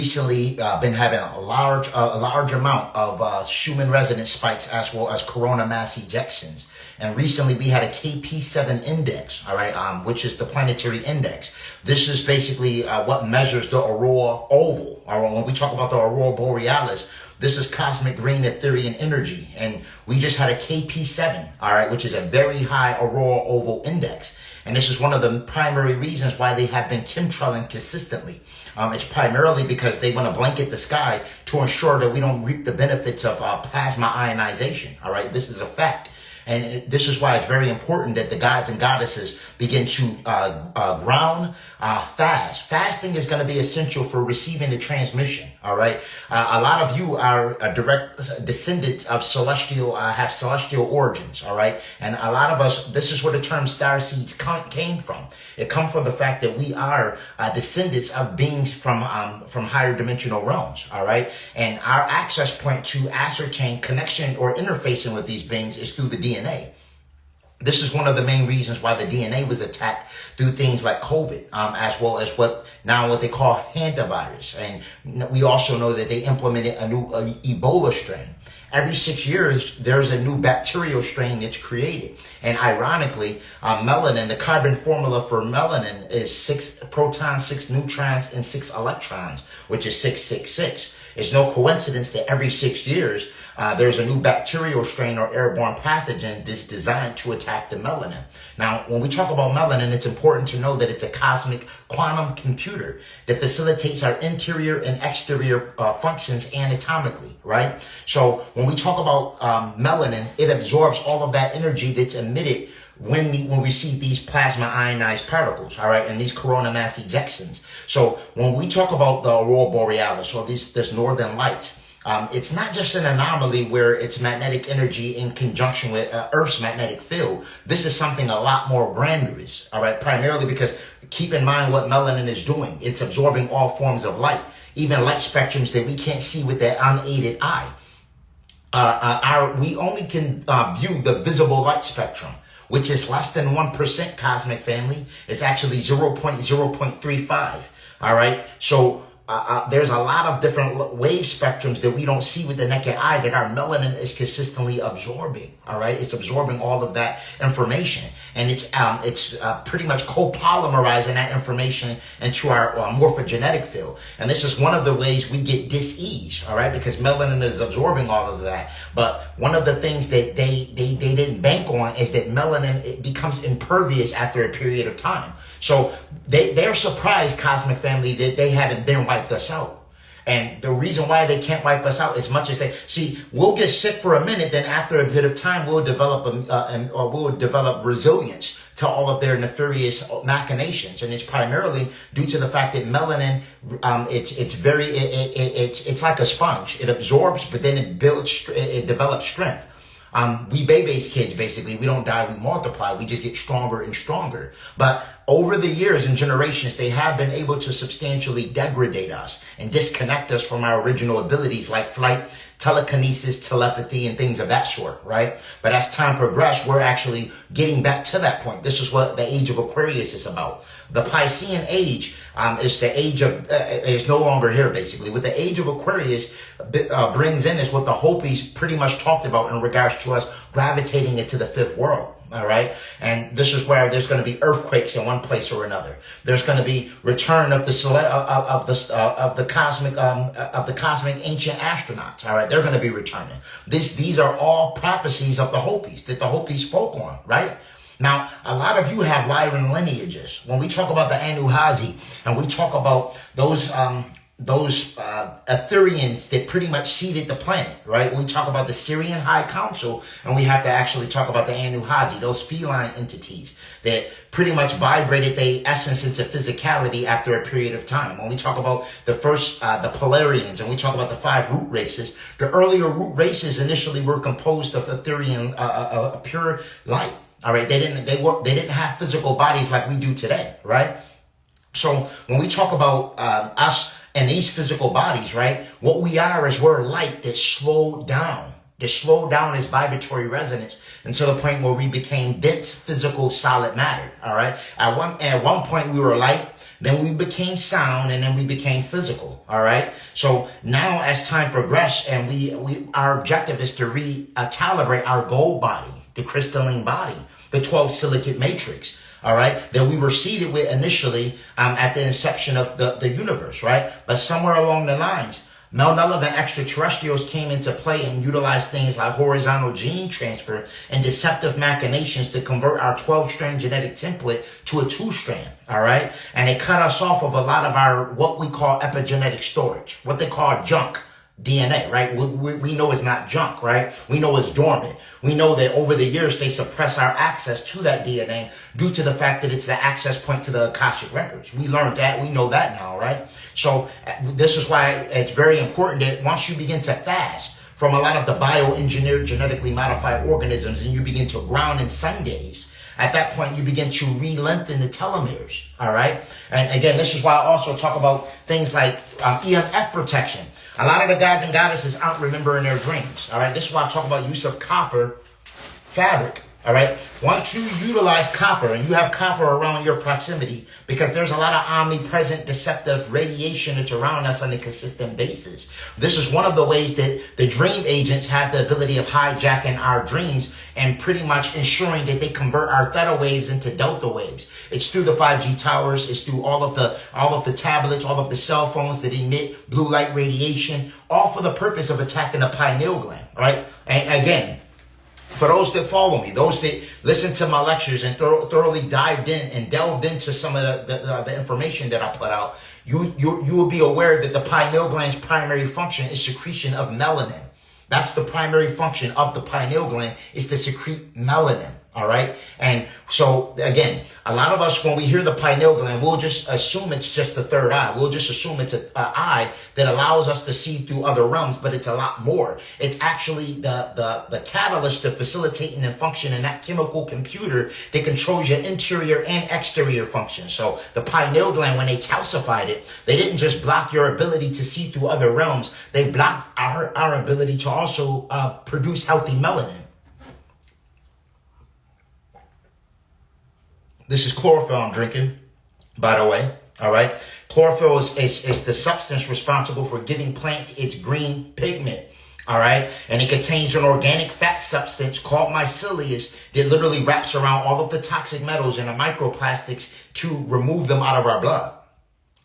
Recently been having a large amount of Schumann resonance spikes as well as corona mass ejections. And recently we had a KP7 index, all right, which is the planetary index. This is basically what measures the aurora oval. All right, when we talk about the aurora borealis, this is cosmic green Etherian energy. And we just had a KP7, all right, which is a very high aurora oval index. And this is one of the primary reasons why they have been chemtrailing consistently. It's primarily because they want to blanket the sky to ensure that we don't reap the benefits of plasma ionization. All right, this is a fact. And this is why it's very important that the gods and goddesses begin to ground, fast. Fasting is going to be essential for receiving the transmission. All right. A lot of you are direct descendants of celestial, have celestial origins. All right. And a lot of us, this is where the term star seeds came from. It comes from the fact that we are descendants of beings from higher dimensional realms. All right. And our access point to ascertain connection or interfacing with these beings is through the DNA. This is one of the main reasons why the DNA was attacked through things like COVID, as well as what they call hantavirus. And we also know that they implemented a new Ebola strain. Every 6 years, there's a new bacterial strain that's created. And ironically, melanin, the carbon formula for melanin is 6 protons, 6 neutrons, and 6 electrons, which is 666. It's no coincidence that every 6 years, there's a new bacterial strain or airborne pathogen that's designed to attack the melanin. Now, when we talk about melanin, it's important to know that it's a cosmic quantum computer that facilitates our interior and exterior functions anatomically, right? So when we talk about melanin, it absorbs all of that energy that's emitted when we see these plasma ionized particles, all right, and these corona mass ejections. So when we talk about the aurora borealis or this northern lights, it's not just an anomaly where it's magnetic energy in conjunction with Earth's magnetic field. This is something a lot more grandiose, all right, primarily because keep in mind what melanin is doing. It's absorbing all forms of light, even light spectrums that we can't see with the unaided eye. We only can view the visible light spectrum, which is less than 1% cosmic family. It's actually 0.35. All right. So there's a lot of different wave spectrums that we don't see with the naked eye that our melanin is consistently absorbing. All right. It's absorbing all of that information, and it's pretty much copolymerizing that information into our morphogenetic field. And this is one of the ways we get dis-ease. All right. Because melanin is absorbing all of that. But one of the things that they didn't bank on is that melanin, it becomes impervious after a period of time. So they're surprised, cosmic family, that they haven't been wiped us out. And the reason why they can't wipe us out as much as they see, we'll get sick for a minute, then after a bit of time, we'll develop resilience to all of their nefarious machinations. And it's primarily due to the fact that melanin, it's like a sponge. It absorbs, but then it develops strength. We babies kids, basically. We don't die, we multiply. We just get stronger and stronger. But over the years and generations, they have been able to substantially degrade us and disconnect us from our original abilities like flight, telekinesis, telepathy, and things of that sort, right? But as time progressed, we're actually getting back to that point. This is what the age of Aquarius is about. The Piscean age is the age of, is no longer here, basically. What the age of Aquarius brings in is what the Hopis pretty much talked about in regards to us gravitating into the fifth world. All right. And this is where there's going to be earthquakes in one place or another. There's going to be return of the cosmic ancient astronauts. All right. They're going to be returning. These are all prophecies of the Hopis that the Hopis spoke on. Right. Now, a lot of you have Lyran lineages. When we talk about the Anuhazi and we talk about those Etherians that pretty much seeded the planet, right? We talk about the Syrian High Council, and we have to actually talk about the Anuhazi, those feline entities that pretty much vibrated their essence into physicality after a period of time. When we talk about the first, the Polarians, and we talk about the 5 root races, the earlier root races initially were composed of Etherian, pure light. All right, they didn't have physical bodies like we do today, right? So when we talk about us and these physical bodies, right, what we are is we're light that slowed down. That slowed down its vibratory resonance until the point where we became dense, physical, solid matter. All right. At one point we were light. Then we became sound, and then we became physical. All right. So now, as time progressed, and our objective is to recalibrate our gold body, the crystalline body, the 12 silicate matrix. All right, that we were seeded with initially at the inception of the universe, right? But somewhere along the lines, malevolent extraterrestrials came into play and utilized things like horizontal gene transfer and deceptive machinations to convert our 12-strand genetic template to a 2-strand, all right? And they cut us off of a lot of our, what we call epigenetic storage, what they call junk DNA, right? We know it's not junk, right? We know it's dormant. We know that over the years, they suppress our access to that DNA due to the fact that it's the access point to the Akashic records. We learned that. We know that now, right? So this is why it's very important that once you begin to fast from a lot of the bioengineered, genetically modified organisms, and you begin to ground in sun gaze, at that point, you begin to re-lengthen the telomeres, all right? And again, this is why I also talk about things like EMF protection. A lot of the gods and goddesses aren't remembering their dreams, all right? This is why I talk about use of copper fabric, all right? Once you utilize copper and you have copper around your proximity, because there's a lot of omnipresent deceptive radiation that's around us on a consistent basis. This is one of the ways that the dream agents have the ability of hijacking our dreams and pretty much ensuring that they convert our theta waves into delta waves. It's through the 5G towers. It's through all of the tablets, all of the cell phones that emit blue light radiation, all for the purpose of attacking the pineal gland, all right? And again, for those that follow me, those that listen to my lectures and thoroughly dived in and delved into some of the information that I put out, you will be aware that the pineal gland's primary function is secretion of melanin. That's the primary function of the pineal gland, is to secrete melanin. All right. And so again, a lot of us, when we hear the pineal gland, we'll just assume it's just the third eye. We'll just assume it's an eye that allows us to see through other realms, but it's a lot more. It's actually the catalyst to facilitating and function in that chemical computer that controls your interior and exterior functions. So the pineal gland, when they calcified it, they didn't just block your ability to see through other realms. They blocked our ability to also produce healthy melanin. This is chlorophyll I'm drinking, by the way, all right? Chlorophyll is the substance responsible for giving plants its green pigment, all right? And it contains an organic fat substance called mycelium that literally wraps around all of the toxic metals and the microplastics to remove them out of our blood.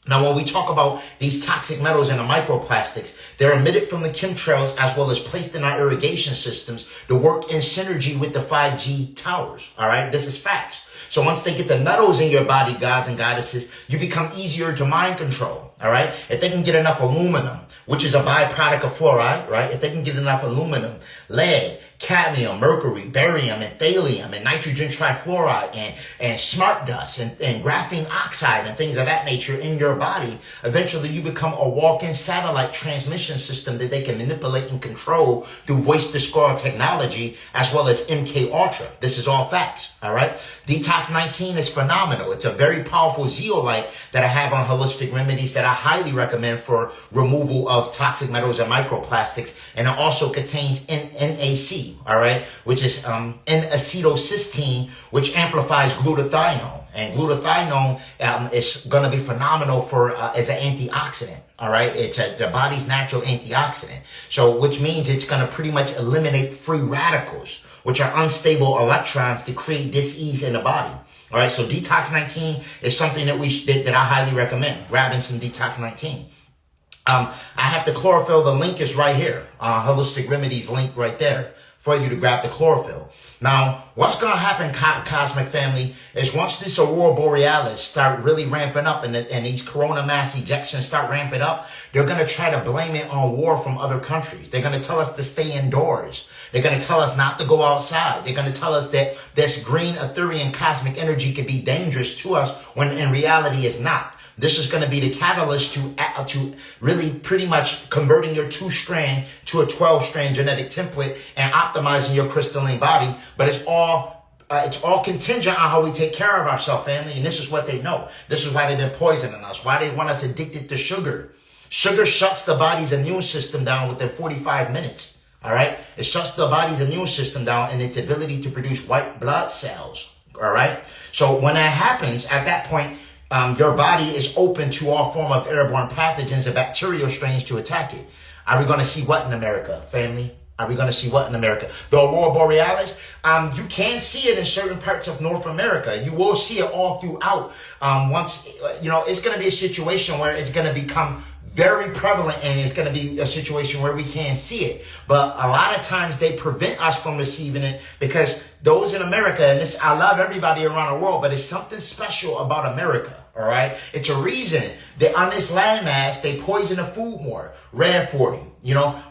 Now, when we talk about these toxic metals and the microplastics, they're emitted from the chemtrails as well as placed in our irrigation systems to work in synergy with the 5G towers, all right? This is facts. So once they get the metals in your body, gods and goddesses, you become easier to mind control, all right? If they can get enough aluminum, which is a byproduct of fluoride, right? If they can get enough aluminum, lead, cadmium, mercury, barium, and thallium, and nitrogen trifluoride, and smart dust, and graphene oxide, and things of that nature in your body, eventually you become a walk-in satellite transmission system that they can manipulate and control through voice-to-skull technology, as well as MK Ultra. This is all facts, all right? Detox 19 is phenomenal. It's a very powerful zeolite that I have on Holistic Remedies that I highly recommend for removal of toxic metals and microplastics, and it also contains NAC, all right, which is N-acetylcysteine, which amplifies glutathione. And glutathione is going to be phenomenal for as an antioxidant, all right? It's the body's natural antioxidant. So which means it's going to pretty much eliminate free radicals, which are unstable electrons to create dis-ease in the body. All right, so Detox 19 is something that that I highly recommend, grabbing some Detox 19. I have the chlorophyll. The link is right here. Holistic Remedies link right there for you to grab the chlorophyll. Now, what's going to happen, Cosmic Family, is once this Aurora Borealis start really ramping up and these corona mass ejections start ramping up, they're going to try to blame it on war from other countries. They're going to tell us to stay indoors. They're going to tell us not to go outside. They're going to tell us that this green Ethereum cosmic energy can be dangerous to us when in reality it's not. This is going to be the catalyst to really pretty much converting your 2-strand to a 12-strand genetic template and optimizing your crystalline body. But it's all contingent on how we take care of ourselves, family. And this is what they know. This is why they've been poisoning us, why they want us addicted to sugar. Sugar shuts the body's immune system down within 45 minutes. All right. It shuts the body's immune system down in its ability to produce white blood cells. All right. So when that happens, at that point, your body is open to all form of airborne pathogens and bacterial strains to attack it. Are we going to see what in America, family? Are we going to see what in America? The Aurora Borealis, you can see it in certain parts of North America. You will see it all throughout. Once, it's going to be a situation where it's going to become very prevalent, and it's going to be a situation where we can't see it. But a lot of times they prevent us from receiving it because those in America, and this, I love everybody around the world, but it's something special about America. All right. It's a reason that on this landmass, they poison the food more. Red 40,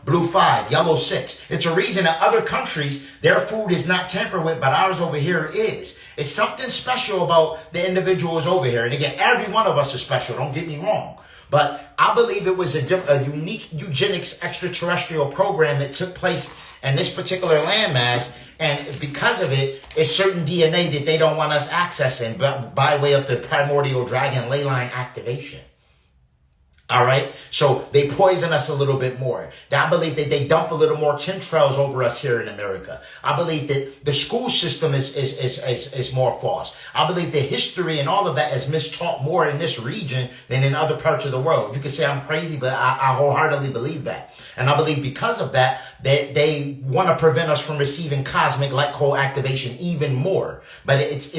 blue 5, yellow 6. It's a reason that other countries, their food is not tampered with, but ours over here is. It's something special about the individuals over here. And again, every one of us is special. Don't get me wrong. But I believe it was a unique eugenics extraterrestrial program that took place in this particular landmass. And because of it, it's certain DNA that they don't want us accessing by way of the primordial dragon ley line activation. All right. So they poison us a little bit more. I believe that they dump a little more chemtrails over us here in America. I believe that the school system is more false. I believe that history and all of that is mistaught more in this region than in other parts of the world. You can say I'm crazy, but I wholeheartedly believe that. And I believe because of that, they want to prevent us from receiving cosmic light core activation even more. But it's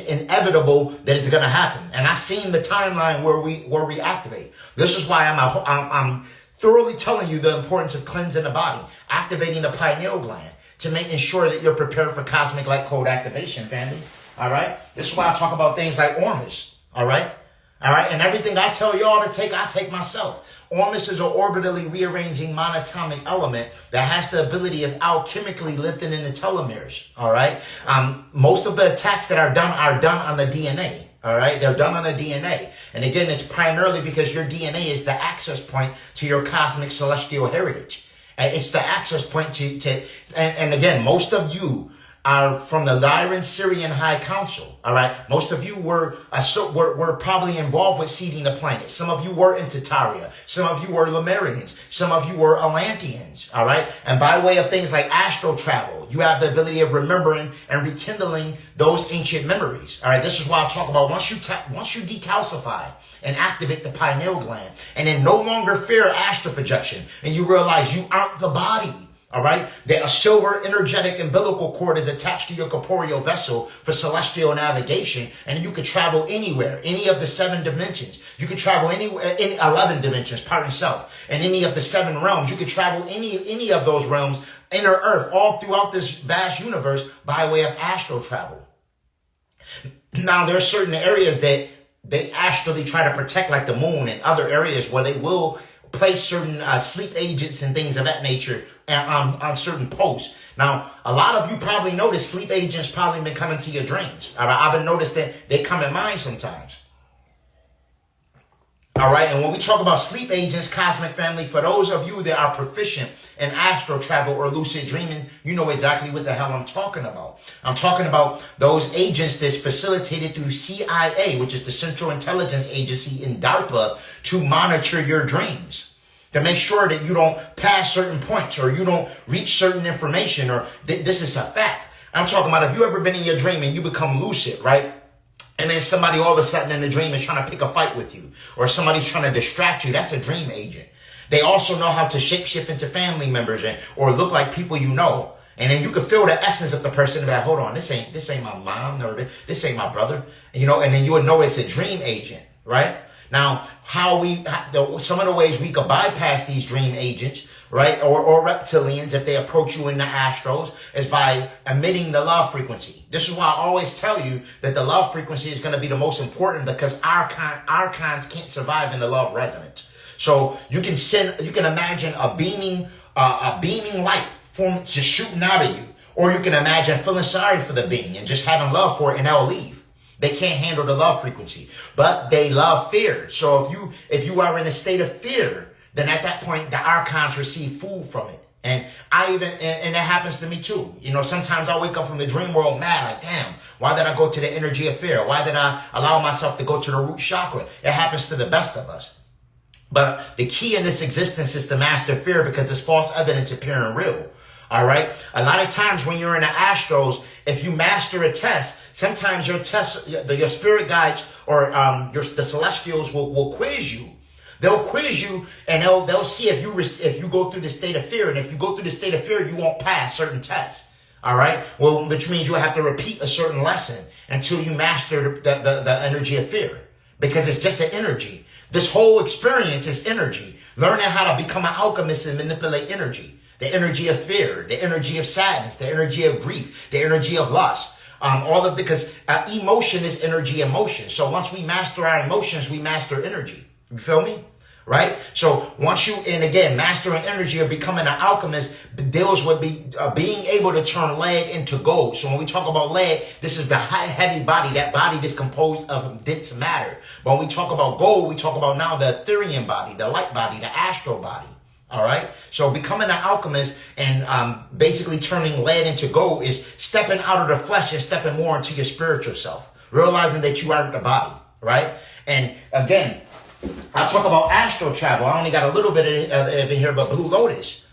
inevitable that it's going to happen. And I've seen the timeline where we activate. This is why I'm thoroughly telling you the importance of cleansing the body, activating the pineal gland, to making sure that you're prepared for cosmic light code activation, family. All right? This is why I talk about things like Ormus. All right? All right? And everything I tell y'all to take, I take myself. Ormus is an orbitally rearranging monatomic element that has the ability of alchemically lengthening the telomeres. All right? Most of the attacks that are done on the DNA. All right. They're done on the DNA. And again, it's primarily because your DNA is the access point to your cosmic celestial heritage. And it's the access point and again, most of you are from the Lyran Syrian High Council. All right. Most of you were probably involved with seeding the planet. Some of you were in Tataria. Some of you were Lemurians. Some of you were Atlanteans. All right. And by way of things like astral travel, you have the ability of remembering and rekindling those ancient memories. All right. This is why I talk about once you decalcify and activate the pineal gland and then no longer fear astral projection and you realize you aren't the body. All right, that a silver energetic umbilical cord is attached to your corporeal vessel for celestial navigation, and you could travel anywhere, any of the 7 dimensions. You could travel anywhere, in 11 dimensions, pardon self, and any of the 7 realms. You could travel any of those realms, inner Earth, all throughout this vast universe by way of astral travel. Now, there are certain areas that they astrally try to protect, like the moon, and other areas where they will place certain sleep agents and things of that nature on certain posts. Now, a lot of you probably noticed sleep agents probably been coming to your dreams. All right, I've been noticed that they come in mine sometimes. All right, and when we talk about sleep agents, cosmic family, for those of you that are proficient in astral travel or lucid dreaming, you know exactly what the hell I'm talking about. I'm talking about those agents that's facilitated through CIA, which is the Central Intelligence Agency in DARPA, to monitor your dreams, to make sure that you don't pass certain points or you don't reach certain information, or this is a fact. I'm talking about if you ever been in your dream and you become lucid, right? And then somebody all of a sudden in the dream is trying to pick a fight with you, or somebody's trying to distract you. That's a dream agent. They also know how to shapeshift into family members or look like people you know. And then you can feel the essence of the person that, hold on, this ain't my mom, or this ain't my brother. And then you would know it's a dream agent, right? Now, some of the ways we could bypass these dream agents, right, or reptilians, if they approach you in the astros, is by emitting the love frequency. This is why I always tell you that the love frequency is going to be the most important, because archons can't survive in the love resonance. So you can imagine a beaming light form just shooting out of you, or you can imagine feeling sorry for the being and just having love for it, and they'll leave. They can't handle the love frequency, but they love fear. So if you are in a state of fear, then at that point, the archons receive food from it. And and that happens to me too. Sometimes I wake up from the dream world mad, like, damn, why did I go to the energy of fear? Why did I allow myself to go to the root chakra? It happens to the best of us. But the key in this existence is to master fear, because it's false evidence appearing real. All right. A lot of times when you're in the astros, if you master a test, sometimes your spirit guides or the celestials will quiz you. They'll quiz you and they'll see if you go through the state of fear. And if you go through the state of fear, you won't pass certain tests. All right. Well, which means you have to repeat a certain lesson until you master the energy of fear, because it's just an energy. This whole experience is energy. Learning how to become an alchemist and manipulate energy. The energy of fear, the energy of sadness, the energy of grief, the energy of lust. Because emotion is energy and motion. So once we master our emotions, we master energy. You feel me? Right? So once mastering energy or becoming an alchemist deals with being able to turn lead into gold. So when we talk about lead, this is the high, heavy body, that body that's composed of dense matter. But when we talk about gold, we talk about now the ethereal body, the light body, the astral body. All right. So becoming an alchemist and basically turning lead into gold is stepping out of the flesh and stepping more into your spiritual self, realizing that you aren't the body. Right. And again, I talk about astral travel. I only got a little bit of it here, but Blue Lotus,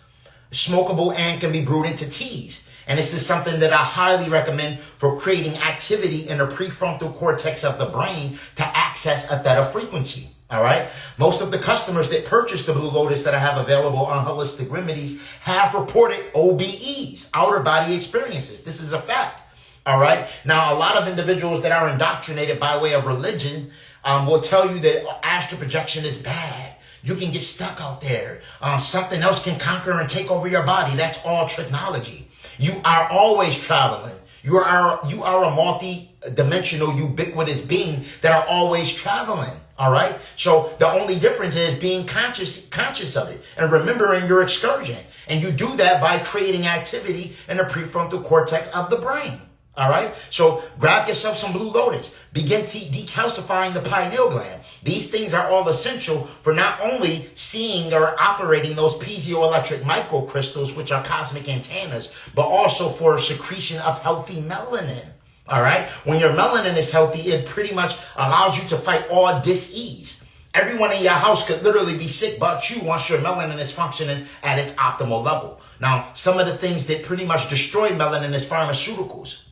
smokable and can be brewed into teas. And this is something that I highly recommend for creating activity in the prefrontal cortex of the brain to access a theta frequency. All right. Most of the customers that purchase the Blue Lotus that I have available on Holistic Remedies have reported OBEs, outer body experiences. This is a fact. All right. Now, a lot of individuals that are indoctrinated by way of religion will tell you that astral projection is bad. You can get stuck out there. Something else can conquer and take over your body. That's all technology. You are always traveling. You are a multi-dimensional, ubiquitous being that are always traveling. All right. So the only difference is being conscious of it and remembering your excursion. And you do that by creating activity in the prefrontal cortex of the brain. All right. So grab yourself some Blue Lotus. Begin decalcifying the pineal gland. These things are all essential for not only seeing or operating those piezoelectric microcrystals, which are cosmic antennas, but also for secretion of healthy melanin. All right. When your melanin is healthy, it pretty much allows you to fight all dis-ease. Everyone in your house could literally be sick but you once your melanin is functioning at its optimal level. Now, some of the things that pretty much destroy melanin is pharmaceuticals.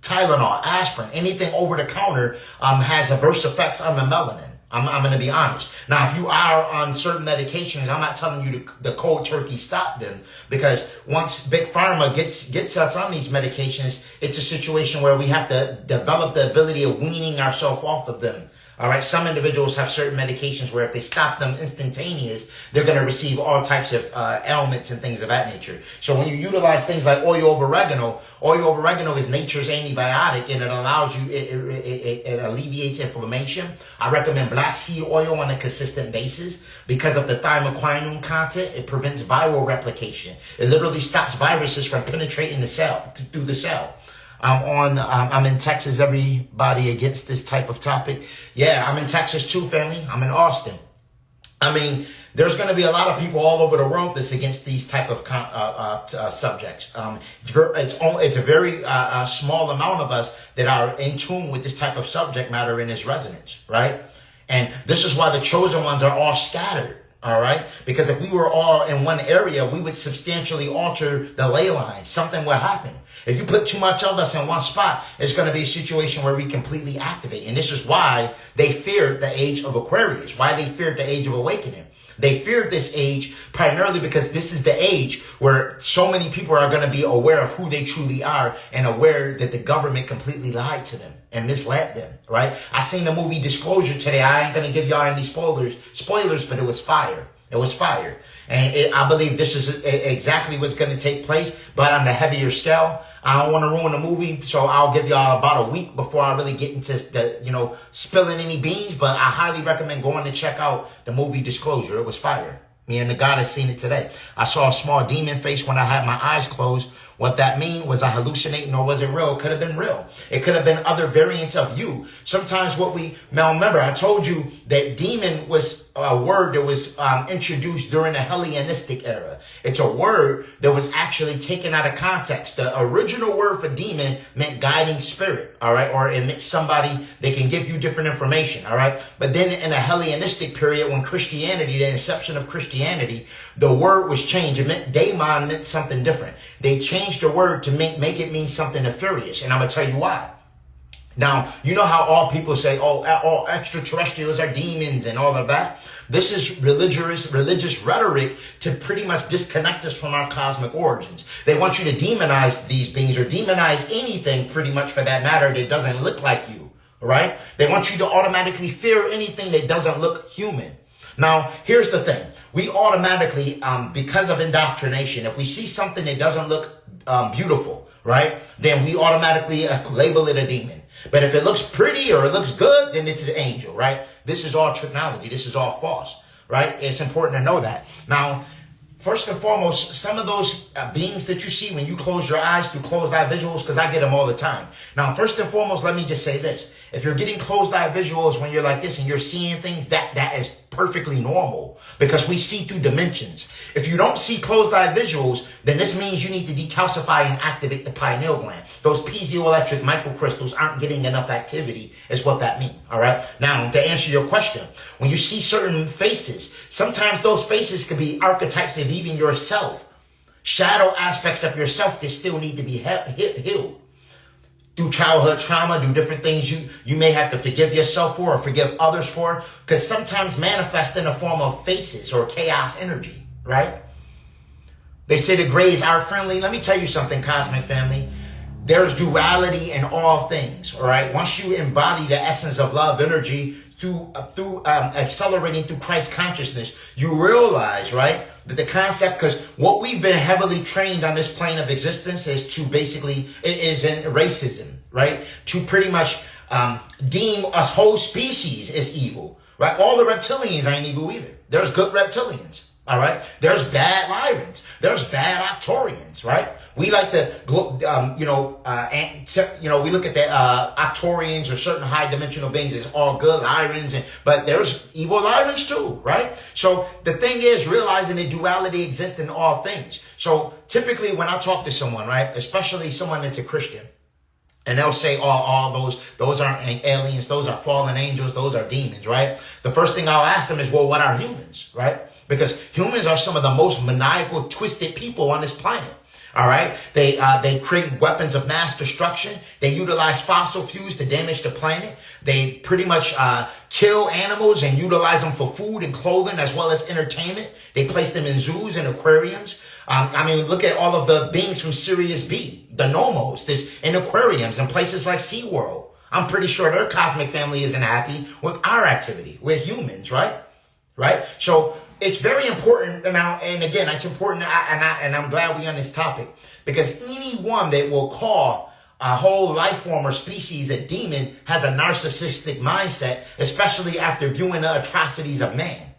Tylenol, aspirin, anything over the counter has adverse effects on the melanin. I'm going to be honest. Now, if you are on certain medications, I'm not telling you to cold turkey stop them, because once Big Pharma gets us on these medications, it's a situation where we have to develop the ability of weaning ourselves off of them. All right. Some individuals have certain medications where if they stop them instantaneous, they're going to receive all types of ailments and things of that nature. So when you utilize things like oil of oregano is nature's antibiotic, and it allows you, it alleviates inflammation. I recommend black seed oil on a consistent basis because of the thymoquinone content. It prevents viral replication. It literally stops viruses from penetrating the cell through the cell. I'm in Texas, everybody, against this type of topic. Yeah, I'm in Texas too, family. I'm in Austin. I mean, there's going to be a lot of people all over the world that's against these type of subjects. It's a very small amount of us that are in tune with this type of subject matter in its resonance, right? And this is why the chosen ones are all scattered. All right. Because if we were all in one area, we would substantially alter the ley line. Something will happen. If you put too much of us in one spot, it's going to be a situation where we completely activate. And this is why they feared the age of Aquarius, why they feared the age of awakening. They feared this age primarily because this is the age where so many people are going to be aware of who they truly are and aware that the government completely lied to them and misled them, right? I seen the movie Disclosure today. I ain't going to give y'all any spoilers, but it was fire. It was fire. And I believe this is exactly what's going to take place, but on a heavier scale. I don't want to ruin the movie, so I'll give y'all about a week before I really get into spilling any beans, but I highly recommend going to check out the movie Disclosure. It was fire. Me and the God has seen it today. I saw a small demon face when I had my eyes closed What that mean, was I hallucinating or was it real? It could have been real. It could have been other variants of you. Sometimes now remember, I told you that demon was a word that was introduced during the Hellenistic era. It's a word that was actually taken out of context. The original word for demon meant guiding spirit, all right? Or it meant somebody that can give you different information, all right? But then in the Hellenistic period, when Christianity, the inception of Christianity, the word was changed. It meant daemon meant something different. They changed the word to make it mean something nefarious. And I'm going to tell you why. Now, you know how all people say, oh, all extraterrestrials are demons and all of that? This is religious rhetoric to pretty much disconnect us from our cosmic origins. They want you to demonize these beings or demonize anything pretty much for that matter that doesn't look like you, right? They want you to automatically fear anything that doesn't look human. Now, here's the thing. We automatically, because of indoctrination, if we see something that doesn't look beautiful, right, then we automatically label it a demon. But if it looks pretty or it looks good, then it's an angel, right? This is all technology. This is all false, right? It's important to know that. Now, first and foremost, some of those beings that you see when you close your eyes through closed eye visuals, because I get them all the time. Now, first and foremost, let me just say this. If you're getting closed eye visuals when you're like this and you're seeing things, that is perfectly normal because we see through dimensions. If you don't see closed eye visuals, then this means you need to decalcify and activate the pineal gland. Those piezoelectric microcrystals aren't getting enough activity is what that means. All right. Now, to answer your question, when you see certain faces, sometimes those faces could be archetypes of even yourself, shadow aspects of yourself that still need to be healed. Through childhood trauma, do different things you may have to forgive yourself for or forgive others for, because sometimes manifest in the form of faces or chaos energy, right? They say the grays are friendly. Let me tell you something, cosmic family. There's duality in all things, all right? Once you embody the essence of love energy through accelerating through Christ consciousness, you realize, right, that the concept, because what we've been heavily trained on this plane of existence is to basically, is in racism, right? To pretty much deem us whole species as evil, right? All the reptilians ain't evil either. There's good reptilians. All right. There's bad Lyrans. There's bad Octorians, right? We like to, we look at the Octorians or certain high dimensional beings as all good Lyrans, but there's evil Lyrans too, right? So the thing is realizing that duality exists in all things. So typically when I talk to someone, right, especially someone that's a Christian, and they'll say, all those aren't aliens, those are fallen angels, those are demons, right? The first thing I'll ask them is, well, what are humans, right? Because humans are some of the most maniacal, twisted people on this planet. All right. They create weapons of mass destruction. They utilize fossil fuels to damage the planet. They pretty much kill animals and utilize them for food and clothing as well as entertainment. They place them in zoos and aquariums. Look at all of the beings from Sirius B, the Nomos, in aquariums and places like SeaWorld. I'm pretty sure their cosmic family isn't happy with our activity. We're humans, right? Right. So it's very important now, and again, it's important, and I'm glad we're on this topic, because anyone that will call a whole life form or species a demon has a narcissistic mindset, especially after viewing the atrocities of man.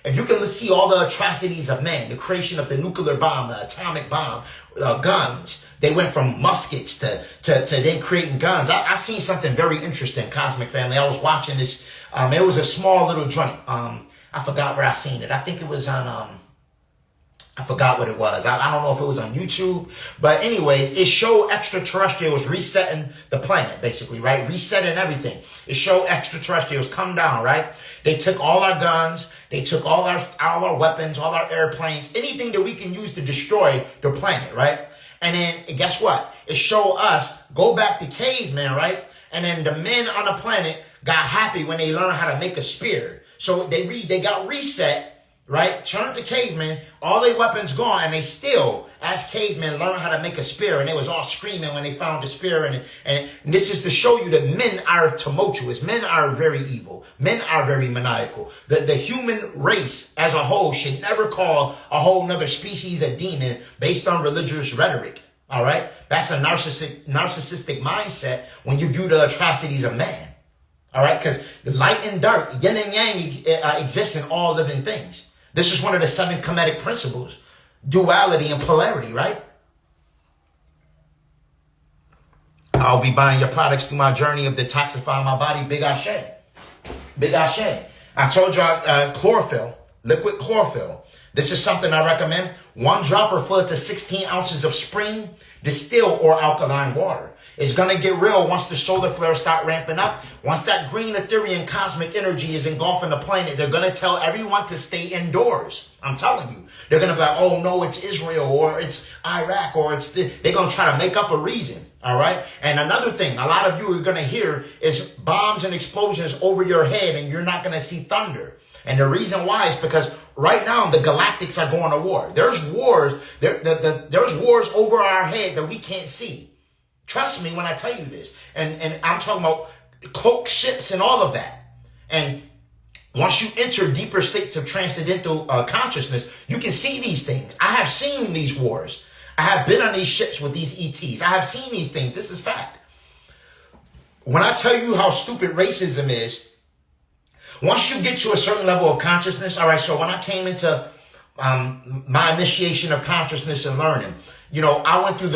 If you can see all the atrocities of man, the creation of the nuclear bomb, the atomic bomb, guns, they went from muskets to then creating guns. I seen something very interesting, cosmic family. I was watching this. It was a small little joint. I forgot where I seen it. I think it was on, I forgot what it was. I don't know if it was on YouTube. But anyways, it showed extraterrestrials resetting the planet, basically, right? Resetting everything. It showed extraterrestrials come down, right? They took all our guns. They took all our weapons, all our airplanes, anything that we can use to destroy the planet, right? And then guess what? It showed us go back to cavemen, right? And then the men on the planet got happy when they learned how to make a spear. So they got reset, right? Turned to cavemen, all their weapons gone, and they still, as cavemen, learned how to make a spear. And they was all screaming when they found the spear. And this is to show you that men are tumultuous. Men are very evil. Men are very maniacal. The human race as a whole should never call a whole nother species a demon based on religious rhetoric. All right? That's a narcissistic mindset when you view the atrocities of man. All right, because light and dark, yin and yang exists in all living things. This is one of the 7 Kemetic principles, duality and polarity, right? I'll be buying your products through my journey of detoxifying my body. Big Ashe. Big Ashe. I told y'all chlorophyll, liquid chlorophyll. This is something I recommend. 1 dropper full to 16 ounces of spring, distilled or alkaline water. It's going to get real once the solar flares start ramping up. Once that green Ethereum cosmic energy is engulfing the planet, they're going to tell everyone to stay indoors. I'm telling you. They're going to be like, oh, no, it's Israel or it's Iraq or it's this. They're going to try to make up a reason. All right. And another thing a lot of you are going to hear is bombs and explosions over your head and you're not going to see thunder. And the reason why is because right now the galactics are going to war. There's wars. There's wars over our head that we can't see. Trust me when I tell you this. And I'm talking about cloaked ships and all of that. And once you enter deeper states of transcendental consciousness, you can see these things. I have seen these wars. I have been on these ships with these ETs. I have seen these things. This is fact. When I tell you how stupid racism is, once you get to a certain level of consciousness, all right, so when I came into my initiation of consciousness and learning, you know, I went through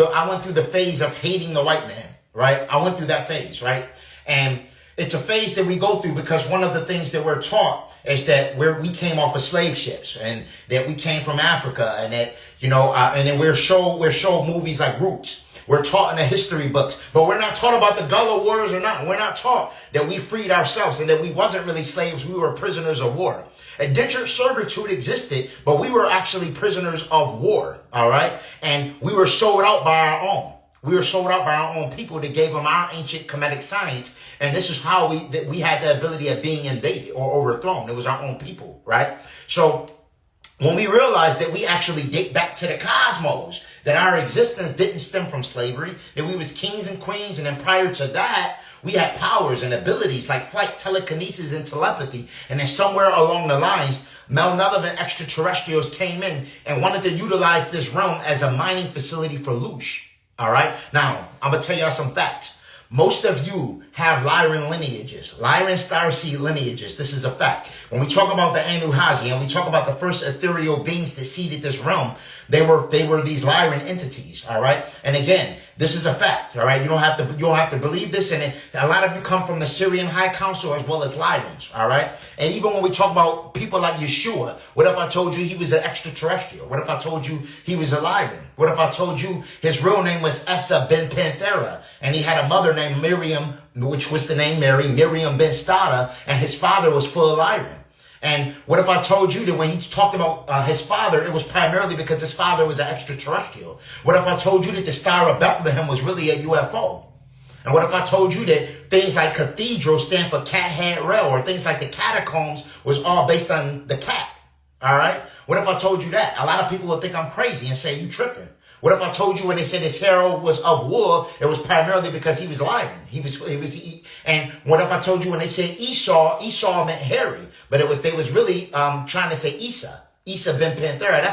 the phase of hating the white man, right? I went through that phase, right? And it's a phase that we go through because one of the things that we're taught is that we came off of slave ships and that we came from Africa and that, you know, and then we're shown movies like Roots. We're taught in the history books, but we're not taught about the Gullah Wars or not. We're not taught that we freed ourselves and that we wasn't really slaves. We were prisoners of war. Indentured servitude existed, but we were actually prisoners of war. All right. And we were sold out by our own. We were sold out by our own people that gave them our ancient Kemetic science. And this is how we had the ability of being invaded or overthrown. It was our own people. Right. So when we realized that we actually date back to the cosmos, that our existence didn't stem from slavery, that we was kings and queens, and then prior to that, we had powers and abilities like flight, telekinesis, and telepathy. And then somewhere along the lines, malevolent extraterrestrials came in and wanted to utilize this realm as a mining facility for loosh. All right? Now, I'm going to tell y'all some facts. Most of you have Lyran lineages, Lyran starseed lineages. This is a fact. When we talk about the Anuhazi and we talk about the first ethereal beings that seeded this realm, they were these Lyran entities. All right. And again, this is a fact. All right. You don't have to believe this. And a lot of you come from the Syrian High Council as well as Lyrans. All right. And even when we talk about people like Yeshua, what if I told you he was an extraterrestrial? What if I told you he was a Lyran? What if I told you his real name was Essa ben Panthera and he had a mother named Miriam, which was the name Mary, Miriam ben Stada, and his father was full of Lyran? And what if I told you that when he talked about his father, it was primarily because his father was an extraterrestrial? What if I told you that the Star of Bethlehem was really a UFO? And what if I told you that things like cathedral stand for cat head rail, or things like the catacombs was all based on the cat? All right. What if I told you that? A lot of people will think I'm crazy and say you tripping. What if I told you when they said his hair was of wool, it was primarily because he was lying. And what if I told you when they said Esau meant hairy, but they was really trying to say Issa ben Panthera.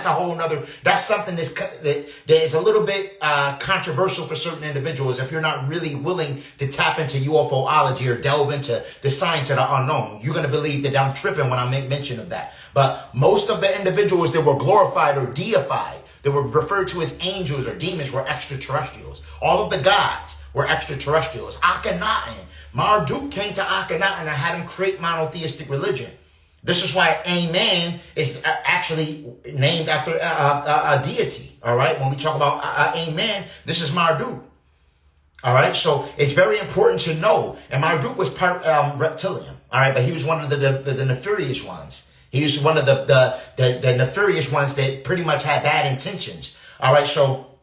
That's something that is a little bit controversial for certain individuals if you're not really willing to tap into UFOlogy or delve into the science of the unknown. You're going to believe that I'm tripping when I make mention of that. But most of the individuals that were glorified or deified, that were referred to as angels or demons, were extraterrestrials. All of the gods were extraterrestrials. Akhenaten, Marduk came to Akhenaten and had him create monotheistic religion. This is why Amen is actually named after a deity. All right. When we talk about Amen, this is Marduk. All right. So it's very important to know. And Marduk was part reptilian. All right. But he was one of the nefarious ones. He was one of the nefarious ones that pretty much had bad intentions. All right. So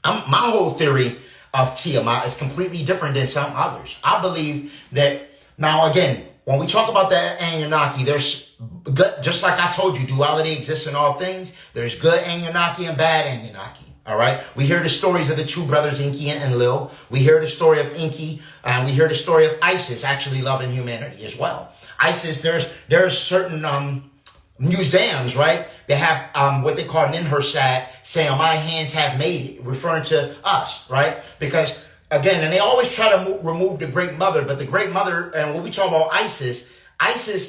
my whole theory of Tiamat is completely different than some others. I believe that now, again, when we talk about the Anunnaki, there's good, just like I told you, duality exists in all things. There's good Anunnaki and bad Anunnaki. All right. We hear the stories of the two brothers, Enki and Enlil. We hear the story of Enki, and we hear the story of Isis actually loving humanity as well. Isis, there's certain museums, right? They have what they call Ninhursag, saying my hands have made it, referring to us, right? Because again, and they always try to remove the Great Mother, but the Great Mother, and when we talk about Isis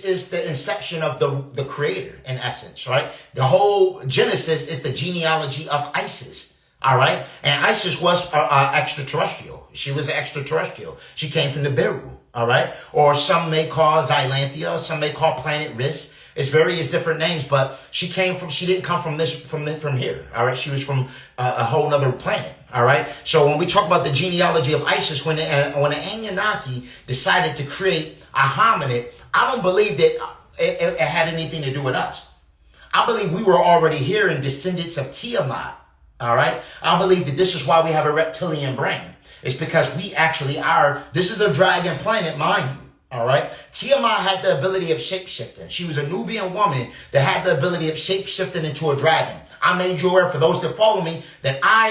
is the inception of the creator in essence, right? The whole Genesis is the genealogy of Isis. All right. And Isis was extraterrestrial. She was extraterrestrial. She came from the Beru. All right. Or some may call Xylanthia. Some may call Planet Risk. It's various different names, but she didn't come from here. All right. She was from a whole nother planet. All right. So when we talk about the genealogy of Isis, when the Anunnaki decided to create a hominid, I don't believe that it had anything to do with us. I believe we were already here and descendants of Tiamat. All right. I believe that this is why we have a reptilian brain. It's because we actually are. This is a dragon planet, mind you. All right. Tiamat had the ability of shapeshifting. She was a Nubian woman that had the ability of shapeshifting into a dragon. I made you aware, for those that follow me, that I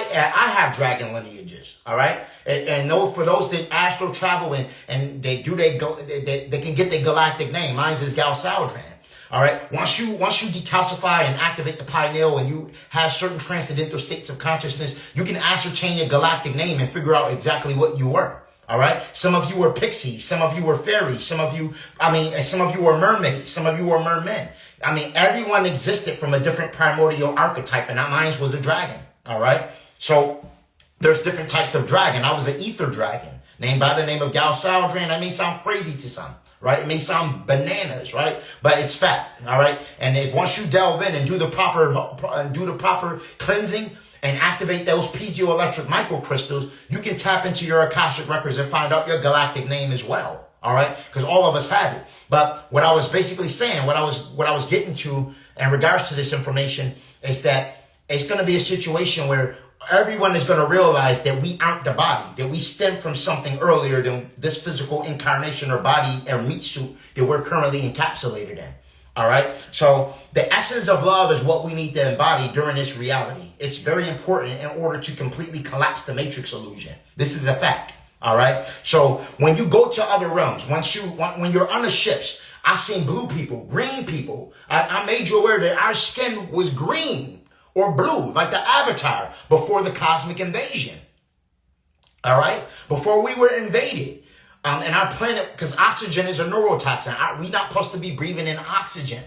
have dragon lineages. All right. And for those that astral travel and they can get their galactic name. Mine is Gal Saldran. All right. Once you decalcify and activate the pineal and you have certain transcendental states of consciousness, you can ascertain your galactic name and figure out exactly what you were. All right. Some of you were pixies. Some of you were fairies. Some of you were mermaids. Some of you were mermen. I mean, everyone existed from a different primordial archetype, and mine was a dragon. All right. So there's different types of dragon. I was an ether dragon named by the name of Gal Saldran. That may sound crazy to some. Right? It may sound bananas, right? But it's fact, all right? And if once you delve in and do the proper cleansing and activate those piezoelectric microcrystals, you can tap into your Akashic records and find out your galactic name as well, all right? Because all of us have it. But what I was basically saying, what I was getting to in regards to this information is that it's going to be a situation where everyone is going to realize that we aren't the body, that we stem from something earlier than this physical incarnation or body or meat suit that we're currently encapsulated in. All right. So the essence of love is what we need to embody during this reality. It's very important in order to completely collapse the matrix illusion. This is a fact. All right. So when you go to other realms, when you're on the ships, I seen blue people, green people. I made you aware that our skin was green or blue, like the Avatar, before the cosmic invasion. All right? Before we were invaded. And our planet, because oxygen is a neurotoxin. We're not supposed to be breathing in oxygen.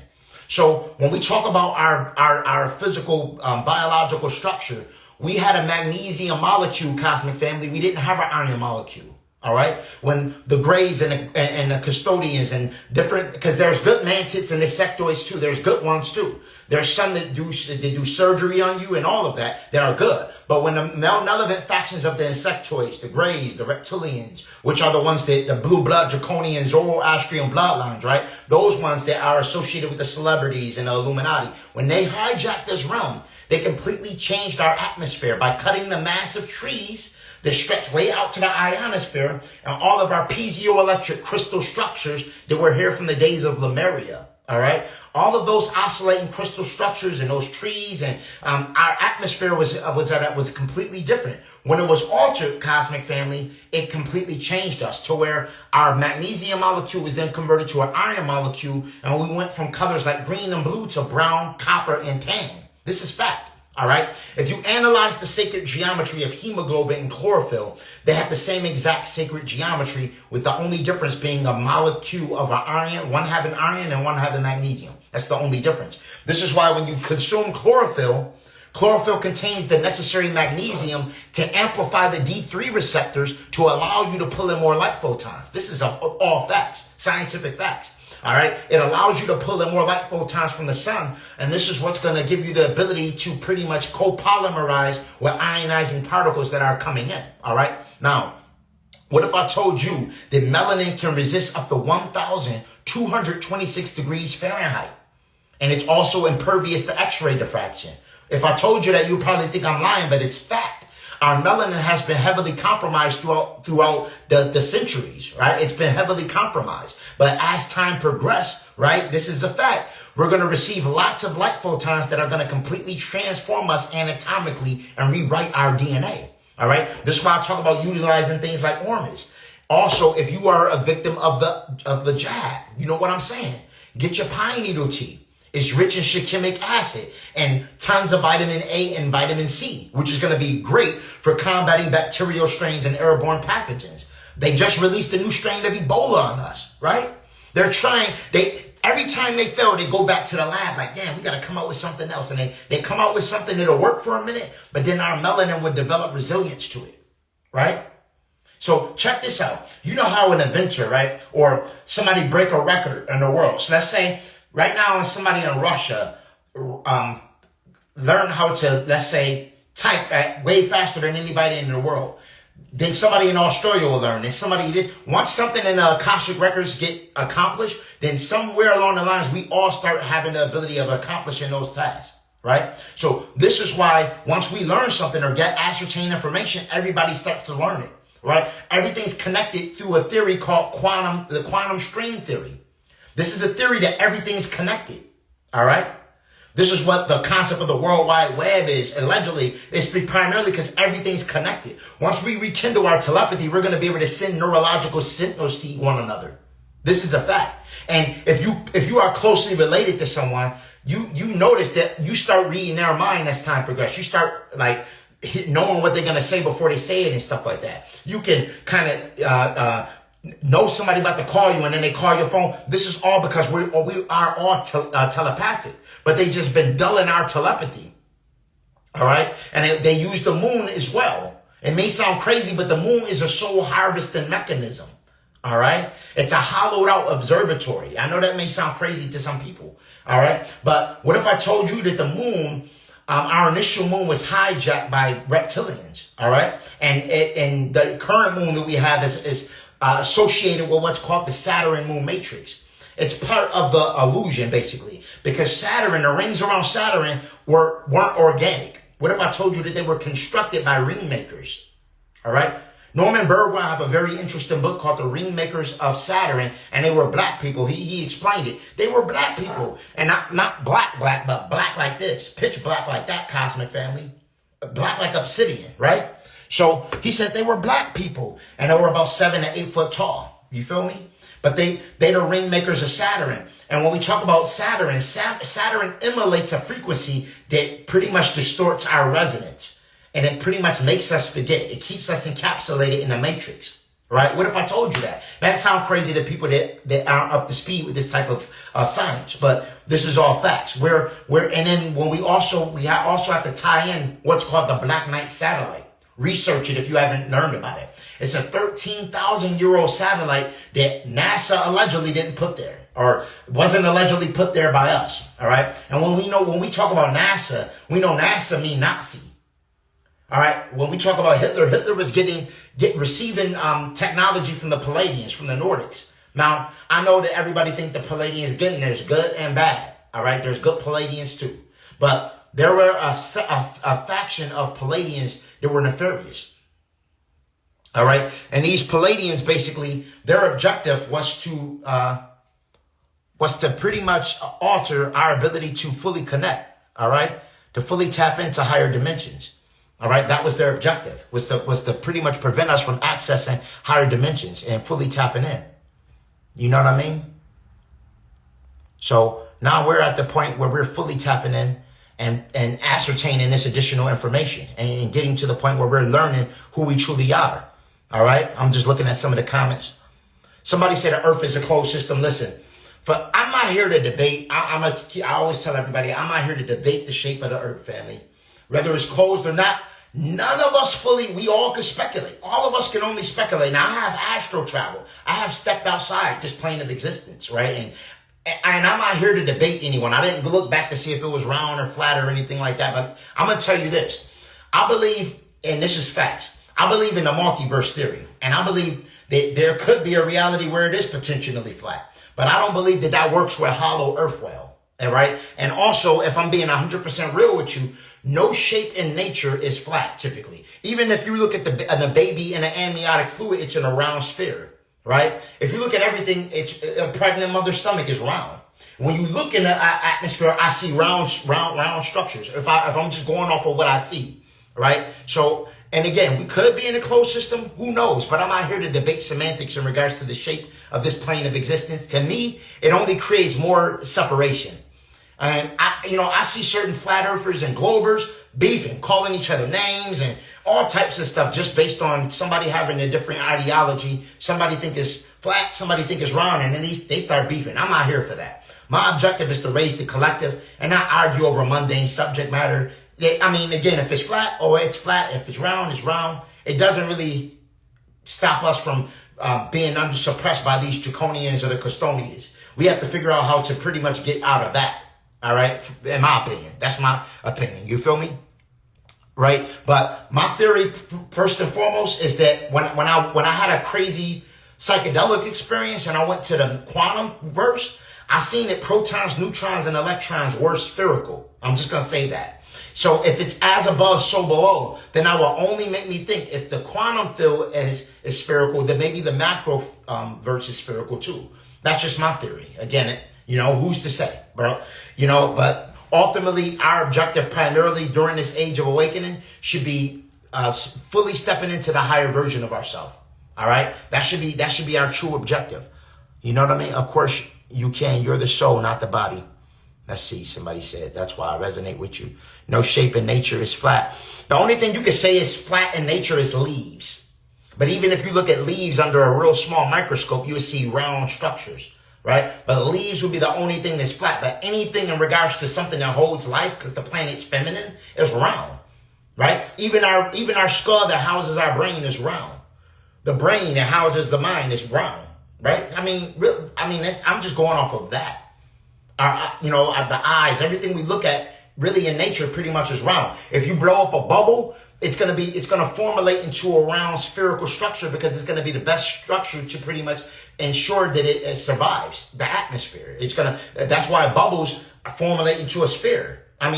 So when we talk about our physical, biological structure, we had a magnesium molecule, cosmic family. We didn't have an iron molecule. All right. When the Greys and the custodians and different, because there's good mantids and insectoids too. There's good ones too. There's some that do surgery on you and all of that are good. But when the malevolent factions of the insectoids, the Greys, the reptilians, which are the ones that the blue blood, draconian, Zoroastrian bloodlines, right? Those ones that are associated with the celebrities and the Illuminati. When they hijacked this realm, they completely changed our atmosphere by cutting the massive trees that stretch way out to the ionosphere and all of our piezoelectric crystal structures that were here from the days of Lemuria. All right. All of those oscillating crystal structures and those trees and our atmosphere was completely different. When it was altered, cosmic family, it completely changed us to where our magnesium molecule was then converted to an iron molecule, and we went from colors like green and blue to brown, copper, and tan. This is fact. All right. If you analyze the sacred geometry of hemoglobin and chlorophyll, they have the same exact sacred geometry, with the only difference being a molecule of an iron, one having iron and one having magnesium. That's the only difference. This is why when you consume chlorophyll contains the necessary magnesium to amplify the D3 receptors to allow you to pull in more light photons. This is all facts, scientific facts. All right. It allows you to pull in more light photons from the sun. And this is what's going to give you the ability to pretty much co-polymerize with ionizing particles that are coming in. All right. Now, what if I told you that melanin can resist up to 1,226 degrees Fahrenheit? And it's also impervious to X-ray diffraction. If I told you that, you'd probably think I'm lying, but it's fact. Our melanin has been heavily compromised throughout the centuries, right? It's been heavily compromised. But as time progressed, right, this is a fact, we're going to receive lots of light photons that are going to completely transform us anatomically and rewrite our DNA, all right? This is why I talk about utilizing things like Ormus. Also, if you are a victim of the jab, you know what I'm saying? Get your pine needle tea. It's rich in shikimic acid and tons of vitamin A and vitamin C, which is going to be great for combating bacterial strains and airborne pathogens. They just released a new strain of Ebola on us, right? They're trying, every time they fail, they go back to the lab like, damn, we got to come up with something else. And they come out with something that'll work for a minute, but then our melanin would develop resilience to it, right? So check this out. You know how an inventor, right, or somebody break a record in the world. So let's say right now somebody in Russia learn how to, let's say, type at way faster than anybody in the world. Then somebody in Australia will learn. Then somebody this. Once something in the Akashic records get accomplished, then somewhere along the lines, we all start having the ability of accomplishing those tasks, right? So this is why once we learn something or get ascertained information, everybody starts to learn it, right? Everything's connected through a theory called the quantum string theory. This is a theory that everything's connected, all right? This is what the concept of the World Wide Web is. Allegedly, it's primarily because everything's connected. Once we rekindle our telepathy, we're going to be able to send neurological signals to one another. This is a fact. And if you are closely related to someone, you notice that you start reading their mind as time progresses. You start like knowing what they're going to say before they say it and stuff like that. You can kind of know somebody about to call you and then they call your phone. This is all because we are all telepathic. But they just been dulling our telepathy, all right? And they use the moon as well. It may sound crazy, but the moon is a soul harvesting mechanism, all right? It's a hollowed out observatory. I know that may sound crazy to some people, all right? But what if I told you that the moon, our initial moon was hijacked by reptilians, all right? And the current moon that we have is associated with what's called the Saturn moon matrix. It's part of the illusion, basically, because Saturn, the rings around Saturn weren't organic. What if I told you that they were constructed by ring makers? All right. Norman Burwell have a very interesting book called The Ring Makers of Saturn, and they were black people. He explained it. They were black people, and not black, but black like this, pitch black like that, cosmic family, black like obsidian, right? So he said they were black people, and they were about 7 to 8 foot tall. You feel me? But they the ring makers of Saturn. And when we talk about Saturn, Saturn emulates a frequency that pretty much distorts our resonance. And it pretty much makes us forget. It keeps us encapsulated in the matrix. Right? What if I told you that? That sounds crazy to people that aren't up to speed with this type of science. But this is all facts. And then when we also have to tie in what's called the Black Knight satellite. Research it if you haven't learned about it. It's a 13,000-year-old satellite that NASA allegedly didn't put there, or wasn't allegedly put there by us. All right. And when we talk about NASA, we know NASA mean Nazi. All right. When we talk about Hitler was receiving technology from the Palladians, from the Nordics. Now, I know that everybody think the Palladians good, and there's good and bad. All right. There's good Palladians too, but there were a faction of Palladians that were nefarious. All right. And these Palladians, basically, their objective was to pretty much alter our ability to fully connect. All right. To fully tap into higher dimensions. All right. That was their objective, was to pretty much prevent us from accessing higher dimensions and fully tapping in. You know what I mean? So now we're at the point where we're fully tapping in and ascertaining this additional information and getting to the point where we're learning who we truly are. All right. I'm just looking at some of the comments. Somebody said the earth is a closed system. Listen, I'm not here to debate. I always tell everybody, I'm not here to debate the shape of the earth, family. Whether it's closed or not, none of us we all can speculate. All of us can only speculate. Now, I have astral travel. I have stepped outside this plane of existence, right? And I'm not here to debate anyone. I didn't look back to see if it was round or flat or anything like that. But I'm going to tell you this. I believe, and this is facts, I believe in the multiverse theory. And I believe that there could be a reality where it is potentially flat. But I don't believe that works with hollow earth well. All right? And also, if I'm being 100% real with you, no shape in nature is flat, typically. Even if you look at the baby in an amniotic fluid, it's in a round sphere. Right? If you look at everything, it's a pregnant mother's stomach is round. When you look in the atmosphere, I see round structures. If I'm just going off of what I see, right? So, and again, we could be in a closed system. Who knows? But I'm not here to debate semantics in regards to the shape of this plane of existence. To me, it only creates more separation. And I see certain flat earthers and globers beefing, calling each other names and all types of stuff just based on somebody having a different ideology. Somebody think it's flat, somebody think it's round, and then they start beefing. I'm not here for that. My objective is to raise the collective and not argue over mundane subject matter. I mean, again, if it's flat, it's flat. If it's round, it's round. It doesn't really stop us from being suppressed by these draconians or the custodians. We have to figure out how to pretty much get out of that. All right, in my opinion, that's my opinion. You feel me? Right. But my theory, first and foremost, is that when I had a crazy psychedelic experience and I went to the quantum verse, I seen that protons, neutrons, and electrons were spherical. I'm just gonna say that. So if it's as above, so below, then that will only make me think if the quantum field is spherical, then maybe the macro verse is spherical too. That's just my theory. Again, who's to say, bro? But ultimately, our objective primarily during this age of awakening should be fully stepping into the higher version of ourselves. All right? That should be our true objective. You know what I mean? Of course, you're the soul, not the body. Let's see, somebody said, that's why I resonate with you. No shape in nature is flat. The only thing you can say is flat in nature is leaves. But even if you look at leaves under a real small microscope, you would see round structures, right? But leaves would be the only thing that's flat. But anything in regards to something that holds life, because the planet's feminine, is round, right? Even our skull that houses our brain is round. The brain that houses the mind is round, right? I'm just going off of that. The eyes, everything we look at really in nature pretty much is round. If you blow up a bubble, it's going to formulate into a round spherical structure because it's going to be the best structure to pretty much ensure that it survives the atmosphere. That's why bubbles formulate into a sphere. If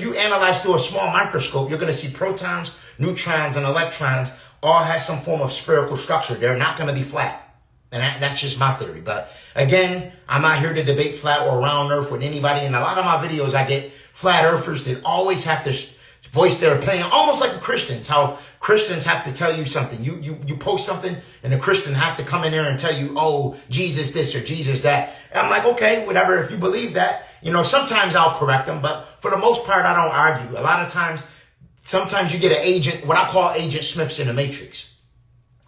you analyze through a small microscope, you're going to see protons, neutrons, and electrons all have some form of spherical structure. They're not going to be flat. And that's just my theory. But again, I'm not here to debate flat or round earth with anybody. In a lot of my videos, I get flat earthers that always have to voice their opinion, almost like the Christians, how Christians have to tell you something. You post something and the Christian have to come in there and tell you, oh, Jesus this or Jesus that. And I'm like, okay, whatever. If you believe that, sometimes I'll correct them. But for the most part, I don't argue. A lot of times, sometimes you get an agent, what I call Agent Smiths in the Matrix.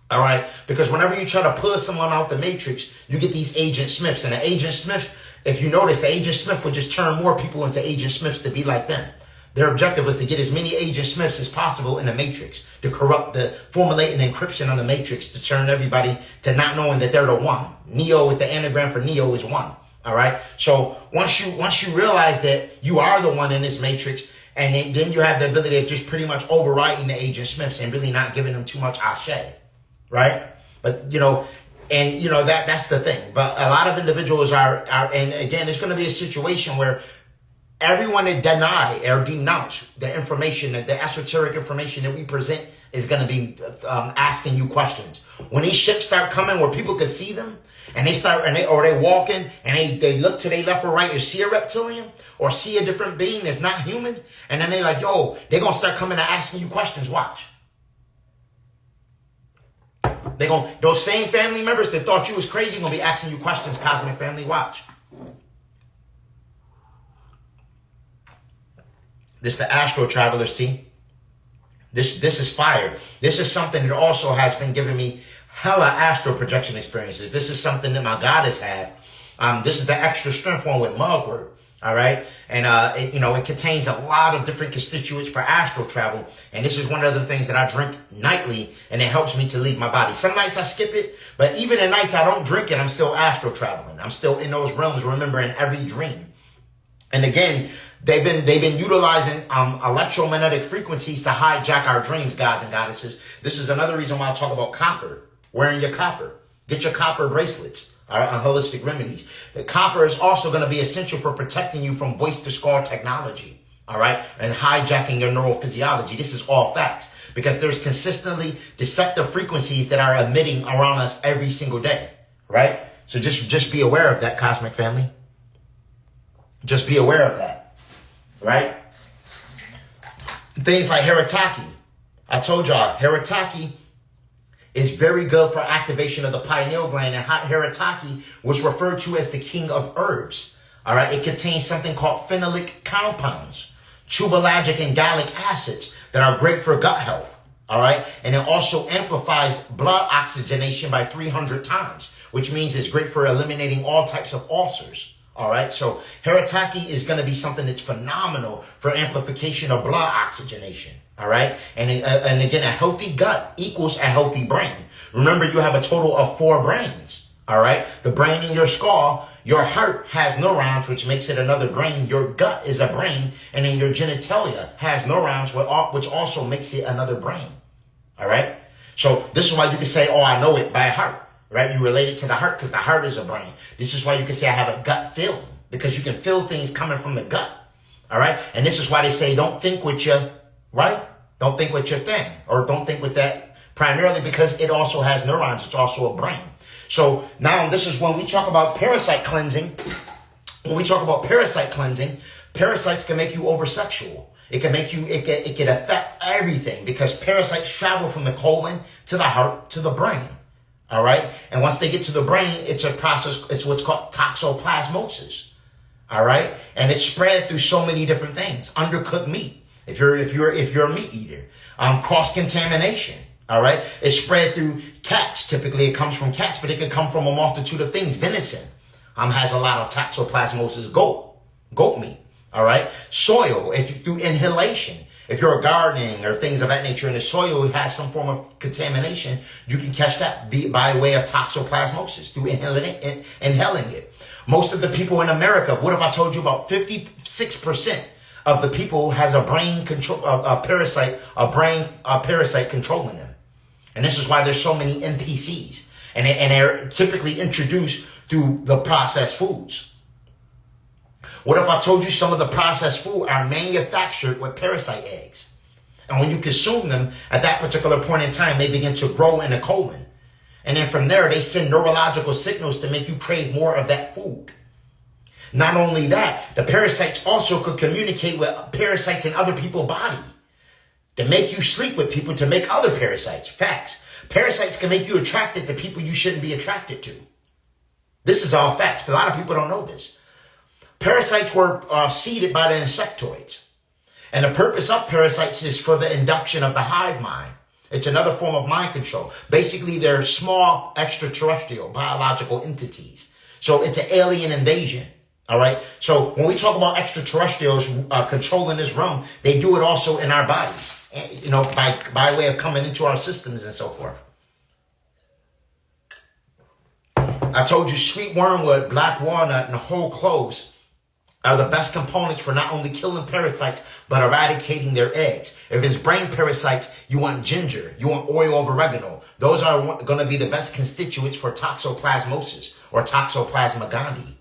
All right. Because whenever you try to pull someone out the matrix, you get these Agent Smiths. And the Agent Smiths, if you notice, the Agent Smith would just turn more people into Agent Smiths to be like them. Their objective was to get as many Agent Smiths as possible in the matrix, to formulate an encryption on the matrix, to turn everybody to not knowing that they're the one. Neo, with the anagram for Neo, is one. All right. So once you realize that you are the one in this matrix, and then you have the ability of just pretty much overriding the Agent Smiths and really not giving them too much ashe. Right? But, that's the thing. But a lot of individuals are, and again, it's going to be a situation where everyone that deny or denounce the information, the esoteric information that we present is going to be asking you questions. When these ships start coming where people can see them, and they walking and they look to their left or right and see a reptilian or see a different being that's not human, and then they're like, yo, they're going to start coming and asking you questions. Watch. Those same family members that thought you was crazy going to be asking you questions, Cosmic Family. Watch. This the Astro Travelers team. This is fire. This is something that also has been giving me hella astral projection experiences. This is something that my goddess had. This is the extra strength one with mugwort. All right. And, it contains a lot of different constituents for astral travel. And this is one of the things that I drink nightly, and it helps me to leave my body. Some nights I skip it, but even at nights I don't drink it. I'm still astral traveling. I'm still in those realms, remembering every dream. And again, they've been utilizing electromagnetic frequencies to hijack our dreams, gods and goddesses. This is another reason why I talk about copper, wearing your copper. Get your copper bracelets. All right, on Holistic Remedies. The copper is also going to be essential for protecting you from voice to skull technology. All right, and hijacking your neurophysiology. This is all facts because there's consistently deceptive frequencies that are emitting around us every single day. Right. So just be aware of that, Cosmic Family. Just be aware of that. Right. Things like Harataki. I told y'all Harataki is very good for activation of the pineal gland, and Harataki was referred to as the king of herbs. All right, it contains something called phenolic compounds, tubulagic and gallic acids that are great for gut health. All right, and it also amplifies blood oxygenation by 300 times, which means it's great for eliminating all types of ulcers. All right, so Harataki is going to be something that's phenomenal for amplification of blood oxygenation. All right, and again, a healthy gut equals a healthy brain. Remember, you have a total of 4 brains. All right, the brain in your skull, your heart has neurons, which makes it another brain. Your gut is a brain, and then your genitalia has neurons, which also makes it another brain. All right, so this is why you can say, "Oh, I know it by heart." Right? You relate it to the heart because the heart is a brain. This is why you can say I have a gut feeling, because you can feel things coming from the gut. All right? And this is why they say don't think with your, right? Don't think with your thing, or don't think with that, primarily because it also has neurons. It's also a brain. So now this is when we talk about parasite cleansing. When we talk about parasite cleansing, parasites can make you over-sexual. It can make you, it can affect everything, because parasites travel from the colon to the heart to the brain. All right. And once they get to the brain, it's a process. It's what's called toxoplasmosis. All right. And it's spread through so many different things. Undercooked meat. If you're a meat eater, cross contamination. All right. It's spread through cats. Typically it comes from cats, but it can come from a multitude of things. Venison, has a lot of toxoplasmosis. Goat meat. All right. Soil, through inhalation. If you're gardening or things of that nature, and the soil has some form of contamination, you can catch that by way of toxoplasmosis through inhaling it. Most of the people in America, what if I told you about 56% of the people has a brain control, a parasite controlling them. And this is why there's so many NPCs, and they're typically introduced through the processed foods. What if I told you some of the processed food are manufactured with parasite eggs? And when you consume them, at that particular point in time, they begin to grow in the colon. And then from there, they send neurological signals to make you crave more of that food. Not only that, the parasites also could communicate with parasites in other people's body to make you sleep with people to make other parasites. Facts. Parasites can make you attracted to people you shouldn't be attracted to. This is all facts, but a lot of people don't know this. Parasites were seeded by the insectoids. And the purpose of parasites is for the induction of the hive mind. It's another form of mind control. Basically, they're small extraterrestrial biological entities. So it's an alien invasion. All right. So when we talk about extraterrestrials controlling this realm, they do it also in our bodies, by way of coming into our systems and so forth. I told you sweet wormwood, black walnut, and whole cloves are the best components for not only killing parasites, but eradicating their eggs. If it's brain parasites, you want ginger, you want oil of oregano. Those are going to be the best constituents for toxoplasmosis or Toxoplasma gondii.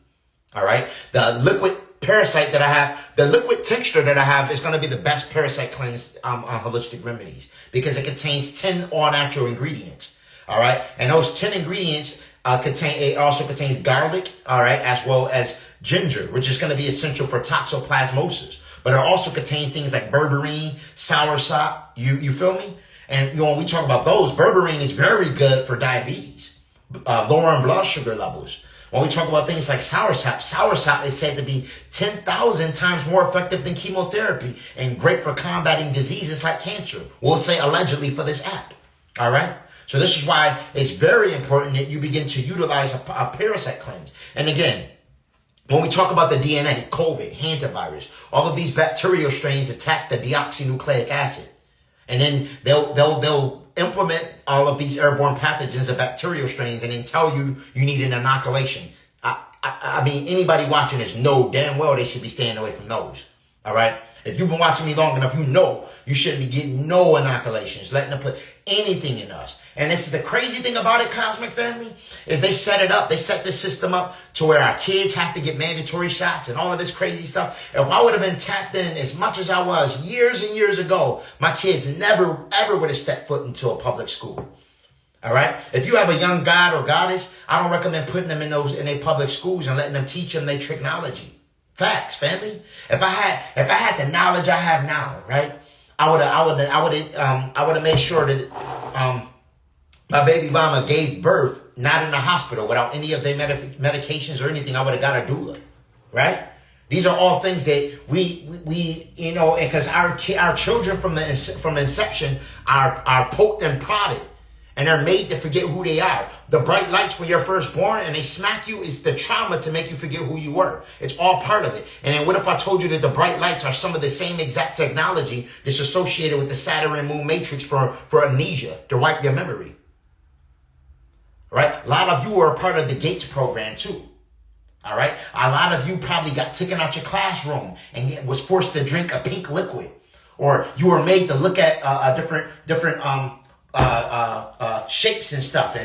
All right. The liquid parasite that I have, the liquid tincture that I have is going to be the best parasite cleanse on Holistic Remedies, because it contains 10 all-natural ingredients. All right. And those 10 ingredients it also contains garlic, all right, as well as ginger, which is going to be essential for toxoplasmosis. But it also contains things like berberine, soursop. You feel me? And when we talk about those, berberine is very good for diabetes, lowering blood sugar levels. When we talk about things like soursop is said to be 10,000 times more effective than chemotherapy and great for combating diseases like cancer. We'll say allegedly for this app. All right. So this is why it's very important that you begin to utilize a parasite cleanse. And again, when we talk about the DNA, COVID, hantavirus, all of these bacterial strains attack the deoxynucleic acid. And then they'll implement all of these airborne pathogens of bacterial strains and then tell you need an inoculation. I mean, anybody watching this know damn well they should be staying away from those. All right? If you've been watching me long enough, you know you shouldn't be getting no inoculations, letting them put anything in us. And this is the crazy thing about it, Cosmic Family, is they set it up. They set this system up to where our kids have to get mandatory shots and all of this crazy stuff. If I would have been tapped in as much as I was years and years ago, my kids never, ever would have stepped foot into a public school. All right. If you have a young god or goddess, I don't recommend putting them in their public schools and letting them teach them their technology. Facts, family. If I had the knowledge I have now, right, I would have made sure that my baby mama gave birth not in the hospital without any of their medications or anything. I would have got a doula, right? These are all things that we because our children from inception are poked and prodded And they're made to forget who they are. The bright lights when you're first born and they smack you is the trauma to make you forget who you were. It's all part of it. And then what if I told you that the bright lights are some of the same exact technology that's associated with the Saturn and Moon matrix for amnesia, to wipe your memory? Right? A lot of you are a part of the Gates program too. All right? A lot of you probably got taken out your classroom and was forced to drink a pink liquid. Or you were made to look at different shapes and stuff,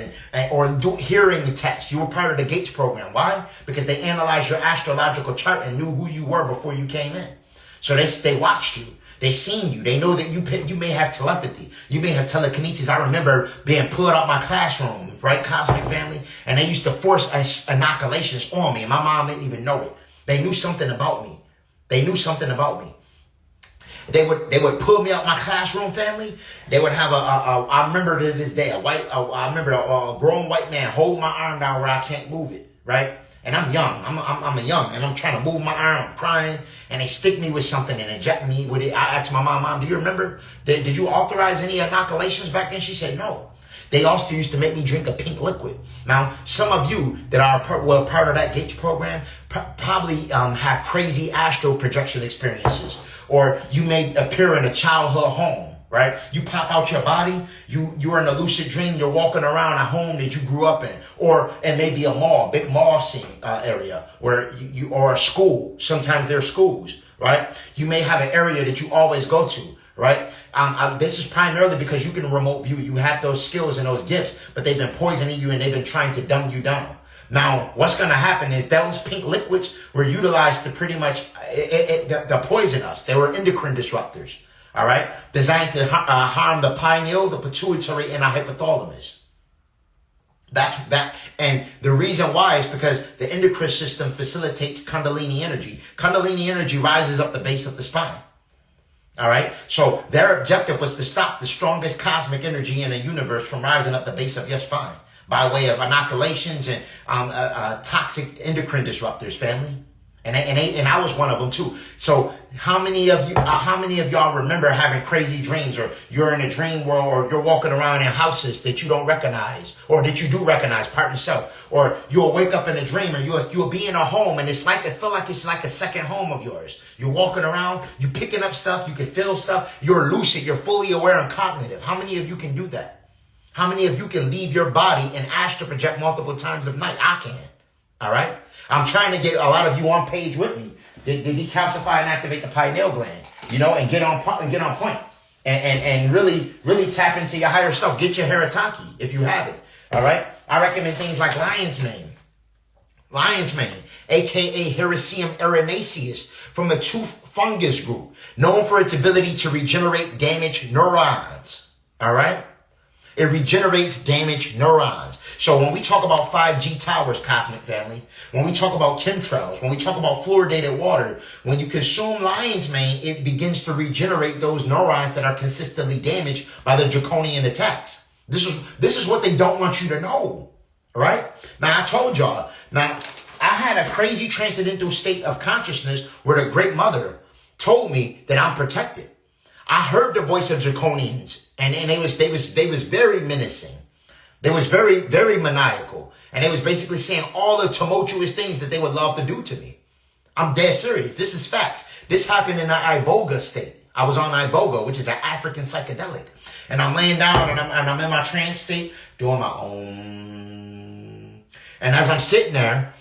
or do hearing tests. You were part of the Gates program. Why? Because they analyzed your astrological chart and knew who you were before you came in. So they watched you. They seen you. They know that you may have telepathy. You may have telekinesis. I remember being pulled out my classroom, right, Cosmic Family, and they used to force inoculations on me, and my mom didn't even know it. They knew something about me. They knew something about me. They would pull me out my classroom, family. They would have I remember to this day, I remember a grown white man hold my arm down where I can't move it, right? And I'm young. I'm young, and I'm trying to move my arm, I'm crying, and they stick me with something and inject me with it. I asked my mom, do you remember? Did you authorize any inoculations back then? She said no. They also used to make me drink a pink liquid. Now, some of you that are part of that Gates program probably have crazy astral projection experiences. Or you may appear in a childhood home, right? You pop out your body, you're in a lucid dream, you're walking around a home that you grew up in. Or it may be a mall, big mall scene area, where or a school. Sometimes there are schools, right? You may have an area that you always go to, right? This is primarily because you can remote view. You have those skills and those gifts, but they've been poisoning you and they've been trying to dumb you down. Now, what's going to happen is those pink liquids were utilized to pretty much to poison us. They were endocrine disruptors, all right, designed to harm the pineal, the pituitary, and our hypothalamus. That's that. And the reason why is because the endocrine system facilitates Kundalini energy. Kundalini energy rises up the base of the spine. All right. So their objective was to stop the strongest cosmic energy in the universe from rising up the base of your spine by way of inoculations and toxic endocrine disruptors, family. And I was one of them too. So how many of y'all remember having crazy dreams, or you're in a dream world, or you're walking around in houses that you don't recognize, or that you do recognize, part and self, or you'll wake up in a dream, or you'll be in a home, and it feel like it's like a second home of yours. You're walking around, you're picking up stuff, you can feel stuff, you're lucid, you're fully aware and cognitive. How many of you can do that? How many of you can leave your body and astral project multiple times of night? I can. All right. I'm trying to get a lot of you on page with me to decalcify and activate the pineal gland, and get on point and really tap into your higher self. Get your Harataki if you have it. All right. I recommend things like lion's mane, aka Hericium erinaceus, from the tooth fungus group, known for its ability to regenerate damaged neurons. All right. It regenerates damaged neurons. So when we talk about 5G towers, Cosmic Family, when we talk about chemtrails, when we talk about fluoridated water, when you consume lion's mane, it begins to regenerate those neurons that are consistently damaged by the draconian attacks. This is what they don't want you to know. All right? Now, I told y'all. Now, I had a crazy transcendental state of consciousness where the Great Mother told me that I'm protected. I heard the voice of draconians, and they was very menacing. They was very, very maniacal. And they was basically saying all the tumultuous things that they would love to do to me. I'm dead serious. This is facts. This happened in the Iboga state. I was on Iboga, which is an African psychedelic. And I'm laying down and I'm in my trance state doing my own. And as I'm sitting there,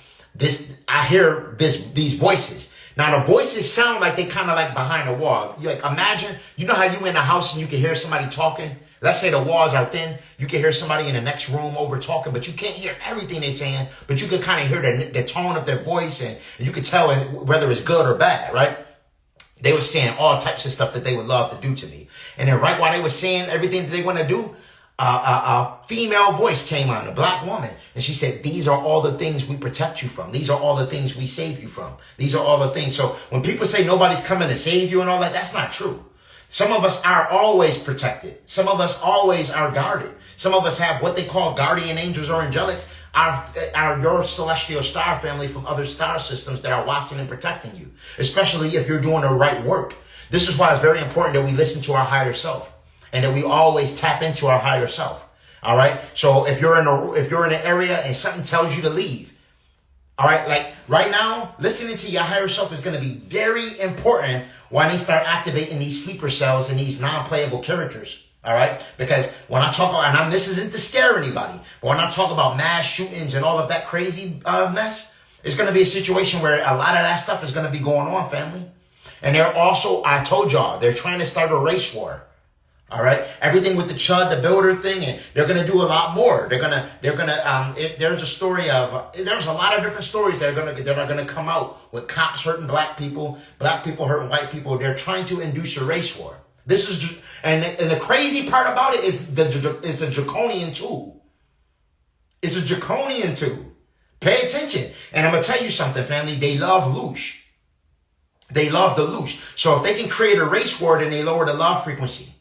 I hear these voices. Now, the voices sound like they kind of like behind a wall. You like imagine, you know how you in a house and you can hear somebody talking? Let's say the walls are thin. You can hear somebody in the next room over talking, but you can't hear everything they're saying. But you can kind of hear the tone of their voice, and you can tell whether it's good or bad, right? They were saying all types of stuff that they would love to do to me. And then right while they were saying everything that they want to do, a female voice came on, a black woman, and she said, these are all the things we protect you from. These are all the things we save you from. These are all the things. So when people say nobody's coming to save you and all that, that's not true. Some of us are always protected. Some of us always are guarded. Some of us have what they call guardian angels or angelics, are your celestial star family from other star systems that are watching and protecting you, especially if you're doing the right work. This is why it's very important that we listen to our higher self and that we always tap into our higher self. All right. So if you're in an area and something tells you to leave, all right, like right now, listening to your higher self is going to be very important when they start activating these sleeper cells and these non-playable characters. All right, because when I talk about, and this isn't to scare anybody, but when I talk about mass shootings and all of that crazy mess, it's going to be a situation where a lot of that stuff is going to be going on, family. And they're also, I told y'all, they're trying to start a race war. All right, everything with the Chud, the builder thing, and they're gonna do a lot more. There's a story of, there's a lot of different stories that are gonna come out with cops hurting black people hurting white people. They're trying to induce a race war. This is, and the crazy part about it is it's a draconian tool. It's a draconian tool. Pay attention, and I'm gonna tell you something, family. They love loosh. They love the loosh. So if they can create a race war, then they lower the love frequency.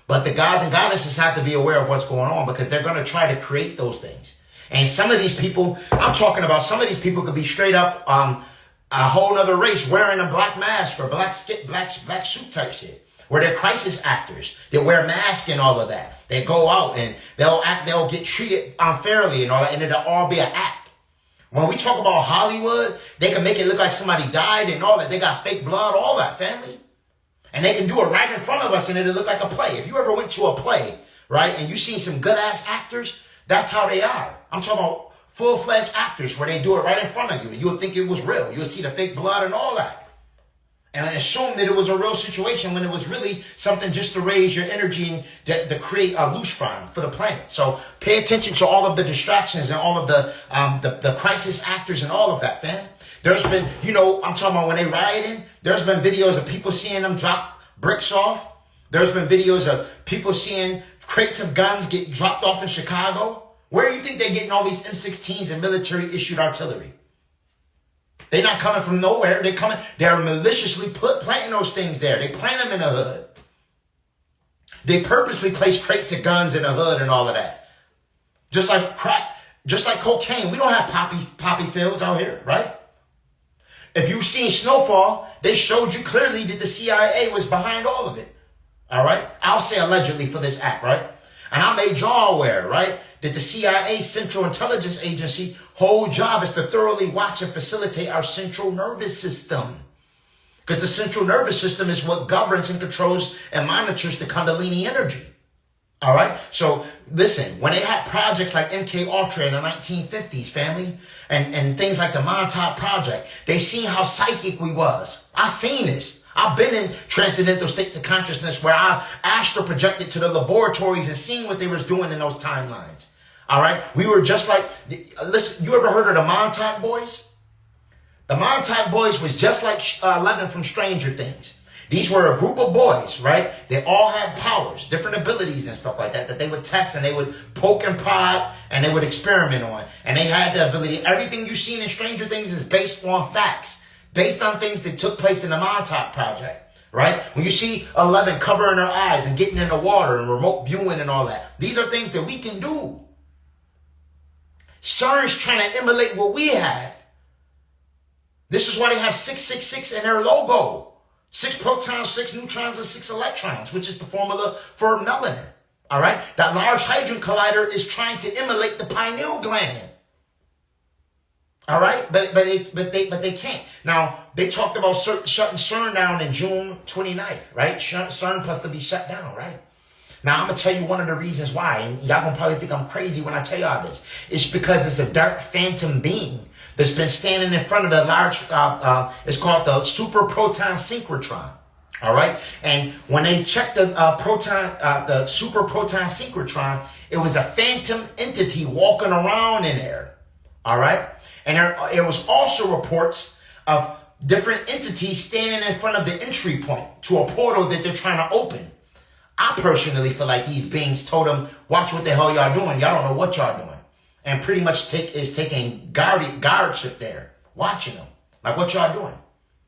But the gods and goddesses have to be aware of what's going on because they're going to try to create those things. And some of these people, I'm talking about some of these people could be straight up a whole other race wearing a black mask or black suit type shit. Where they're crisis actors. They wear masks and all of that. They go out and they'll get treated unfairly and all that, and it'll all be an act. When we talk about Hollywood, they can make it look like somebody died and all that. They got fake blood, all that, family. And they can do it right in front of us and it'll look like a play. If you ever went to a play, right, and you seen some good-ass actors, that's how they are. I'm talking about full-fledged actors where they do it right in front of you. You'll think it was real. You'll see the fake blood and all that. And assume that it was a real situation when it was really something just to raise your energy and to create a loose farm for the planet. So pay attention to all of the distractions and all of the crisis actors and all of that, fam. There's been, I'm talking about when they rioting, there's been videos of people seeing them drop bricks off. There's been videos of people seeing crates of guns get dropped off in Chicago. Where do you think they're getting all these M16s and military issued artillery? They're not coming from nowhere. They're maliciously planting those things there. They plant them in the hood. They purposely place crates of guns in the hood and all of that. Just like crack, just like cocaine. We don't have poppy fields out here, right? If you've seen Snowfall, they showed you clearly that the CIA was behind all of it. All right? I'll say allegedly for this act, right? And I made y'all aware, right, that the CIA, Central Intelligence Agency, whole job is to thoroughly watch and facilitate our central nervous system. Because the central nervous system is what governs and controls and monitors the Kundalini energy. All right? So listen, when they had projects like MK Ultra in the 1950s, family, and things like the Montauk Project, they seen how psychic we was. I seen this. I've been in transcendental states of consciousness where I astral projected to the laboratories and seen what they was doing in those timelines. All right? We were just like, listen, you ever heard of the Montauk Boys? The Montauk Boys was just like 11 from Stranger Things. These were a group of boys, right? They all had powers, different abilities and stuff like that they would test and they would poke and prod and they would experiment on. And they had the ability. Everything you've seen in Stranger Things is based on facts, based on things that took place in the Montauk Project, right? When you see 11 covering her eyes and getting in the water and remote viewing and all that, these are things that we can do. CERN's trying to emulate what we have. This is why they have 666 in their logo. 6 protons, 6 neutrons, and 6 electrons, which is the formula for melanin. All right? That Large Hadron Collider is trying to emulate the pineal gland. All right? But they can't. Now, they talked about shutting CERN down in June 29th, right? CERN supposed to be shut down, right? Now, I'm going to tell you one of the reasons why, and y'all going to probably think I'm crazy when I tell y'all this. It's because it's a dark phantom being that's been standing in front of the large, it's called the super proton synchrotron. All right. And when they checked the super proton synchrotron, it was a phantom entity walking around in there. All right. And there was also reports of different entities standing in front of the entry point to a portal that they're trying to open. I personally feel like these beings told them, watch what the hell y'all doing. Y'all don't know what y'all doing. And pretty much taking guardship there, watching them. Like, what y'all doing?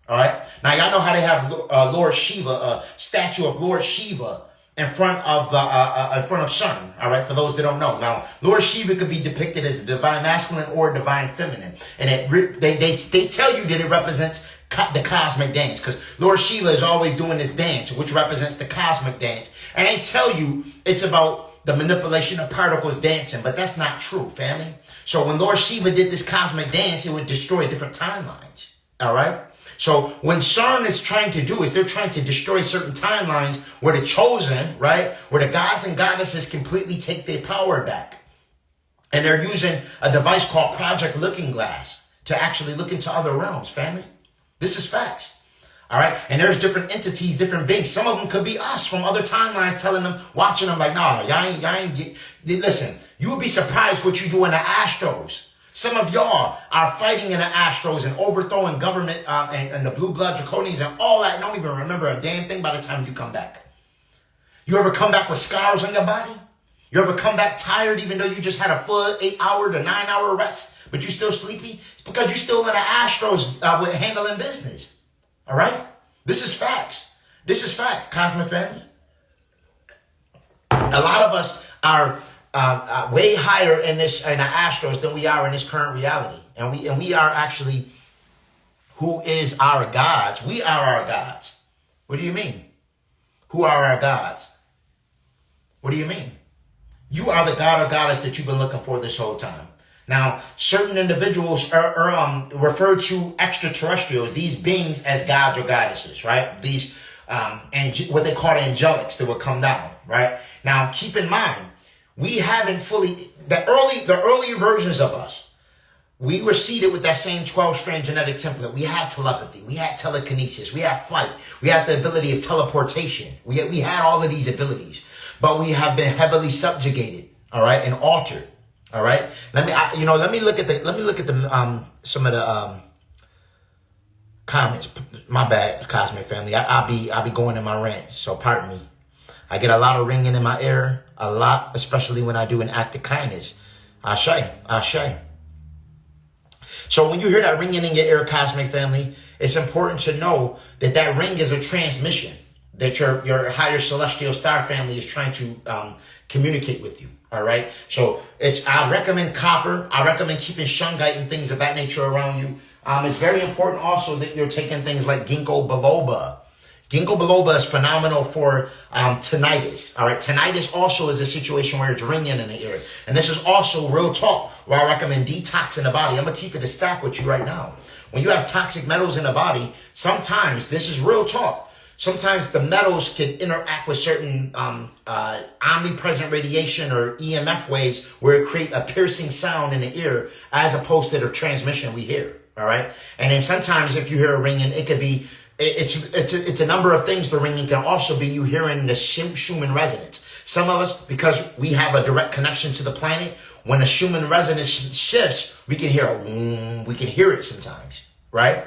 All right? Now, y'all know how they have Lord Shiva, a statue of Lord Shiva in front of CERN. All right? For those that don't know. Now, Lord Shiva could be depicted as the divine masculine or divine feminine. And they tell you that it represents the cosmic dance. Because Lord Shiva is always doing this dance, which represents the cosmic dance. And they tell you it's about the manipulation of particles dancing, but that's not true, family. So when Lord Shiva did this cosmic dance, it would destroy different timelines. All right. So when CERN is trying to do is they're trying to destroy certain timelines where the chosen, right, where the gods and goddesses completely take their power back. And they're using a device called Project Looking Glass to actually look into other realms, family. This is facts. All right. And there's different entities, different beings. Some of them could be us from other timelines telling them, watching them like, nah, y'all ain't. Listen, you would be surprised what you do in the Astros. Some of y'all are fighting in the Astros and overthrowing government and the blue blood draconians and all that. Don't even remember a damn thing by the time you come back. You ever come back with scars on your body? You ever come back tired even though you just had a full 8-hour to 9-hour rest, but you still sleepy? It's because you're still in the Astros with handling business. All right? This is facts. This is fact, Cosmic family. A lot of us are way higher in the Astros than we are in this current reality. And we are actually who is our gods. We are our gods. What do you mean? Who are our gods? What do you mean? You are the god or goddess that you've been looking for this whole time. Now, certain individuals are referred to extraterrestrials, these beings, as gods or goddesses, right? These, what they call angelics that will come down, right? Now, keep in mind, we haven't fully, the earlier versions of us, we were seeded with that same 12-strand genetic template. We had telepathy. We had telekinesis. We had flight. We had the ability of teleportation. We had all of these abilities, but we have been heavily subjugated, all right, and altered. All right. Let me look at the some of the comments. My bad, Cosmic family. I'll be going in my rant, so pardon me. I get a lot of ringing in my ear, a lot, especially when I do an act of kindness. Ashe. So when you hear that ringing in your ear, Cosmic family, it's important to know that that ring is a transmission that your higher celestial star family is trying to communicate with you. All right. So I recommend copper. I recommend keeping shungite and things of that nature around you. It's very important also that you're taking things like ginkgo biloba. Ginkgo biloba is phenomenal for tinnitus. All right. Tinnitus also is a situation where it's ringing in the ear. And this is also real talk where I recommend detoxing the body. I'm going to keep it a stack with you right now. When you have toxic metals in the body, sometimes this is real talk. Sometimes the metals can interact with certain omnipresent radiation or EMF waves where it create a piercing sound in the ear as opposed to the transmission we hear. All right. And then sometimes if you hear a ringing, it could be, it's a number of things. The ringing can also be you hearing the Schumann resonance. Some of us, because we have a direct connection to the planet, when the Schumann resonance shifts, we can hear we can hear it sometimes. Right.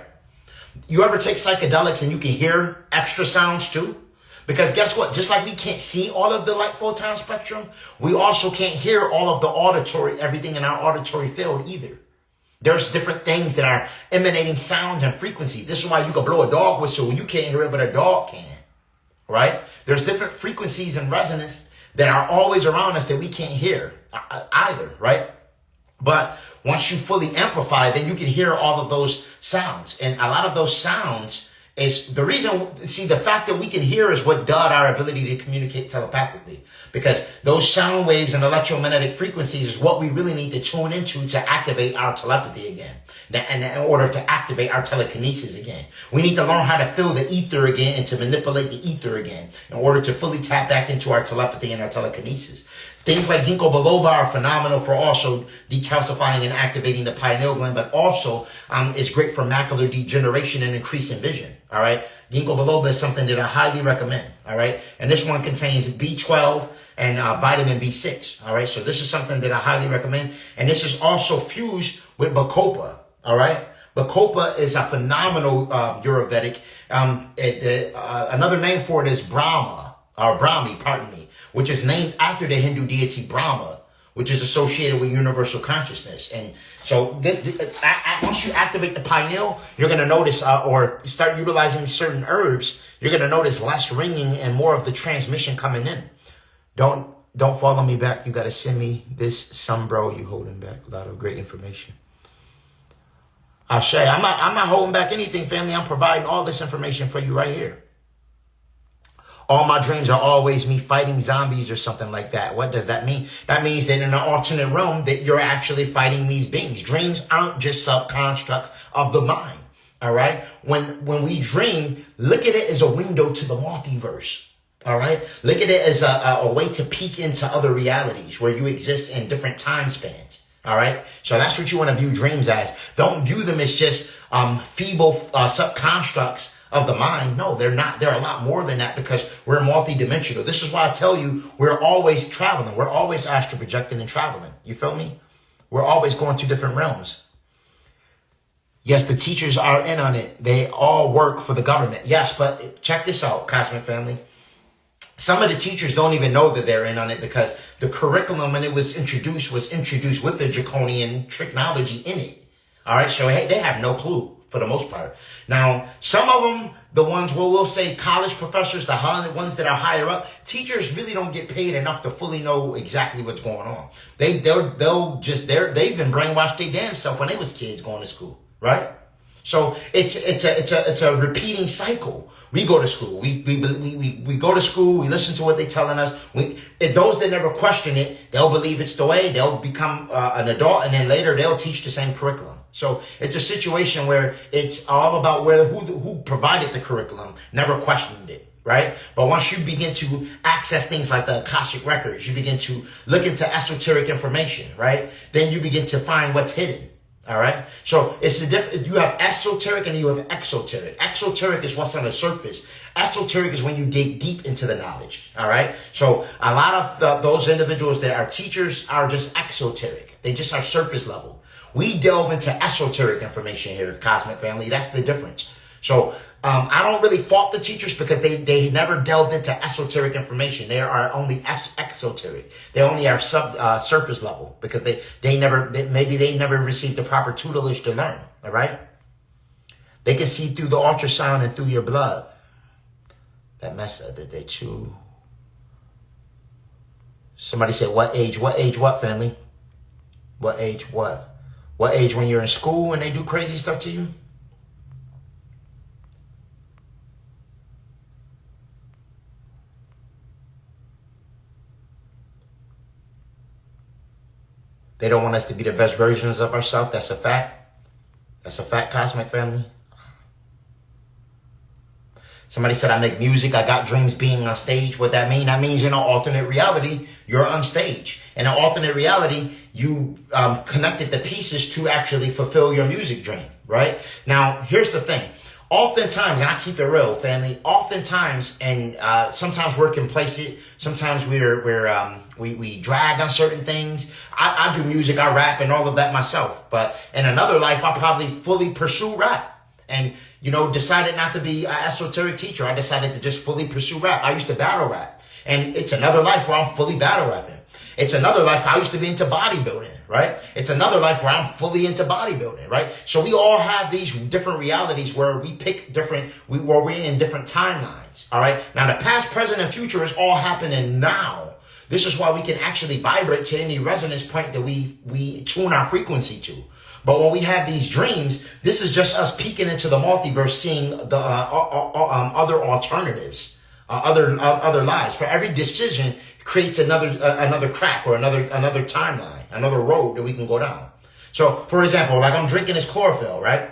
You ever take psychedelics and you can hear extra sounds too? Because guess what? Just like we can't see all of the light photon spectrum, we also can't hear all of the auditory, everything in our auditory field either. There's different things that are emanating sounds and frequencies. This is why you can blow a dog whistle and you can't hear it, but a dog can. Right? There's different frequencies and resonance that are always around us that we can't hear either. Right? But once you fully amplify, then you can hear all of those sounds. And a lot of those sounds is the reason, see, the fact that we can hear is what does our ability to communicate telepathically. Because those sound waves and electromagnetic frequencies is what we really need to tune into to activate our telepathy again. And in order to activate our telekinesis again. We need to learn how to feel the ether again and to manipulate the ether again in order to fully tap back into our telepathy and our telekinesis. Things like ginkgo biloba are phenomenal for also decalcifying and activating the pineal gland, but also is great for macular degeneration and increasing vision. All right. Ginkgo biloba is something that I highly recommend. All right. And this one contains B12 and vitamin B6. All right. So this is something that I highly recommend. And this is also fused with Bacopa. All right. Bacopa is a phenomenal Ayurvedic. Another name for it is Brahma, or Brahmi, pardon me, which is named after the Hindu deity Brahma, which is associated with universal consciousness. And so once you activate the pineal, you're going to notice or start utilizing certain herbs, you're going to notice less ringing and more of the transmission coming in. Don't follow me back. You got to send me this, some bro, you holding back a lot of great information. Ashe, I'm not holding back anything, family. I'm providing all this information for you right here. All my dreams are always me fighting zombies or something like that. What does that mean? That means that in an alternate realm that you're actually fighting these beings. Dreams aren't just sub-constructs of the mind. All right. When we dream, look at it as a window to the multiverse. All right. Look at it as a way to peek into other realities where you exist in different time spans. All right. So that's what you want to view dreams as. Don't view them as just feeble sub-constructs of the mind. No, they're not. They're a lot more than that because we're multidimensional. This is why I tell you we're always traveling. We're always astral projecting and traveling. You feel me? We're always going to different realms. Yes, the teachers are in on it. They all work for the government. Yes, but check this out, Cosmic Family. Some of the teachers don't even know that they're in on it because the curriculum, when it was introduced with the draconian technology in it. All right, so they have no clue for the most part. Now, some of them, the ones where we'll say college professors, the ones that are higher up, teachers really don't get paid enough to fully know exactly what's going on. They've been brainwashed their damn self when they was kids going to school. Right? So it's a repeating cycle. We go to school. We go to school. We listen to what they're telling us. Those that never question it, they'll believe it's the way. They'll become an adult, and then later they'll teach the same curriculum. So it's a situation where it's all about who provided the curriculum never questioned it. Right? But once you begin to access things like the Akashic records, you begin to look into esoteric information. Right? Then you begin to find what's hidden. All right. So it's the difference. You have esoteric and you have exoteric. Exoteric is what's on the surface. Esoteric is when you dig deep into the knowledge. All right. So a lot of those individuals that are teachers are just exoteric. They just are surface level. We delve into esoteric information here, Cosmic Family. That's the difference. So I don't really fault the teachers because they never delved into esoteric information. They are only exoteric. They only are surface level because they never received the proper tutelage to learn. All right. They can see through the ultrasound and through your blood. That mess that they chew. Somebody said, what age? What age? What, family? What age? What? What age when you're in school and they do crazy stuff to you? They don't want us to be the best versions of ourselves. That's a fact. That's a fact, Cosmic Family. Somebody said, I make music. I got dreams being on stage. What that mean? That means in an alternate reality, you're on stage. In an alternate reality, you connected the pieces to actually fulfill your music dream, right? Now, here's the thing. Oftentimes, and I keep it real, family, oftentimes, and sometimes we're complacent. Sometimes we drag on certain things. I do music, I rap and all of that myself. But in another life, I'll probably fully pursue rap. And, decided not to be an esoteric teacher. I decided to just fully pursue rap. I used to battle rap. And it's another life where I'm fully battle rapping. It's another life I used to be into bodybuilding, right? It's another life where I'm fully into bodybuilding, right? So we all have these different realities where we pick where we're in different timelines, all right? Now, the past, present, and future is all happening now. This is why we can actually vibrate to any resonance point that we tune our frequency to. But when we have these dreams, this is just us peeking into the multiverse, seeing the other alternatives, other lives. For every decision creates another crack or another timeline, another road that we can go down. So, for example, like I'm drinking this chlorophyll, right?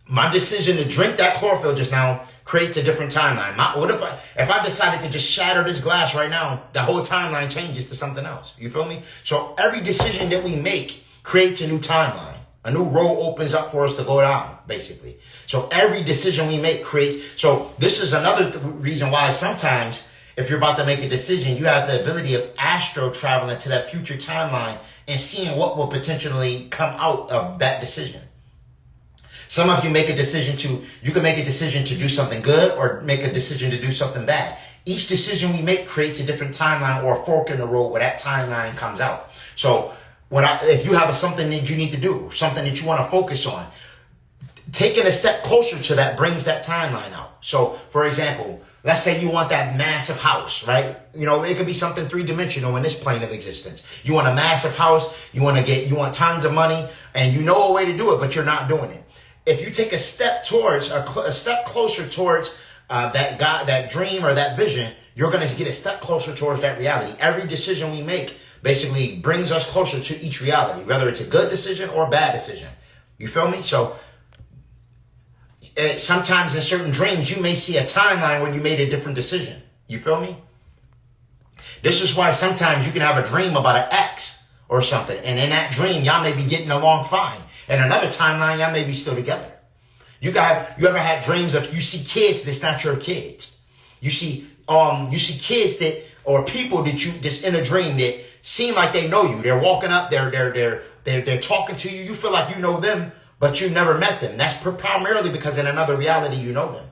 My decision to drink that chlorophyll just now creates a different timeline. What if I decided to just shatter this glass right now, the whole timeline changes to something else. You feel me? So every decision that we make creates a new timeline. A new road opens up for us to go down, basically. So every decision we make creates. So this is another reason why sometimes if you're about to make a decision, you have the ability of astro traveling to that future timeline and seeing what will potentially come out of that decision. Some of you you can make a decision to do something good or make a decision to do something bad. Each decision we make creates a different timeline or a fork in the road where that timeline comes out. So if you have something that you need to do, something that you want to focus on, taking a step closer to that brings that timeline out. So, for example, let's say you want that massive house, right? It could be something three-dimensional in this plane of existence. You want a massive house, you want tons of money, and you know a way to do it, but you're not doing it. If you take a step closer towards that dream or that vision, you're going to get a step closer towards that reality. Every decision we make basically brings us closer to each reality, whether it's a good decision or a bad decision. You feel me? So sometimes in certain dreams, you may see a timeline where you made a different decision. You feel me? This is why sometimes you can have a dream about an ex or something. And in that dream, y'all may be getting along fine. And another timeline, y'all may be still together. You ever had dreams of you see kids that's not your kids? You see kids that, or people that's in a dream that seem like they know you. They're walking up, they're talking to you. You feel like you know them, but you never met them. That's primarily because in another reality, you know them.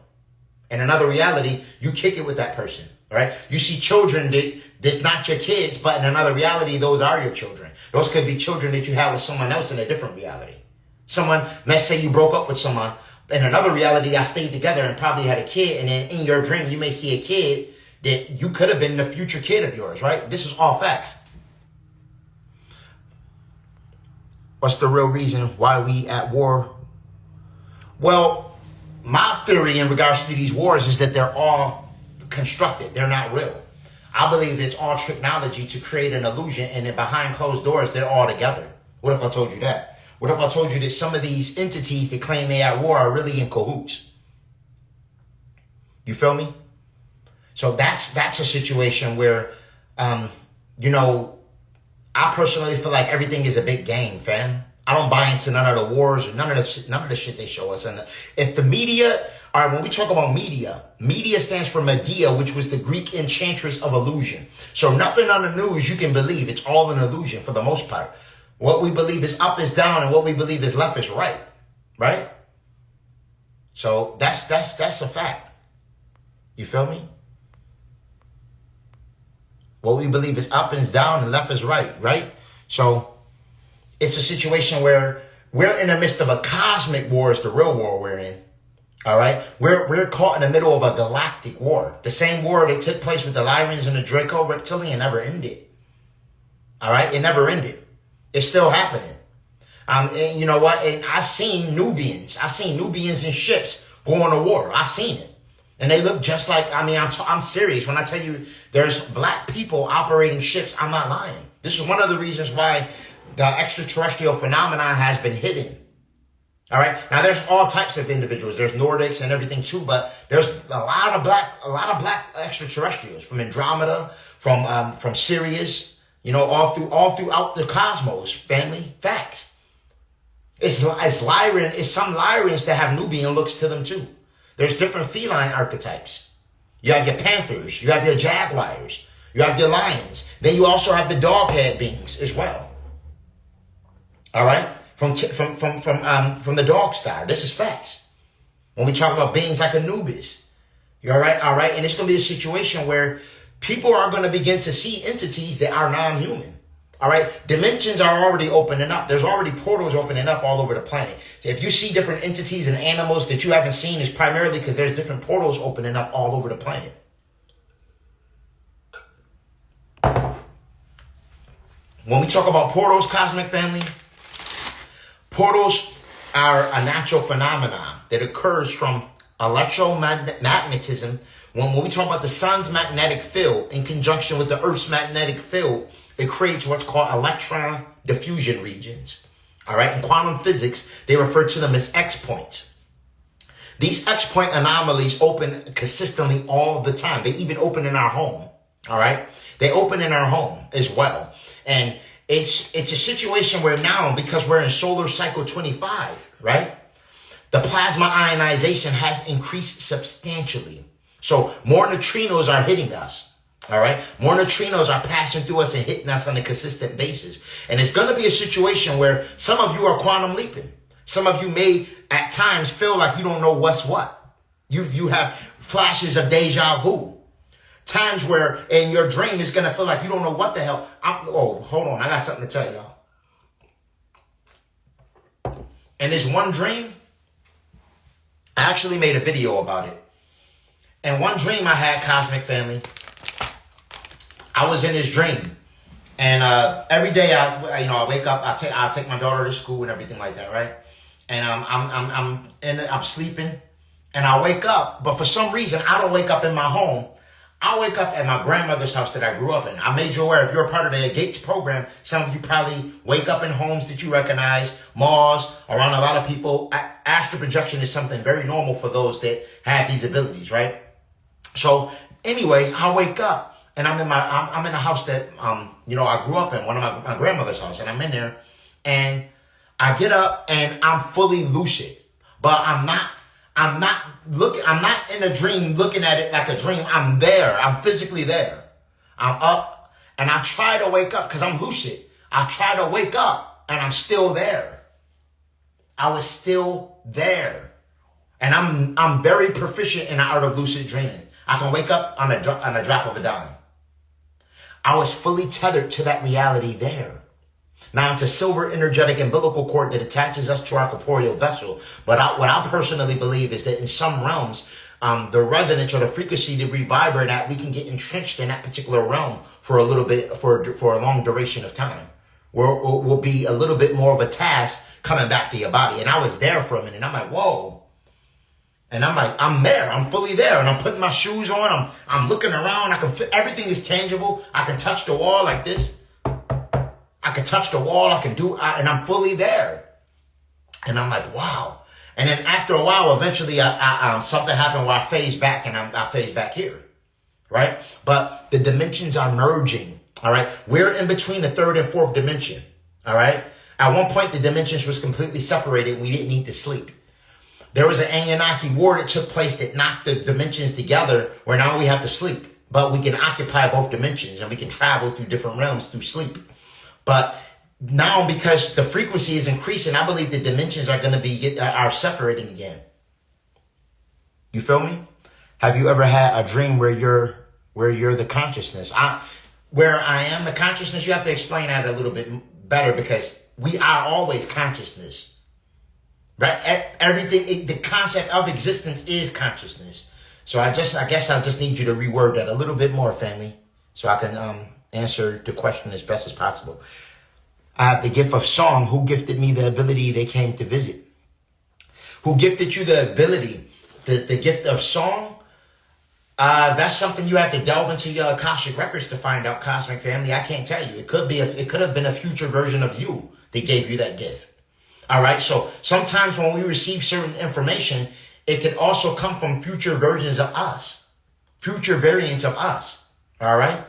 In another reality, you kick it with that person, right? You see children that's not your kids, but in another reality, those are your children. Those could be children that you have with someone else in a different reality. Let's say you broke up with someone. In another reality, I stayed together and probably had a kid. And then in your dream, you may see a kid that you could have been the future kid of yours, right? This is all facts. What's the real reason why we at war? Well, my theory in regards to these wars is that they're all constructed. They're not real. I believe it's all technology to create an illusion, and then behind closed doors, they're all together. What if I told you that? What if I told you that some of these entities that claim they at war are really in cahoots? You feel me? So that's a situation where, I personally feel like everything is a big game, fam. I don't buy into none of the wars or none of the shit they show us. And if the media, all right, when we talk about media stands for Medea, which was the Greek enchantress of illusion. So nothing on the news you can believe. It's all an illusion for the most part. What we believe is up is down, and what we believe is left is right. Right? So that's a fact. You feel me? What we believe is up is down and left is right, right? So it's a situation where we're in the midst of a cosmic war is the real war we're in. All right? We're caught in the middle of a galactic war. The same war that took place with the Lyrians and the Draco Reptilian never ended. All right? It never ended. It's still happening. And you know what? And I seen Nubians in ships going to war. I seen it. And they look just like, I'm serious. When I tell you there's black people operating ships, I'm not lying. This is one of the reasons why the extraterrestrial phenomenon has been hidden. All right. Now there's all types of individuals. There's Nordics and everything too, but there's a lot of black extraterrestrials from Andromeda, from Sirius, all throughout the cosmos, family. Facts. It's some Lyrians that have Nubian looks to them too. There's different feline archetypes. You have your panthers, you have your jaguars, you have your lions. Then you also have the dog-head beings as well. All right, from the dog star. This is facts. When we talk about beings like Anubis, you all right, and it's going to be a situation where people are going to begin to see entities that are non-human. All right. Dimensions are already opening up. There's already portals opening up all over the planet. So if you see different entities and animals that you haven't seen, it's primarily because there's different portals opening up all over the planet. When we talk about portals, cosmic family, portals are a natural phenomenon that occurs from electromagnetism. When we talk about the sun's magnetic field in conjunction with the earth's magnetic field, it creates what's called electron diffusion regions. All right. In quantum physics, they refer to them as X points. These X point anomalies open consistently all the time. They even open in our home. All right. They open in our home as well. And it's a situation where now, because we're in solar cycle 25, right? The plasma ionization has increased substantially. So more neutrinos are hitting us. All right. More neutrinos are passing through us and hitting us on a consistent basis. And it's going to be a situation where some of you are quantum leaping. Some of you may at times feel like you don't know what's what. You have flashes of deja vu. Times where in your dream it's going to feel like you don't know what the hell. Hold on. I got something to tell y'all. In this one dream, I actually made a video about it. And one dream I had, cosmic family, I was in this dream, and every day I wake up, I take my daughter to school and everything like that, right? And I'm sleeping, and I wake up, but for some reason, I don't wake up in my home. I wake up at my grandmother's house that I grew up in. I made you aware, if you're a part of the Gates program, some of you probably wake up in homes that you recognize, malls, around a lot of people. Astral projection is something very normal for those that have these abilities, right? So anyways, I wake up and I'm in a house that, I grew up in, one of my grandmother's house, and I'm in there and I get up and I'm fully lucid, but I'm not in a dream looking at it like a dream. I'm there. I'm physically there. I'm up and I try to wake up because I'm lucid. I try to wake up and I'm still there. I was still there. And I'm very proficient in the art of lucid dreaming. I can wake up on a drop of a dime. I was fully tethered to that reality there. Now, it's a silver energetic umbilical cord that attaches us to our corporeal vessel. But what I personally believe is that in some realms, the resonance or the frequency that we vibrate at, we can get entrenched in that particular realm for a little bit, for a long duration of time. Will be a little bit more of a task coming back to your body. And I was there for a minute. I'm like, whoa. And I'm like, I'm there. I'm fully there. And I'm putting my shoes on. I'm looking around. I can feel, everything is tangible. I can touch the wall like this. I can touch the wall. And I'm fully there. And I'm like, wow. And then after a while, eventually, something happened where I phased back, and I phased back here, right? But the dimensions are merging, all right? We're in between the third and fourth dimension, all right? At one point, the dimensions was completely separated. We didn't need to sleep. There was an Anunnaki war that took place that knocked the dimensions together, where now we have to sleep. But we can occupy both dimensions, and we can travel through different realms through sleep. But now, because the frequency is increasing, I believe the dimensions are going to are separating again. You feel me? Have you ever had a dream where you're the consciousness? Where I am the consciousness, you have to explain that a little bit better, because we are always consciousness, right? Everything, the concept of existence is consciousness. So I guess I just need you to reword that a little bit more, family, so I can answer the question as best as possible. I have the gift of song. Who gifted me the ability? They came to visit. Who gifted you the ability? The gift of song? That's something you have to delve into your Akashic records to find out, Cosmic Family. I can't tell you. It could have been a future version of you that gave you that gift. All right. So sometimes when we receive certain information, it can also come from future versions of us, future variants of us. All right.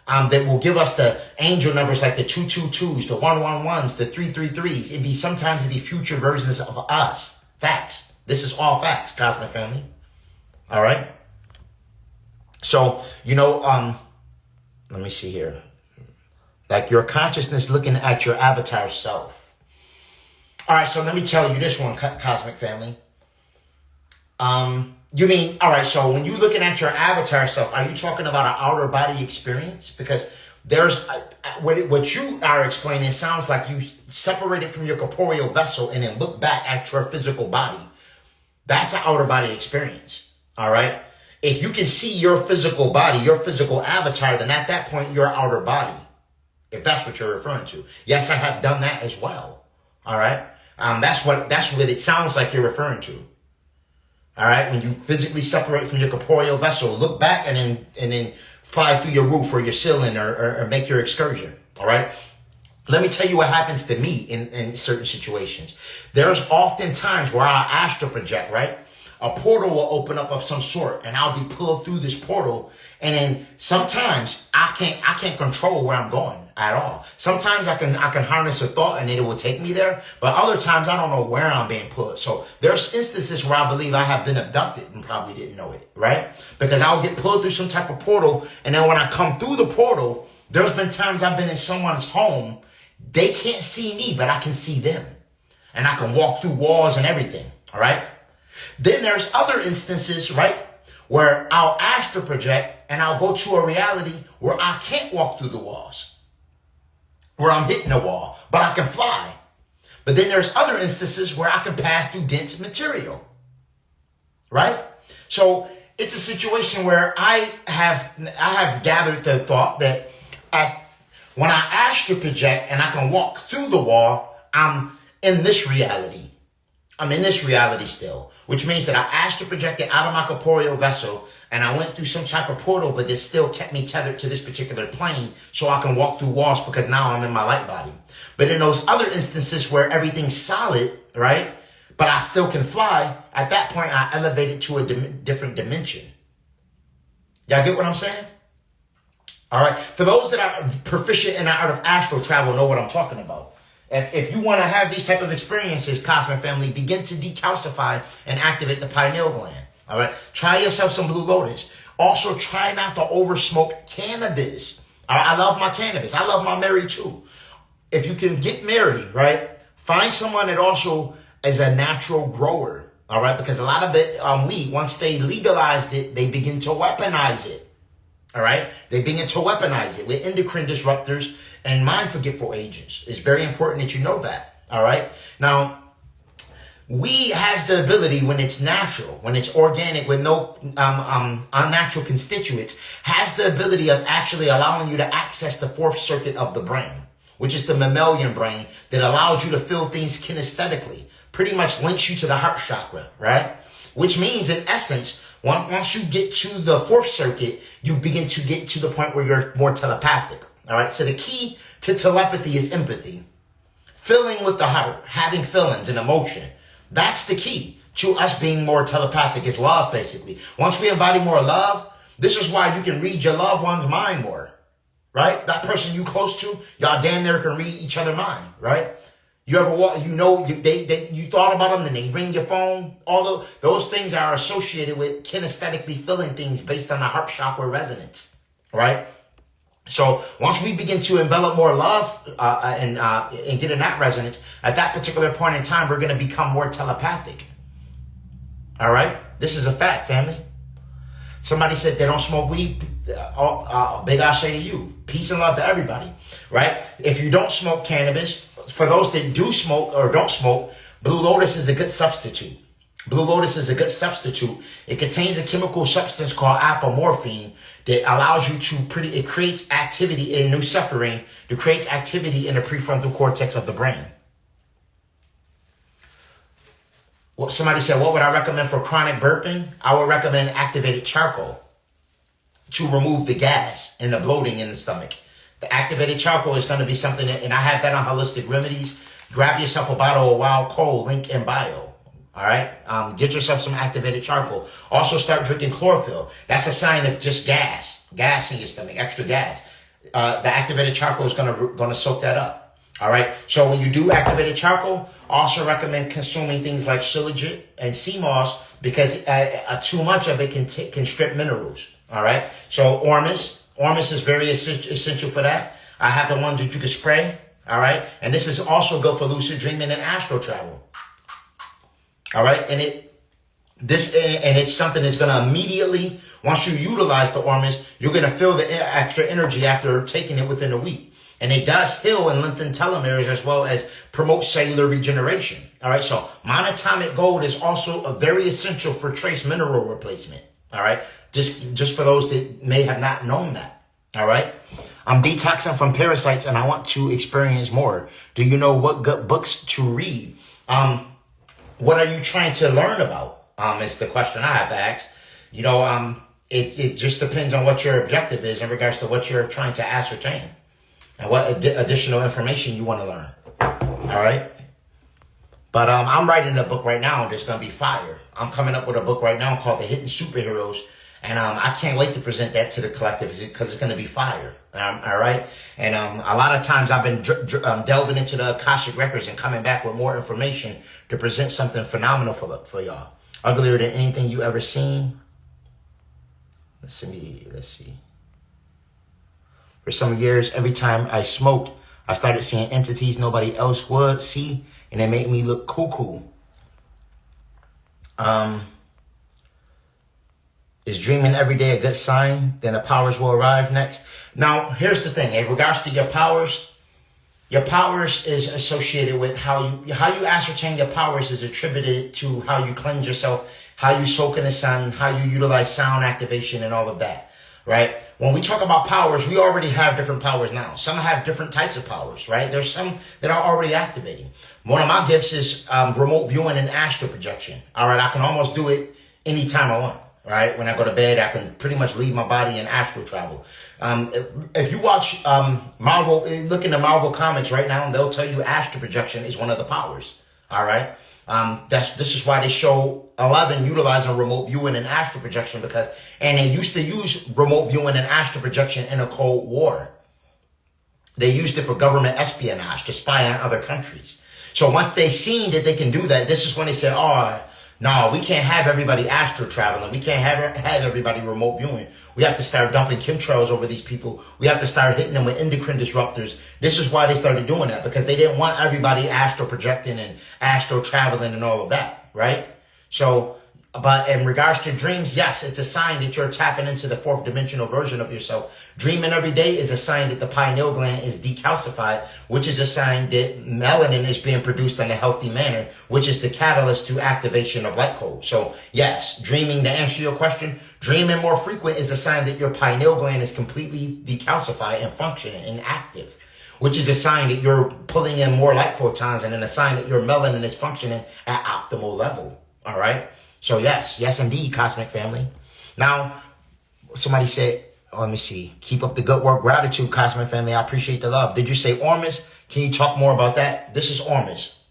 That will give us the angel numbers like the 222s, the 111s, the 333s. Sometimes it'd be future versions of us. Facts. This is all facts, Cosmic Family. All right. So, let me see here. Like your consciousness looking at your avatar self. All right. So let me tell you this one, Cosmic Family. You mean, all right, so when you're looking at your avatar self, are you talking about an outer body experience? Because there's, what you are explaining sounds like you separated from your corporeal vessel and then look back at your physical body. That's an outer body experience, all right? If you can see your physical body, your physical avatar, then at that point, you're outer body, if that's what you're referring to. Yes, I have done that as well, all right? That's what it sounds like you're referring to. All right, when you physically separate from your corporeal vessel, look back and then fly through your roof or your ceiling or make your excursion. All right, let me tell you what happens to me in certain situations. There's often times where I'll astral project, right? A portal will open up of some sort, and I'll be pulled through this portal. And then sometimes I can't control where I'm going at all. Sometimes I can harness a thought and it will take me there, but other times I don't know where I'm being pulled. So there's instances where I believe I have been abducted and probably didn't know it, right? Because I'll get pulled through some type of portal, and then when I come through the portal, there's been times I've been in someone's home. They can't see me, but I can see them, and I can walk through walls and everything. All right. Then there's other instances, right, where I'll astral project and I'll go to a reality where I can't walk through the walls, where I'm hitting a wall, but I can fly. But then there's other instances where I can pass through dense material, right? So it's a situation where I have gathered the thought that when I astral project and I can walk through the wall, I'm in this reality. I'm in this reality still. which means that I astral projected out of my corporeal vessel and I went through some type of portal, but this still kept me tethered to this particular plane so I can walk through walls because now I'm in my light body. But in those other instances where everything's solid, right, but I still can fly, at that point I elevated to a different dimension. Y'all get what I'm saying? All right. For those that are proficient in the art of astral travel, know what I'm talking about. If you want to have these type of experiences, Cosmic family, begin to decalcify and activate the pineal gland. All right. Try yourself some Blue Lotus. Also, try not to over smoke cannabis. All right. I love my cannabis. I love my Mary too. If you can get Mary, right, find someone that also is a natural grower. All right. Because a lot of the weed, once they legalized it, they begin to weaponize it. All right. They begin to weaponize it with endocrine disruptors and mind forgetful agents. It's very important that you know that. All right. Now, weed has the ability, when it's natural, when it's organic, with no unnatural constituents, has the ability of actually allowing you to access the fourth circuit of the brain, which is the mammalian brain, that allows you to feel things kinesthetically, pretty much links you to the heart chakra, right? Which means, in essence, once you get to the fourth circuit, you begin to get to the point where you're more telepathic. All right. So the key to telepathy is empathy, feeling with the heart, having feelings and emotion. That's the key to us being more telepathic, is love, basically. Once we embody more love, this is why you can read your loved one's mind more, right? That person you close to, y'all damn near can read each other's mind, right? You ever walk, you thought about them and they ring your phone. All of those things are associated with kinesthetically feeling things based on the heart chakra resonance, right? So once we begin to envelop more love and get in that resonance, at that particular point in time, we're going to become more telepathic. All right? This is a fact, family. Somebody said they don't smoke weed. Big I say to you, peace and love to everybody, right? If you don't smoke cannabis, for those that do smoke or don't smoke, Blue Lotus is a good substitute. Blue Lotus is a good substitute. It contains a chemical substance called apomorphine that allows you to it creates activity in nuciferine, that creates activity in the prefrontal cortex of the brain. Well, somebody said, what would I recommend for chronic burping? I would recommend activated charcoal to remove the gas and the bloating in the stomach. The activated charcoal is going to be something that, and I have that on Holistic Remedies. Grab yourself a bottle of Wild Coal, link in bio. All right. Get yourself some activated charcoal. Also start drinking chlorophyll. That's a sign of just gas in your stomach, extra gas. The activated charcoal is gonna soak that up. All right. So when you do activated charcoal, also recommend consuming things like shilajit and sea moss, because too much of it can strip minerals. All right. So ormus is very essential for that. I have the ones that you can spray. All right. And this is also good for lucid dreaming and astral travel. All right. And it's something that's going to immediately, once you utilize the ormus, you're going to feel the extra energy after taking it within a week. And it does heal and lengthen telomeres as well as promote cellular regeneration. All right. So monatomic gold is also a very essential for trace mineral replacement. All right. Just for those that may have not known that. All right. I'm detoxing from parasites and I want to experience more. Do you know what good books to read? What are you trying to learn about? Is the question I have to ask. You know, it just depends on what your objective is in regards to what you're trying to ascertain and what additional information you want to learn. All right. But I'm writing a book right now that's going to be fire. I'm coming up with a book right now called The Hidden Superheroes. And I can't wait to present that to the collective because it's going to be fire. All right. And a lot of times I've been delving into the Akashic Records and coming back with more information to present something phenomenal for y'all. Uglier than anything you ever seen. Let's see. For some years, every time I smoked, I started seeing entities nobody else would see. And it made me look cuckoo. Is dreaming every day a good sign? Then the powers will arrive next. Now, here's the thing. In regards to your powers is associated with how you ascertain your powers is attributed to how you cleanse yourself, how you soak in the sun, how you utilize sound activation and all of that. right? When we talk about powers, we already have different powers now. Some have different types of powers, right? There's some that are already activating. One of my gifts is remote viewing and astral projection. All right, I can almost do it anytime I want, right? When I go to bed, I can pretty much leave my body in astral travel. If you watch Marvel, look into Marvel Comics right now, they'll tell you astral projection is one of the powers, all right? This is why they show 11 utilizing remote viewing and astral projection and they used to use remote viewing and astral projection in a Cold War. They used it for government espionage to spy on other countries. So once they seen that they can do that, this is when they said, oh, no, we can't have everybody astral traveling. We can't have everybody remote viewing. We have to start dumping chemtrails over these people. We have to start hitting them with endocrine disruptors. This is why they started doing that, because they didn't want everybody astral projecting and astral traveling and all of that, right? So, but in regards to dreams, yes, it's a sign that you're tapping into the fourth dimensional version of yourself. Dreaming every day is a sign that the pineal gland is decalcified, which is a sign that melanin is being produced in a healthy manner, which is the catalyst to activation of light code. So yes, dreaming, to answer your question, dreaming more frequent is a sign that your pineal gland is completely decalcified and functioning and active, which is a sign that you're pulling in more light photons and then a sign that your melanin is functioning at optimal level. All right. So yes, indeed, Cosmic Family. Now, somebody said, oh, let me see. Keep up the good work. Gratitude, Cosmic Family. I appreciate the love. Did you say Ormus? Can you talk more about that? This is Ormus.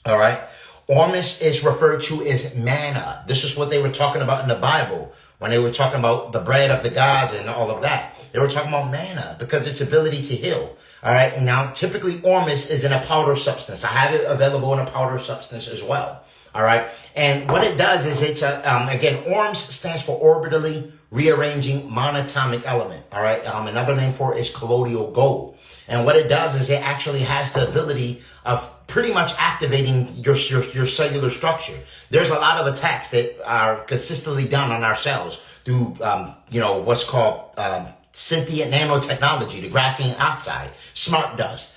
All right. Ormus is referred to as manna. This is what they were talking about in the Bible when they were talking about the bread of the gods and all of that. They were talking about manna because its ability to heal. All right. And now, typically, Ormus is in a powder substance. I have it available in a powder substance as well. All right. And what it does is it's, again, ORMS stands for orbitally rearranging monatomic element. All right. Another name for it is colloidal gold. And what it does is it actually has the ability of pretty much activating your cellular structure. There's a lot of attacks that are consistently done on our cells through, what's called sentient nanotechnology, the graphene oxide, smart dust.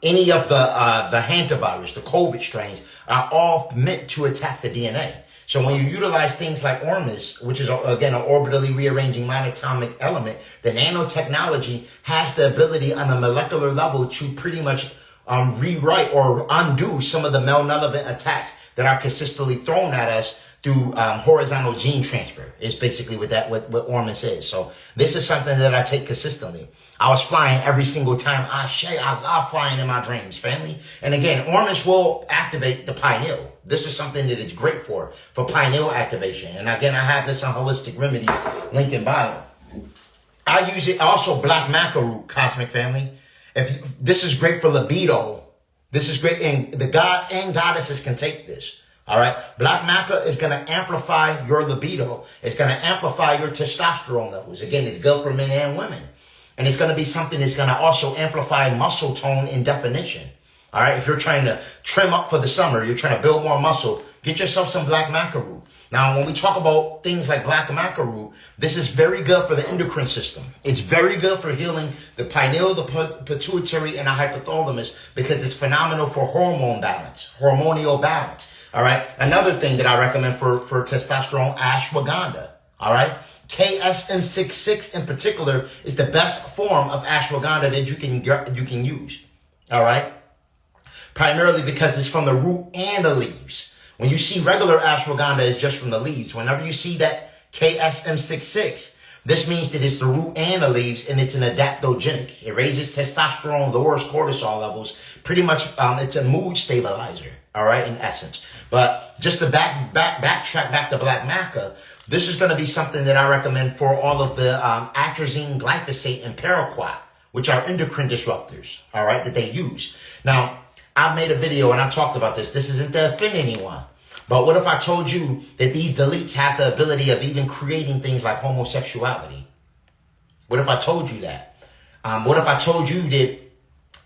Any of the hantavirus, the COVID strains, are all meant to attack the DNA. So when you utilize things like Ormus, which is, again, an orbitally rearranging monatomic element, the nanotechnology has the ability on a molecular level to pretty much rewrite or undo some of the malnelevant attacks that are consistently thrown at us through horizontal gene transfer. Is basically what Ormus is. So this is something that I take consistently. I was flying every single time. I love flying in my dreams, family. And again, Ormus will activate the pineal. This is something that it's great for pineal activation. And again, I have this on Holistic Remedies, link in bio. I use it also, black maca root, Cosmic Family. This is great for libido. This is great, and the gods and goddesses can take this. All right. Black maca is going to amplify your libido. It's going to amplify your testosterone levels. Again, it's good for men and women. And it's going to be something that's going to also amplify muscle tone and definition. All right. If you're trying to trim up for the summer, you're trying to build more muscle, get yourself some black maca root. Now, when we talk about things like black maca root, this is very good for the endocrine system. It's very good for healing the pineal, the pituitary, and the hypothalamus because it's phenomenal for hormonal balance. All right. Another thing that I recommend for testosterone, ashwagandha. All right. KSM66 in particular is the best form of ashwagandha that you can use. All right. Primarily because it's from the root and the leaves. When you see regular ashwagandha, it's just from the leaves. Whenever you see that KSM66, this means that it's the root and the leaves, and it's an adaptogenic. It raises testosterone, lowers cortisol levels. Pretty much, it's a mood stabilizer. All right, in essence. But just to backtrack back to black maca, this is going to be something that I recommend for all of the atrazine, glyphosate, and paraquat, which are endocrine disruptors. All right, that they use. Now, I made a video and I talked about this. This isn't to offend anyone. But what if I told you that these deletes have the ability of even creating things like homosexuality? What if I told you that? What if I told you that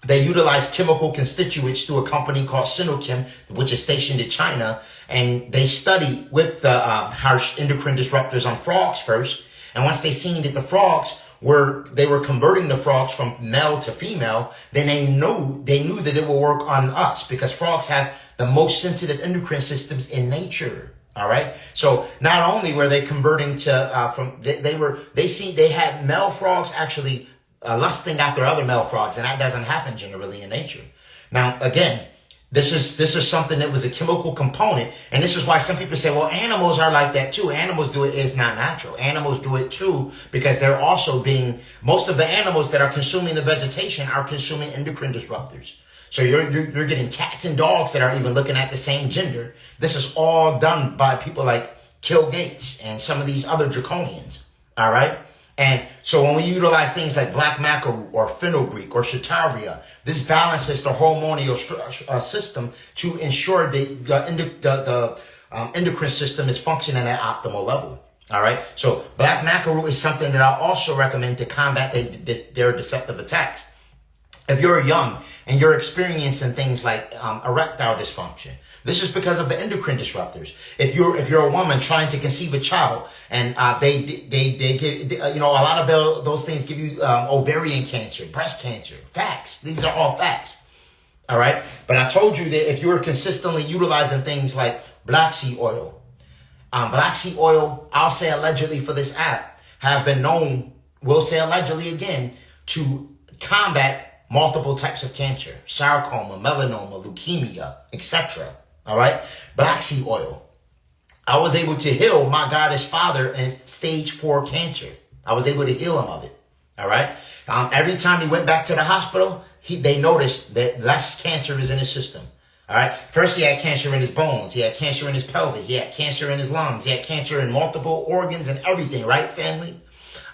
they utilize chemical constituents through a company called Sinochem, which is stationed in China, and they study with the harsh endocrine disruptors on frogs first. And once they seen that the frogs were converting the frogs from male to female, then they knew that it will work on us because frogs have the most sensitive endocrine systems in nature. All right. So not only were they converting to they had male frogs actually lusting after other male frogs, and that doesn't happen generally in nature. Now, again, this is something that was a chemical component, and this is why some people say, well, animals are like that too. Animals do it. It's not natural. Animals do it too because they're also most of the animals that are consuming the vegetation are consuming endocrine disruptors. So you're getting cats and dogs that are even looking at the same gender. This is all done by people like Bill Gates and some of these other draconians. All right. And so when we utilize things like black macaroon or fenugreek or shiitake, this balances the hormonal system to ensure the endocrine system is functioning at optimal level. All right. So black macaroon is something that I also recommend to combat their deceptive attacks. If you're young and you're experiencing things like erectile dysfunction, this is because of the endocrine disruptors. If you're a woman trying to conceive a child and they give, a lot of those things give you ovarian cancer, breast cancer. Facts. These are all facts. All right. But I told you that if you were consistently utilizing things like black seed oil, I'll say allegedly for this app, have been known, we'll say allegedly again, to combat multiple types of cancer, sarcoma, melanoma, leukemia, etc. All right. Black seed oil. I was able to heal my goddess father in stage 4 cancer. I was able to heal him of it. All right. Every time he went back to the hospital, they noticed that less cancer is in his system. All right. First, he had cancer in his bones. He had cancer in his pelvis. He had cancer in his lungs. He had cancer in multiple organs and everything. Right, family?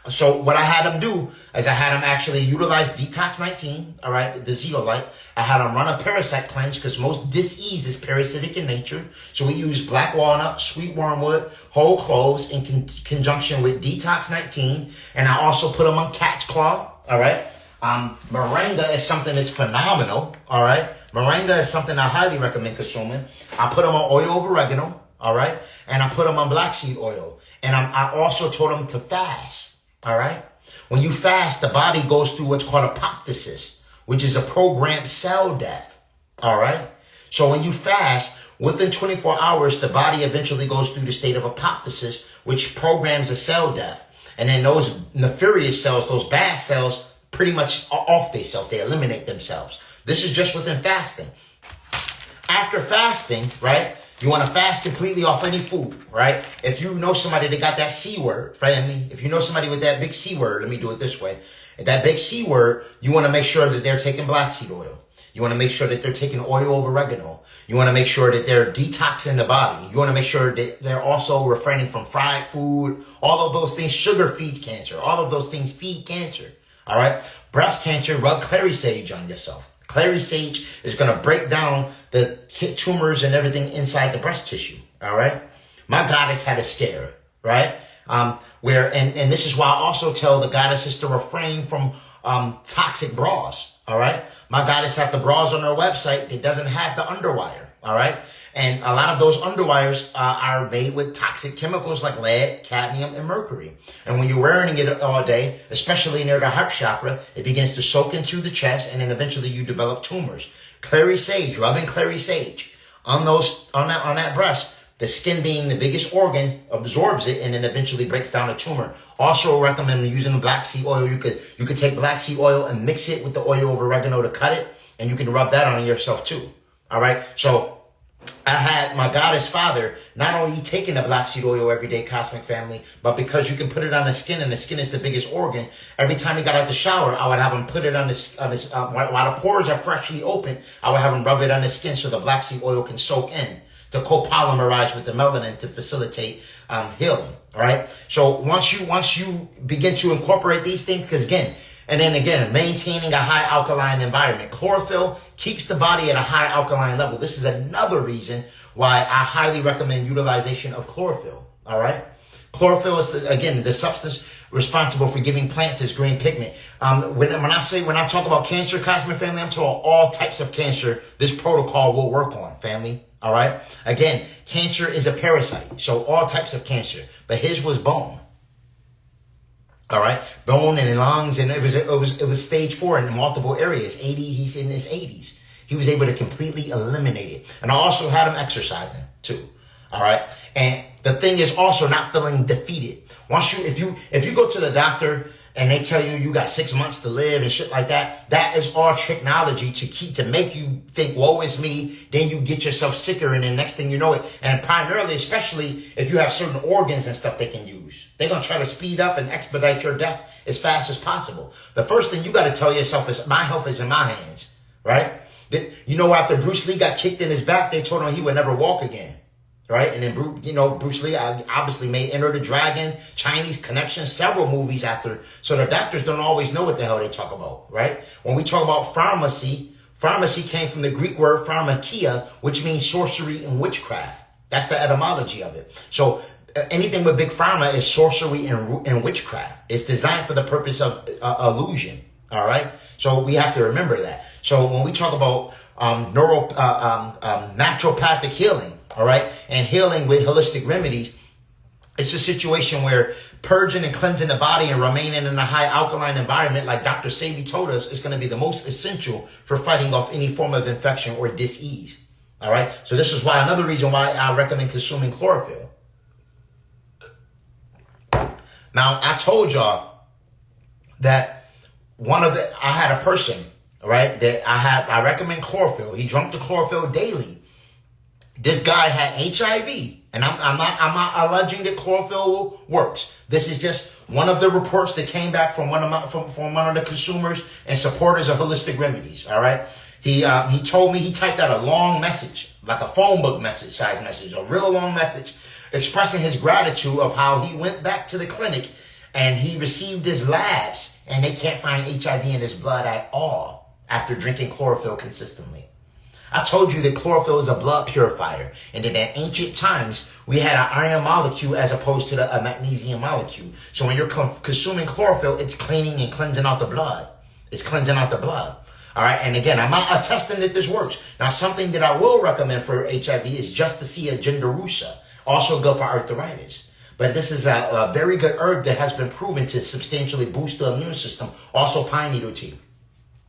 So what I had him do is I had him actually utilize Detox 19, all right, the zeolite. I had him run a parasite cleanse because most disease is parasitic in nature. So we use black walnut, sweet wormwood, whole cloves in conjunction with Detox 19. And I also put them on cat's claw, all right. Moringa is something that's phenomenal, all right. Moringa is something I highly recommend consuming. I put them on oil of oregano, all right. And I put them on black seed oil. And I also told them to fast. All right. When you fast, the body goes through what's called apoptosis, which is a programmed cell death. All right. So when you fast, within 24 hours, the body eventually goes through the state of apoptosis, which programs a cell death. And then those nefarious cells, those bad cells, pretty much are off themselves. They eliminate themselves. This is just within fasting. After fasting, right? You want to fast completely off any food, right? If you know somebody that got that C word, family, if you know somebody with that big C word, let me do it this way. That big C word, you want to make sure that they're taking black seed oil. You want to make sure that they're taking oil of oregano. You want to make sure that they're detoxing the body. You want to make sure that they're also refraining from fried food. All of those things, sugar feeds cancer. All of those things feed cancer, all right? Breast cancer, rub clary sage on yourself. Clary sage is going to break down the tumors and everything inside the breast tissue. All right. My goddess had a scare, right? And this is why I also tell the goddesses to refrain from toxic bras. All right. My goddess have the bras on her website that doesn't have the underwire. All right. And a lot of those underwires are made with toxic chemicals like lead, cadmium, and mercury. And when you're wearing it all day, especially near the heart chakra, it begins to soak into the chest, and then eventually you develop tumors. Clary sage, rubbing clary sage on that breast, the skin being the biggest organ, absorbs it and then eventually breaks down a tumor. Also recommend using black seed oil. You could take black seed oil and mix it with the oil of oregano to cut it, and you can rub that on yourself too. All right. So I had my goddess father not only taking the black seed oil every day, Cosmic Family, but because you can put it on the skin, and the skin is the biggest organ. Every time he got out the shower, I would have him put it on his while the pores are freshly open. I would have him rub it on the skin so the black seed oil can soak in to co-polymerize with the melanin to facilitate healing. All right. So once you begin to incorporate these things, because again, maintaining a high alkaline environment. Chlorophyll keeps the body at a high alkaline level. This is another reason why I highly recommend utilization of chlorophyll. All right. Chlorophyll is, the substance responsible for giving plants its green pigment. When I talk about cancer, Cosmic Family, I'm talking all types of cancer. This protocol will work on, family. All right. Again, cancer is a parasite. So all types of cancer, but his was bone. All right, bone and lungs, and it was stage 4 in multiple areas. He's in his 80s. He was able to completely eliminate it, and I also had him exercising too. All right. And the thing is also not feeling defeated. If you go to the doctor and they tell you got 6 months to live and shit like that, that is all technology to make you think, woe is me. Then you get yourself sicker, and then next thing you know it. And primarily, especially if you have certain organs and stuff they can use, they're gonna try to speed up and expedite your death as fast as possible. The first thing you got to tell yourself is, my health is in my hands, right? After Bruce Lee got kicked in his back, they told him he would never walk again. Right. And then, Bruce Lee obviously made Enter the Dragon, Chinese Connection, several movies after. So the doctors don't always know what the hell they talk about. Right. When we talk about pharmacy came from the Greek word pharmakia, which means sorcery and witchcraft. That's the etymology of it. So anything with big pharma is sorcery and witchcraft. It's designed for the purpose of illusion. All right. So we have to remember that. So when we talk about naturopathic healing, all right, and healing with holistic remedies, it's a situation where purging and cleansing the body and remaining in a high alkaline environment, like Dr. Sebi told us, is going to be the most essential for fighting off any form of infection or disease. All right. So this is why, another reason why I recommend consuming chlorophyll. Now, I told y'all that I had a person, right, that I recommend chlorophyll. He drank the chlorophyll daily. This guy had HIV, and I'm not alleging that chlorophyll works. This is just one of the reports that came back from one of the consumers and supporters of holistic remedies. All right, he told me he typed out a long message, like a phone book size message, a real long message, expressing his gratitude of how he went back to the clinic and he received his labs, and they can't find HIV in his blood at all after drinking chlorophyll consistently. I told you that chlorophyll is a blood purifier, and that in ancient times, we had an iron molecule as opposed to a magnesium molecule. So when you're consuming chlorophyll, it's cleaning and cleansing out the blood. It's cleansing out the blood. All right. And again, I'm not attesting that this works. Now, something that I will recommend for HIV is Justicia genderusa, also good for arthritis. But this is a very good herb that has been proven to substantially boost the immune system. Also, pine needle tea.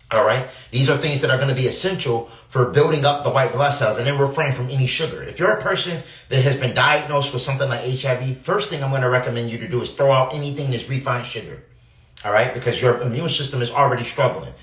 All right. These are things that are going to be essential for building up the white blood cells, and then refrain from any sugar. If you're a person that has been diagnosed with something like HIV, first thing I'm going to recommend you to do is throw out anything that's refined sugar. All right. Because your immune system is already struggling.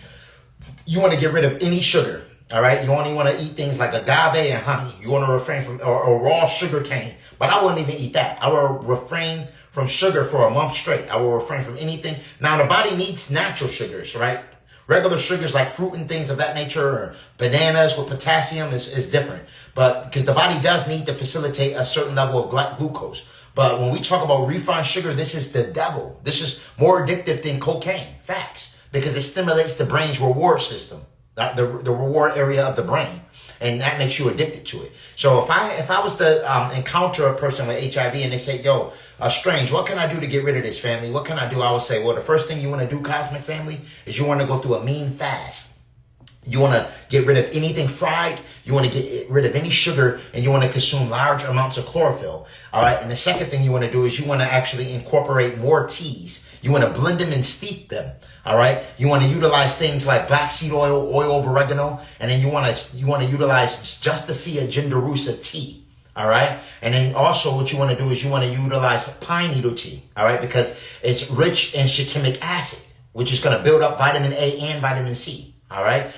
You want to get rid of any sugar. All right. You only want to eat things like agave and honey. You want to refrain from or raw sugar cane. But I wouldn't even eat that. I will refrain from sugar for a month straight. I will refrain from anything. Now, the body needs natural sugars, right? Regular sugars like fruit and things of that nature, or bananas with potassium is different. But because the body does need to facilitate a certain level of glucose. But when we talk about refined sugar, this is the devil. This is more addictive than cocaine. Facts. Because it stimulates the brain's reward system, the reward area of the brain. And that makes you addicted to it. So if I was to encounter a person with HIV and they say, yo, Strange, what can I do to get rid of this, family? What can I do? I would say, well, the first thing you want to do, Cosmic Family, is you want to go through a mean fast. You want to get rid of anything fried. You want to get rid of any sugar, and you want to consume large amounts of chlorophyll. All right. And the second thing you want to do is you want to actually incorporate more teas. You want to blend them and steep them. All right. You want to utilize things like black seed oil of oregano, and then you want to utilize Justicia genderusa tea. All right. And then also what you want to do is you want to utilize pine needle tea. All right. Because it's rich in shikimic acid, which is going to build up vitamin A and vitamin C. All right.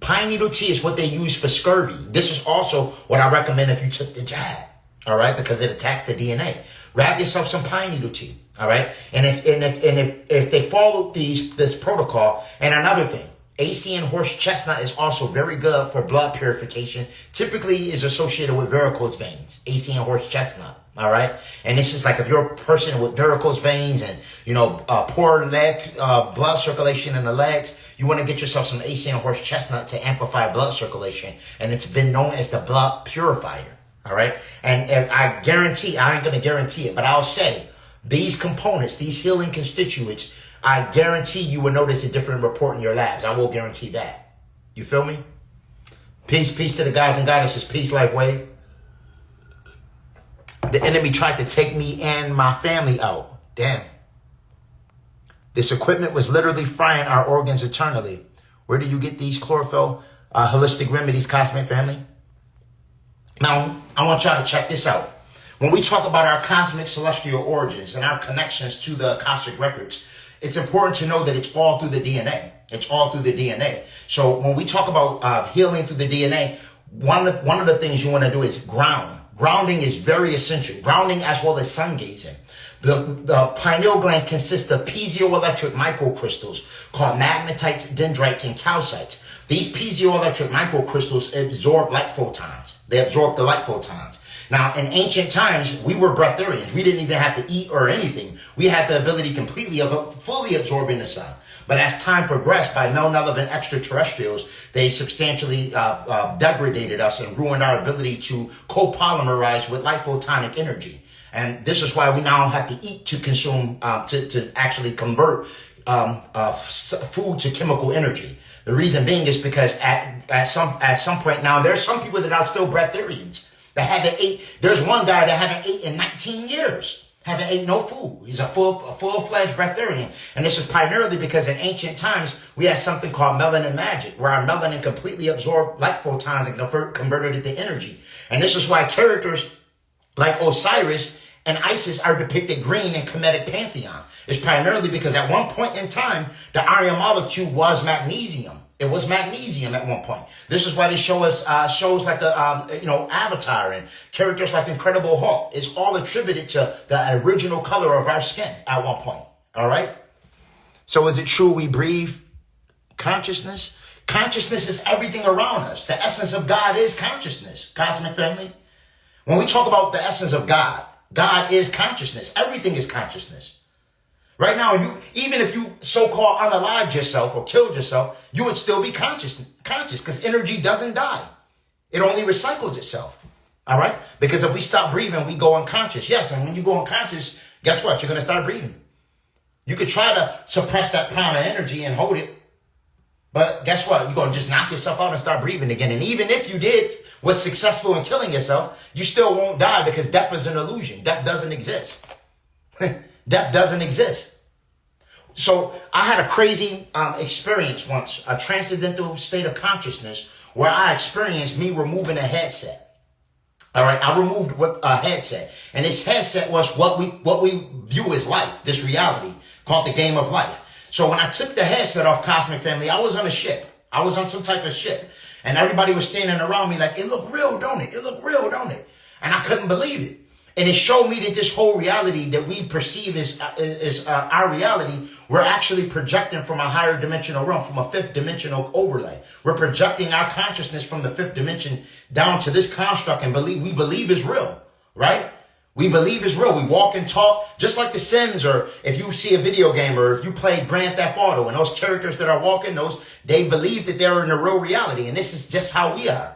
Pine needle tea is what they use for scurvy. This is also what I recommend if you took the jab. All right. Because it attacks the DNA. Grab yourself some pine needle tea. All right. And if they follow this protocol, and another thing, Asian horse chestnut is also very good for blood purification. Typically is associated with varicose veins. Asian horse chestnut. All right. And this is like if you're a person with varicose veins and, poor blood circulation in the legs, you want to get yourself some Asian horse chestnut to amplify blood circulation. And it's been known as the blood purifier. All right. And I guarantee, I ain't going to guarantee it, but I'll say these components, these healing constituents, I guarantee you will notice a different report in your labs. I will guarantee that. You feel me? Peace to the gods and goddesses. Peace, Life Wave. The enemy tried to take me and my family out. Damn. This equipment was literally frying our organs eternally. Where do you get these chlorophyll holistic remedies, Cosmic Family? Now, I want y'all to check this out. When we talk about our cosmic celestial origins and our connections to the Akashic records, it's important to know that it's all through the DNA. It's all through the DNA. So when we talk about healing through the DNA, one of the things you want to do is ground. Grounding is very essential. Grounding as well as sun gazing. The pineal gland consists of piezoelectric microcrystals called magnetites, dendrites, and calcites. These piezoelectric microcrystals absorb light photons. They absorb the light photons. Now, in ancient times, we were breatharians. We didn't even have to eat or anything. We had the ability completely of fully absorbing the sun. But as time progressed, by malnelevant extraterrestrials, they substantially degraded us and ruined our ability to copolymerize with light photonic energy. And this is why we now have to eat to consume, to actually convert food to chemical energy. The reason being is because at some point now, there's some people that are still breatharians that haven't ate. There's one guy that haven't ate in 19 years. Haven't ate no food. He's a full-fledged breatharian. And this is primarily because in ancient times, we had something called melanin magic, where our melanin completely absorbed light photons and converted it to energy. And this is why characters like Osiris and Isis are depicted green in Kemetic pantheon. It's primarily because at one point in time, the iron molecule was magnesium. It was magnesium at one point. This is why they show us shows like the Avatar and characters like Incredible Hulk. It's all attributed to the original color of our skin at one point. All right. So is it true we breathe consciousness? Consciousness is everything around us. The essence of God is consciousness. Cosmic family. When we talk about the essence of God, God is consciousness. Everything is consciousness. Right now, even if you so-called unalived yourself or killed yourself, you would still be conscious because energy doesn't die. It only recycles itself. All right? Because if we stop breathing, we go unconscious. Yes, and when you go unconscious, guess what? You're going to start breathing. You could try to suppress that prana energy and hold it. But guess what? You're going to just knock yourself out and start breathing again. And even if you was successful in killing yourself, you still won't die because death is an illusion. Death doesn't exist. Death doesn't exist. So I had a crazy experience once, a transcendental state of consciousness where I experienced me removing a headset. All right, I removed a headset, and this headset was what we view as life, this reality called the game of life. So when I took the headset off, Cosmic Family, I was on a ship. I was on some type of ship, and everybody was standing around me like, "It looked real, don't it? It looked real, don't it?" And I couldn't believe it. And it showed me that this whole reality that we perceive as our reality, we're actually projecting from a higher dimensional realm, from a fifth dimensional overlay. We're projecting our consciousness from the fifth dimension down to this construct and we believe is real, right? We believe is real. We walk and talk just like The Sims, or if you see a video game, or if you play Grand Theft Auto, and those characters that are walking, they believe that they're in a real reality. And this is just how we are.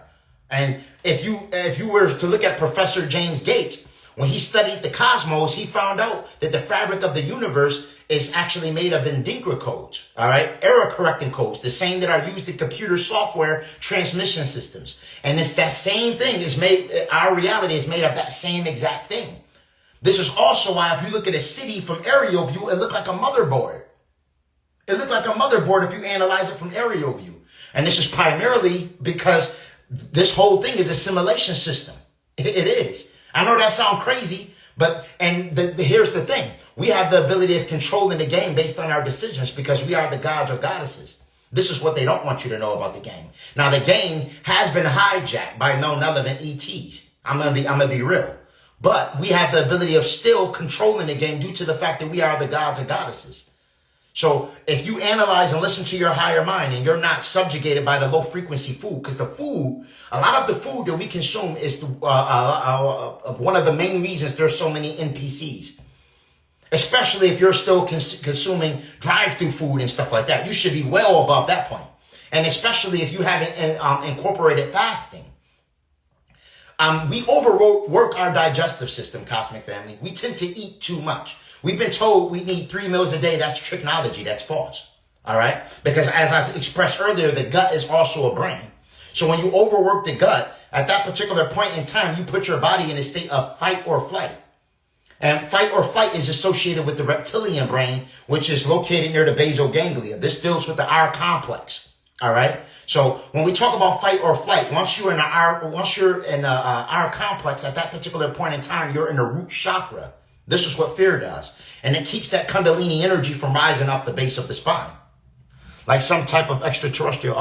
And if you were to look at Professor James Gates, when he studied the cosmos, he found out that the fabric of the universe is actually made of Adinkra codes, all right? Error correcting codes, the same that are used in computer software transmission systems. And it's that same thing our reality is made of that same exact thing. This is also why if you look at a city from aerial view, it looked like a motherboard. It looked like a motherboard if you analyze it from aerial view. And this is primarily because this whole thing is a simulation system. It is. I know that sounds crazy, but here's the thing. We have the ability of controlling the game based on our decisions because we are the gods or goddesses. This is what they don't want you to know about the game. Now, the game has been hijacked by non-relevant ETs. I'm gonna be real. But we have the ability of still controlling the game due to the fact that we are the gods or goddesses. So if you analyze and listen to your higher mind and you're not subjugated by the low frequency food, because a lot of the food that we consume is one of the main reasons there's so many NPCs. Especially if you're still consuming drive-through food and stuff like that. You should be well above that point. And especially if you haven't incorporated fasting. We overwork our digestive system, Cosmic Family. We tend to eat too much. We've been told we need 3 meals a day. That's technology. That's false. All right? Because as I expressed earlier, the gut is also a brain. So when you overwork the gut, at that particular point in time, you put your body in a state of fight or flight. And fight or flight is associated with the reptilian brain, which is located near the basal ganglia. This deals with the R complex. All right. So when we talk about fight or flight, once you're in our complex at that particular point in time, you're in the root chakra. This is what fear does, and it keeps that Kundalini energy from rising up the base of the spine, like some type of extraterrestrial.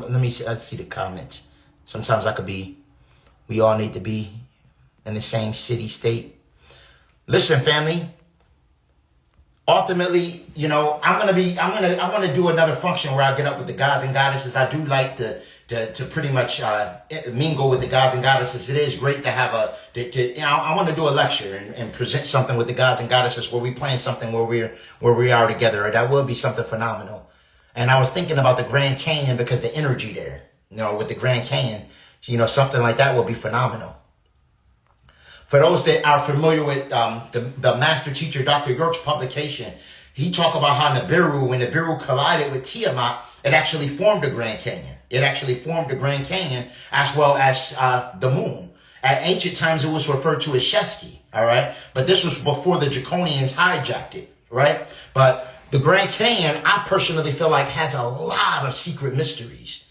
Let me see, let's see the comments. Sometimes we all need to be in the same city state. Listen, family. Ultimately, you know, I want to do another function where I get up with the gods and goddesses. I do like to pretty much mingle with the gods and goddesses. It is great to have I want to do a lecture and present something with the gods and goddesses where we playing something where we are together. That will be something phenomenal. And I was thinking about the Grand Canyon because the energy there, you know, with the Grand Canyon, you know, something like that will be phenomenal. For those that are familiar with the master teacher, Dr. York's publication, he talked about how Nibiru, when Nibiru collided with Tiamat, it actually formed the Grand Canyon. It actually formed the Grand Canyon as well as the moon. At ancient times, it was referred to as Shesky, all right? But this was before the Draconians hijacked it, right? But the Grand Canyon, I personally feel like has a lot of secret mysteries.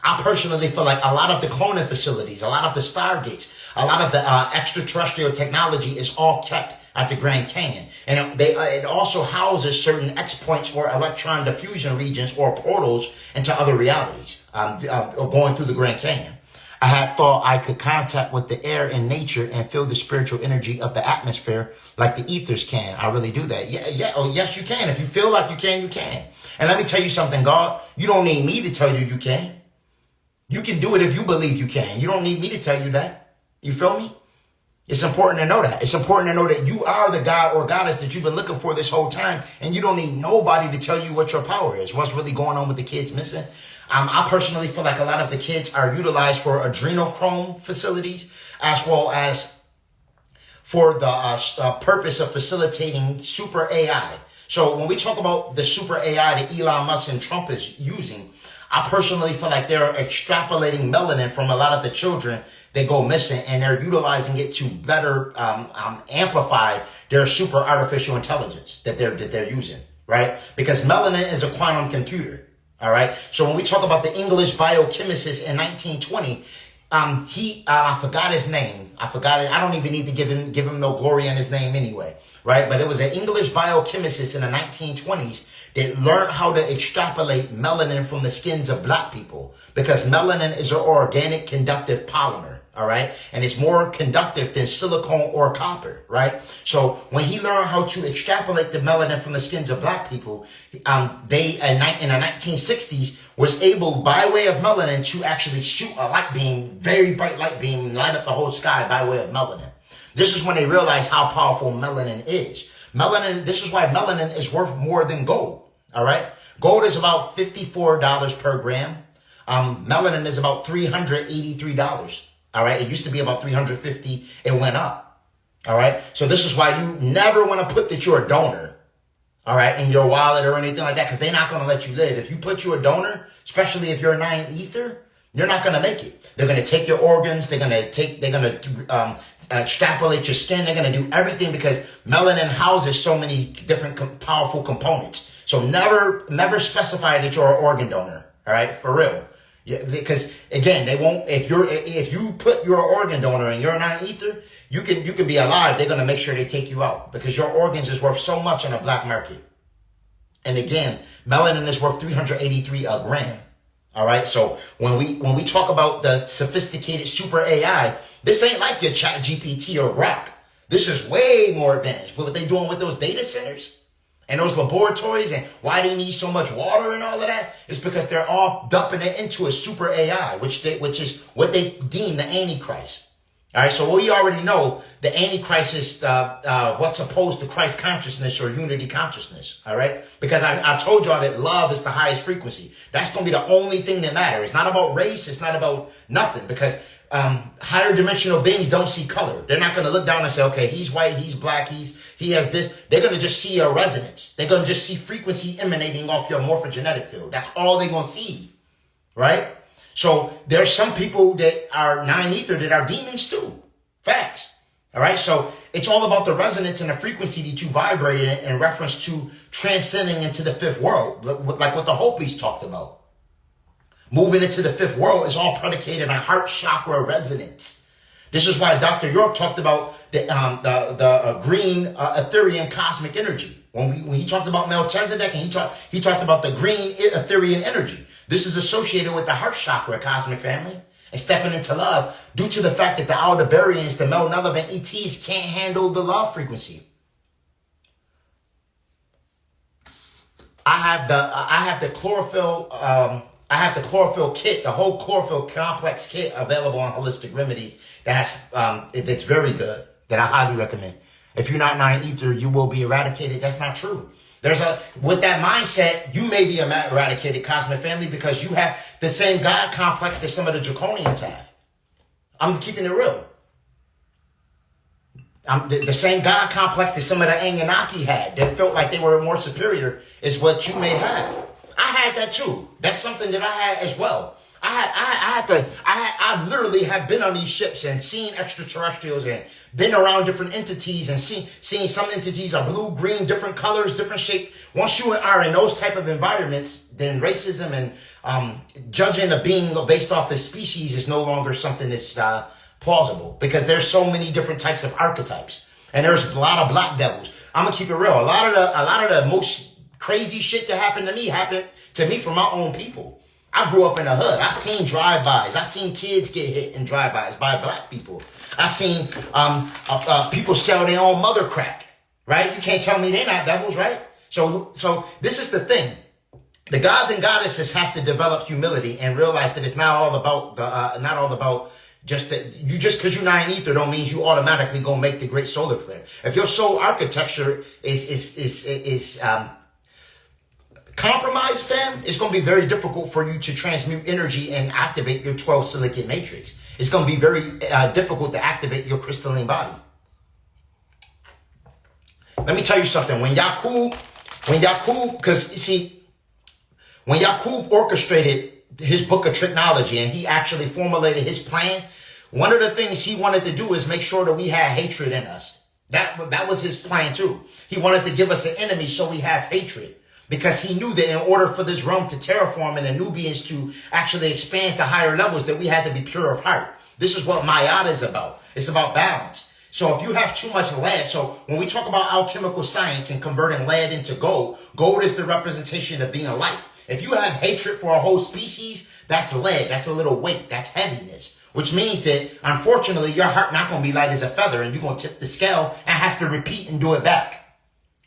I personally feel like a lot of the cloning facilities, a lot of the Stargates, a lot of the extraterrestrial technology is all kept at the Grand Canyon. And it also houses certain X points or electron diffusion regions or portals into other realities going through the Grand Canyon. I had thought I could contact with the air in nature and feel the spiritual energy of the atmosphere like the ethers can. I really do that. Yeah. Oh, yes, you can. If you feel like you can, you can. And let me tell you something, God, you don't need me to tell you you can. You can do it if you believe you can. You don't need me to tell you that. You feel me? It's important to know that. It's important to know that you are the God or goddess that you've been looking for this whole time. And you don't need nobody to tell you what your power is. What's really going on with the kids missing. I personally feel like a lot of the kids are utilized for adrenochrome facilities as well as for the purpose of facilitating super AI. So when we talk about the super AI that Elon Musk and Trump is using, I personally feel like they're extrapolating melanin from a lot of the children that go missing, and they're utilizing it to better amplify their super artificial intelligence that they're using, right? Because melanin is a quantum computer, all right? So when we talk about the English biochemist in 1920, I forgot his name. I forgot it. I don't even need to give him no glory in his name anyway, right? But it was an English biochemist in the 1920s that learned how to extrapolate melanin from the skins of black people, because melanin is an organic conductive polymer, all right? And it's more conductive than silicone or copper, right? So when he learned how to extrapolate the melanin from the skins of black people, they in the 1960s was able, by way of melanin, to actually shoot a light beam, very bright light beam, light up the whole sky by way of melanin. This is when they realized how powerful melanin is. This is why melanin is worth more than gold. All right. Gold is about $54 per gram. Melanin is about $383. All right. It used to be about $350. It went up. All right. So this is why you never want to put that you're a donor. All right. In your wallet or anything like that, because they're not going to let you live. If you put you a donor, especially if you're a 9 ether, you're not going to make it. They're going to take your organs. They're going to extrapolate your skin. They're going to do everything because melanin houses so many different powerful components. So never specify that you're an organ donor. All right, for real. Yeah, because again, they won't. If you put you're an organ donor and you're not ether, you can be alive. They're gonna make sure they take you out because your organs is worth so much on the black market. And again, melanin is worth $383 a gram. All right. So when we talk about the sophisticated super AI, this ain't like your Chat GPT or Grok. This is way more advanced. But what they doing with those data centers and those laboratories and why they need so much water and all of that is because they're all dumping it into a super AI, which is what they deem the Antichrist. All right, so we already know the Antichrist is what's opposed to Christ consciousness or unity consciousness. All right, because I told y'all that love is the highest frequency. That's going to be the only thing that matters. It's not about race. It's not about nothing, because higher dimensional beings don't see color. They're not going to look down and say, okay, he's white, he's black, he has this. They're going to just see a resonance. They're going to just see frequency emanating off your morphogenetic field. That's all they're going to see, right? So there's some people that are 9 ether that are demons too. Facts. All right. So it's all about the resonance and the frequency that you vibrated in reference to transcending into the fifth world, like what the Hopis talked about. moving into the fifth world is all predicated on heart chakra resonance. This is why Dr. York talked about the green Ethereal cosmic energy. When he talked about Melchizedek, and he talked about the green Ethereal energy. This is associated with the heart chakra, cosmic family, and stepping into love due to the fact that the Aldebarians, the Melnullivan ETs can't handle the love frequency. I have the chlorophyll kit, the whole chlorophyll complex kit available on Holistic Remedies. That's very good, that I highly recommend. If you're not 9 ether, you will be eradicated. That's not true. With that mindset, you may be eradicated, cosmic family, because you have the same God complex that some of the Draconians have. I'm keeping it real. The same God complex that some of the Anunnaki had, that felt like they were more superior, is what you may have. I had that too. That's something that I had as well. I literally have been on these ships and seen extraterrestrials and been around different entities and seen some entities are blue, green, different colors, different shape. Once you are in those type of environments, then racism and judging a being based off the species is no longer something that's plausible, because there's so many different types of archetypes, and there's a lot of black devils. I'm gonna keep it real. A lot of the most crazy shit that happened to me from my own people. I grew up in the hood. I seen drive-bys. I seen kids get hit in drive-bys by black people. I seen people sell their own mother crack, right? You can't tell me they're not devils, right? So this is the thing. The gods and goddesses have to develop humility and realize that it's not all about just because you're 9 ether don't mean you automatically gonna make the great solar flare. If your soul architecture is compromised, fam, it's going to be very difficult for you to transmute energy and activate your 12 silicate matrix. It's going to be very difficult to activate your crystalline body. Let me tell you something. When Yakub, because you see, when Yakub orchestrated his book of Tricknology and he actually formulated his plan, one of the things he wanted to do is make sure that we had hatred in us. That was his plan too. He wanted to give us an enemy so we have hatred. Because he knew that in order for this realm to terraform and the Nubians to actually expand to higher levels, that we had to be pure of heart. This is what Mayada is about. It's about balance. So if you have too much lead, so when we talk about alchemical science and converting lead into gold, gold is the representation of being light. If you have hatred for a whole species, that's lead. That's a little weight. That's heaviness. Which means that, unfortunately, your heart not going to be light as a feather, and you're going to tip the scale and have to repeat and do it back.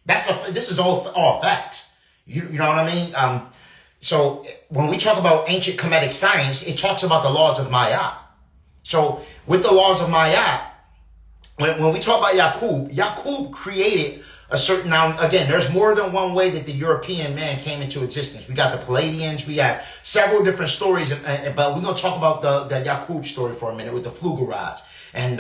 This is all facts. You know what I mean? So when we talk about ancient Kemetic science, it talks about the laws of Ma'at. So with the laws of Ma'at, when we talk about Yakub created a certain, now again, there's more than one way that the European man came into existence. We got the Palladians, we have several different stories, but we're going to talk about the Yakub story for a minute with the Flugelrods and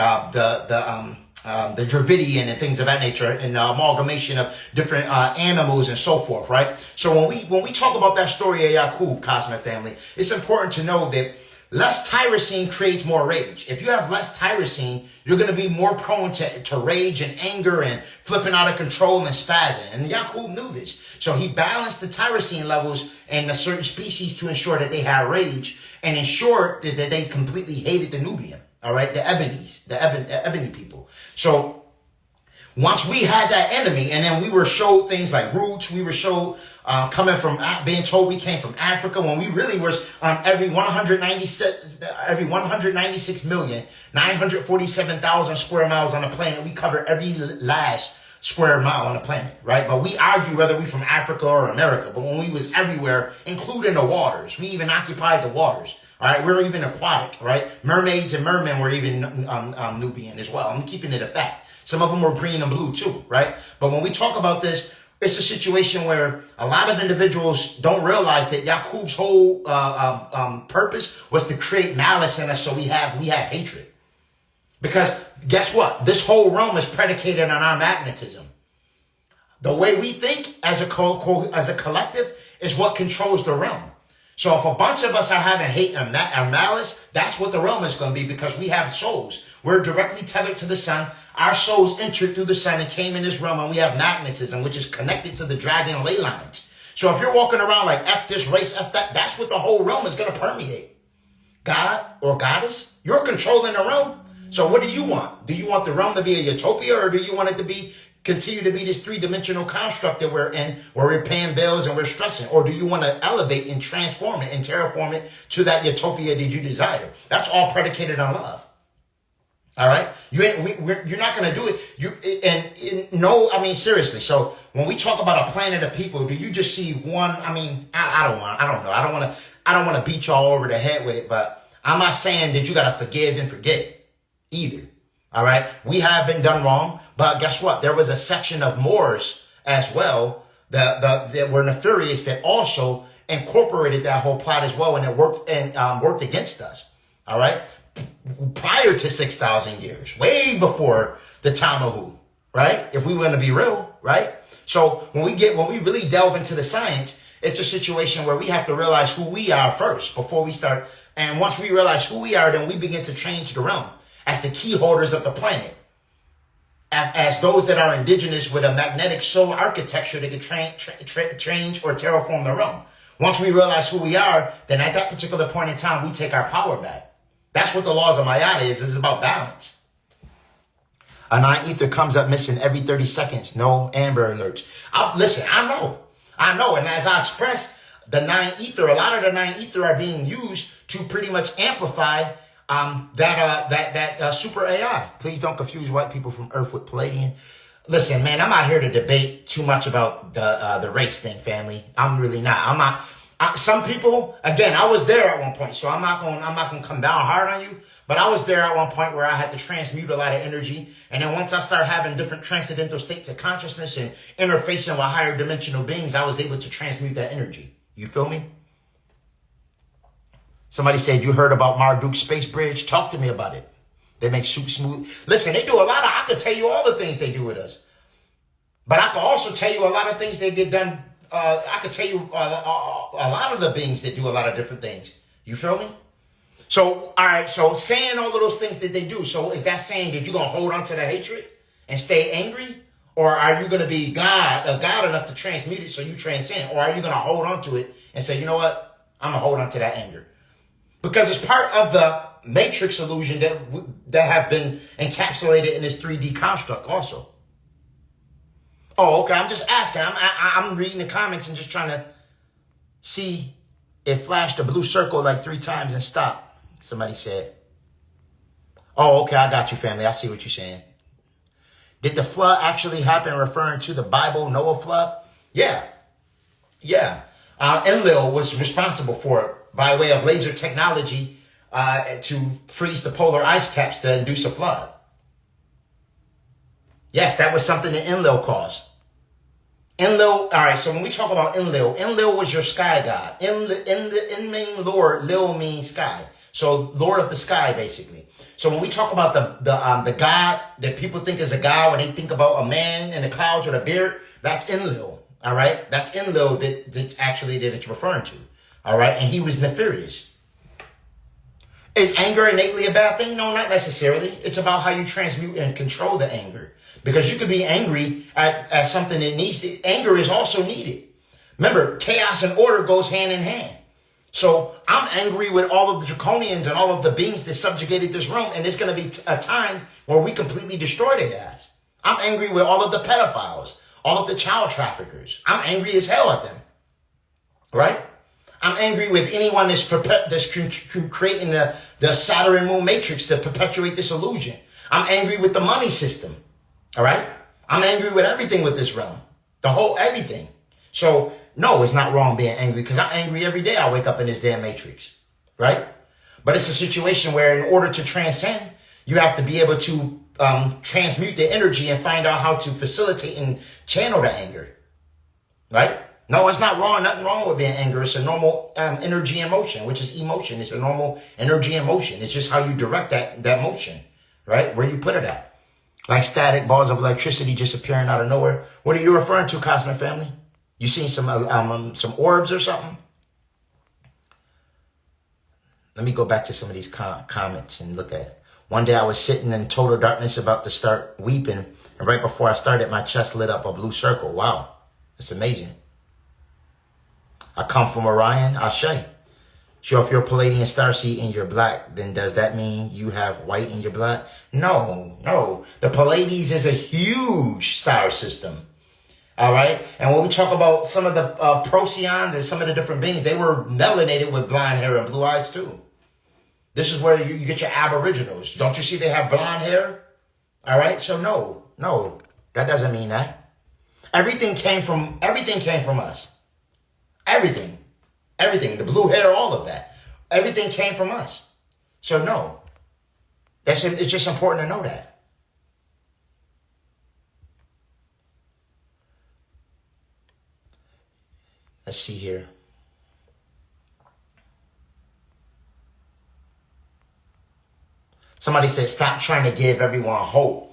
the Dravidian and things of that nature, and the amalgamation of different animals and so forth, right? So when we talk about that story of Yakub, cosmic family, it's important to know that less tyrosine creates more rage. If you have less tyrosine, you're going to be more prone to rage and anger and flipping out of control and spazzing. And Yakub knew this. So he balanced the tyrosine levels in a certain species to ensure that they had rage and ensure that they completely hated the Nubian. All right, the ebony people. So once we had that enemy, and then we were showed things like roots, we were showed coming from being told we came from Africa, when we really was on every 196,947,000 square miles on the planet. We cover every last square mile on the planet, right? But we argue whether we from Africa or America. But when we was everywhere, including the waters, we even occupied the waters. All right, we're even aquatic, right? Mermaids and mermen were even Nubian as well. I'm keeping it a fact. Some of them were green and blue too, right? But when we talk about this, it's a situation where a lot of individuals don't realize that Yakub's whole purpose was to create malice in us, so we have hatred. Because guess what? This whole realm is predicated on our magnetism. The way we think as a collective is what controls the realm. So if a bunch of us are having hate and malice, that's what the realm is going to be, because we have souls. We're directly tethered to the sun. Our souls entered through the sun and came in this realm, and we have magnetism, which is connected to the dragon ley lines. So if you're walking around like F this race, F that, that's what the whole realm is going to permeate. God or goddess, you're controlling the realm. So what do you want? Do you want the realm to be a utopia, or do you want it to be continue to be this three-dimensional construct that we're in, where we're paying bills and we're stressing? Or do you want to elevate and transform it and terraform it to that utopia that you desire? That's all predicated on love. All right, you're not going to do it. No, I mean, seriously. So when we talk about a planet of people, do you just see one? I mean, I don't know. I don't want to beat y'all over the head with it, but I'm not saying that you got to forgive and forget either. All right, we have been done wrong, but guess what? There was a section of Moors as well that were nefarious that also incorporated that whole plot as well, and it worked against us. All right. Prior to 6,000 years, way before the time of who, right? If we want to be real, right? So when we really delve into the science, it's a situation where we have to realize who we are first before we start. And once we realize who we are, then we begin to change the realm as the key holders of the planet, as those that are indigenous with a magnetic soul architecture that can change or terraform the realm. Once we realize who we are, then at that particular point in time, we take our power back. That's what the laws of Maya is. It's about balance. A 9 ether comes up missing every 30 seconds. No Amber alerts. Listen, I know. And as I expressed, the 9 ether, a lot of the 9 ether are being used to pretty much amplify that super AI. Please don't confuse white people from Earth with Palladian. Listen, man, I'm not here to debate too much about the race thing, family. I'm really not. I'm not. Some people, again, I was there at one point, so I'm not going to come down hard on you, but I was there at one point where I had to transmute a lot of energy. And then once I started having different transcendental states of consciousness and interfacing with higher dimensional beings, I was able to transmute that energy. You feel me? Somebody said, you heard about Marduk Space Bridge? Talk to me about it. They make soup smooth. Listen, they do a lot of, I could tell you all the things they do with us, but I could also tell you a lot of things they get done. I could tell you a lot of the beings that do a lot of different things. You feel me? So, all right. So saying all of those things that they do. So is that saying that you're going to hold on to the hatred and stay angry? Or are you going to be God enough to transmute it so you transcend? Or are you going to hold on to it and say, you know what? I'm going to hold on to that anger. Because it's part of the matrix illusion that have been encapsulated in this 3D construct also. Oh, okay. I'm just asking. I'm reading the comments and just trying to see it flashed a blue circle like 3 times and stopped. Somebody said. Oh, okay. I got you, family. I see what you're saying. Did the flood actually happen referring to the Bible, Noah flood? Yeah. Enlil was responsible for it by way of laser technology to freeze the polar ice caps to induce a flood. Yes, that was something that Enlil caused. Enlil, all right, so when we talk about Enlil was your sky god. En means Lord, Lil means sky. So Lord of the sky, basically. So when we talk about the god that people think is a god, when they think about a man in the clouds with a beard, that's Enlil, all right? That's Enlil that's actually that it's referring to, all right? And he was nefarious. Is anger innately a bad thing? No, not necessarily. It's about how you transmute and control the anger. Because you could be angry at something that needs to. Anger is also needed. Remember, chaos and order goes hand in hand. So I'm angry with all of the draconians and all of the beings that subjugated this realm. And it's going to be a time where we completely destroy their ass. I'm angry with all of the pedophiles, all of the child traffickers. I'm angry as hell at them. Right? I'm angry with anyone that's creating the Saturn moon matrix to perpetuate this illusion. I'm angry with the money system. All right? I'm angry with everything with this realm. The whole everything. So, no, it's not wrong being angry because I'm angry every day I wake up in this damn matrix. Right? But it's a situation where in order to transcend, you have to be able to transmute the energy and find out how to facilitate and channel the anger. Right? No, it's not wrong. Nothing wrong with being angry. It's a normal energy and motion, which is emotion. It's a normal energy and motion. It's just how you direct that motion. Right? Where you put it at. Like static balls of electricity just appearing out of nowhere. What are you referring to, Cosmic Family? You seen some orbs or something? Let me go back to some of these comments and look at it. One day I was sitting in total darkness about to start weeping. And right before I started, my chest lit up a blue circle. Wow. That's amazing. I come from Orion, Ashe. So if you're a Palladian starseed and you're black, then does that mean you have white in your blood? No, no. The Pallades is a huge star system. All right. And when we talk about some of the Procyons and some of the different beings, they were melanated with blonde hair and blue eyes too. This is where you get your aboriginals. Don't you see they have blonde hair? All right. So no, that doesn't mean that. Everything came from us. Everything. The blue hair, all of that. Everything came from us. So no. It's just important to know that. Let's see here. Somebody said, stop trying to give everyone hope.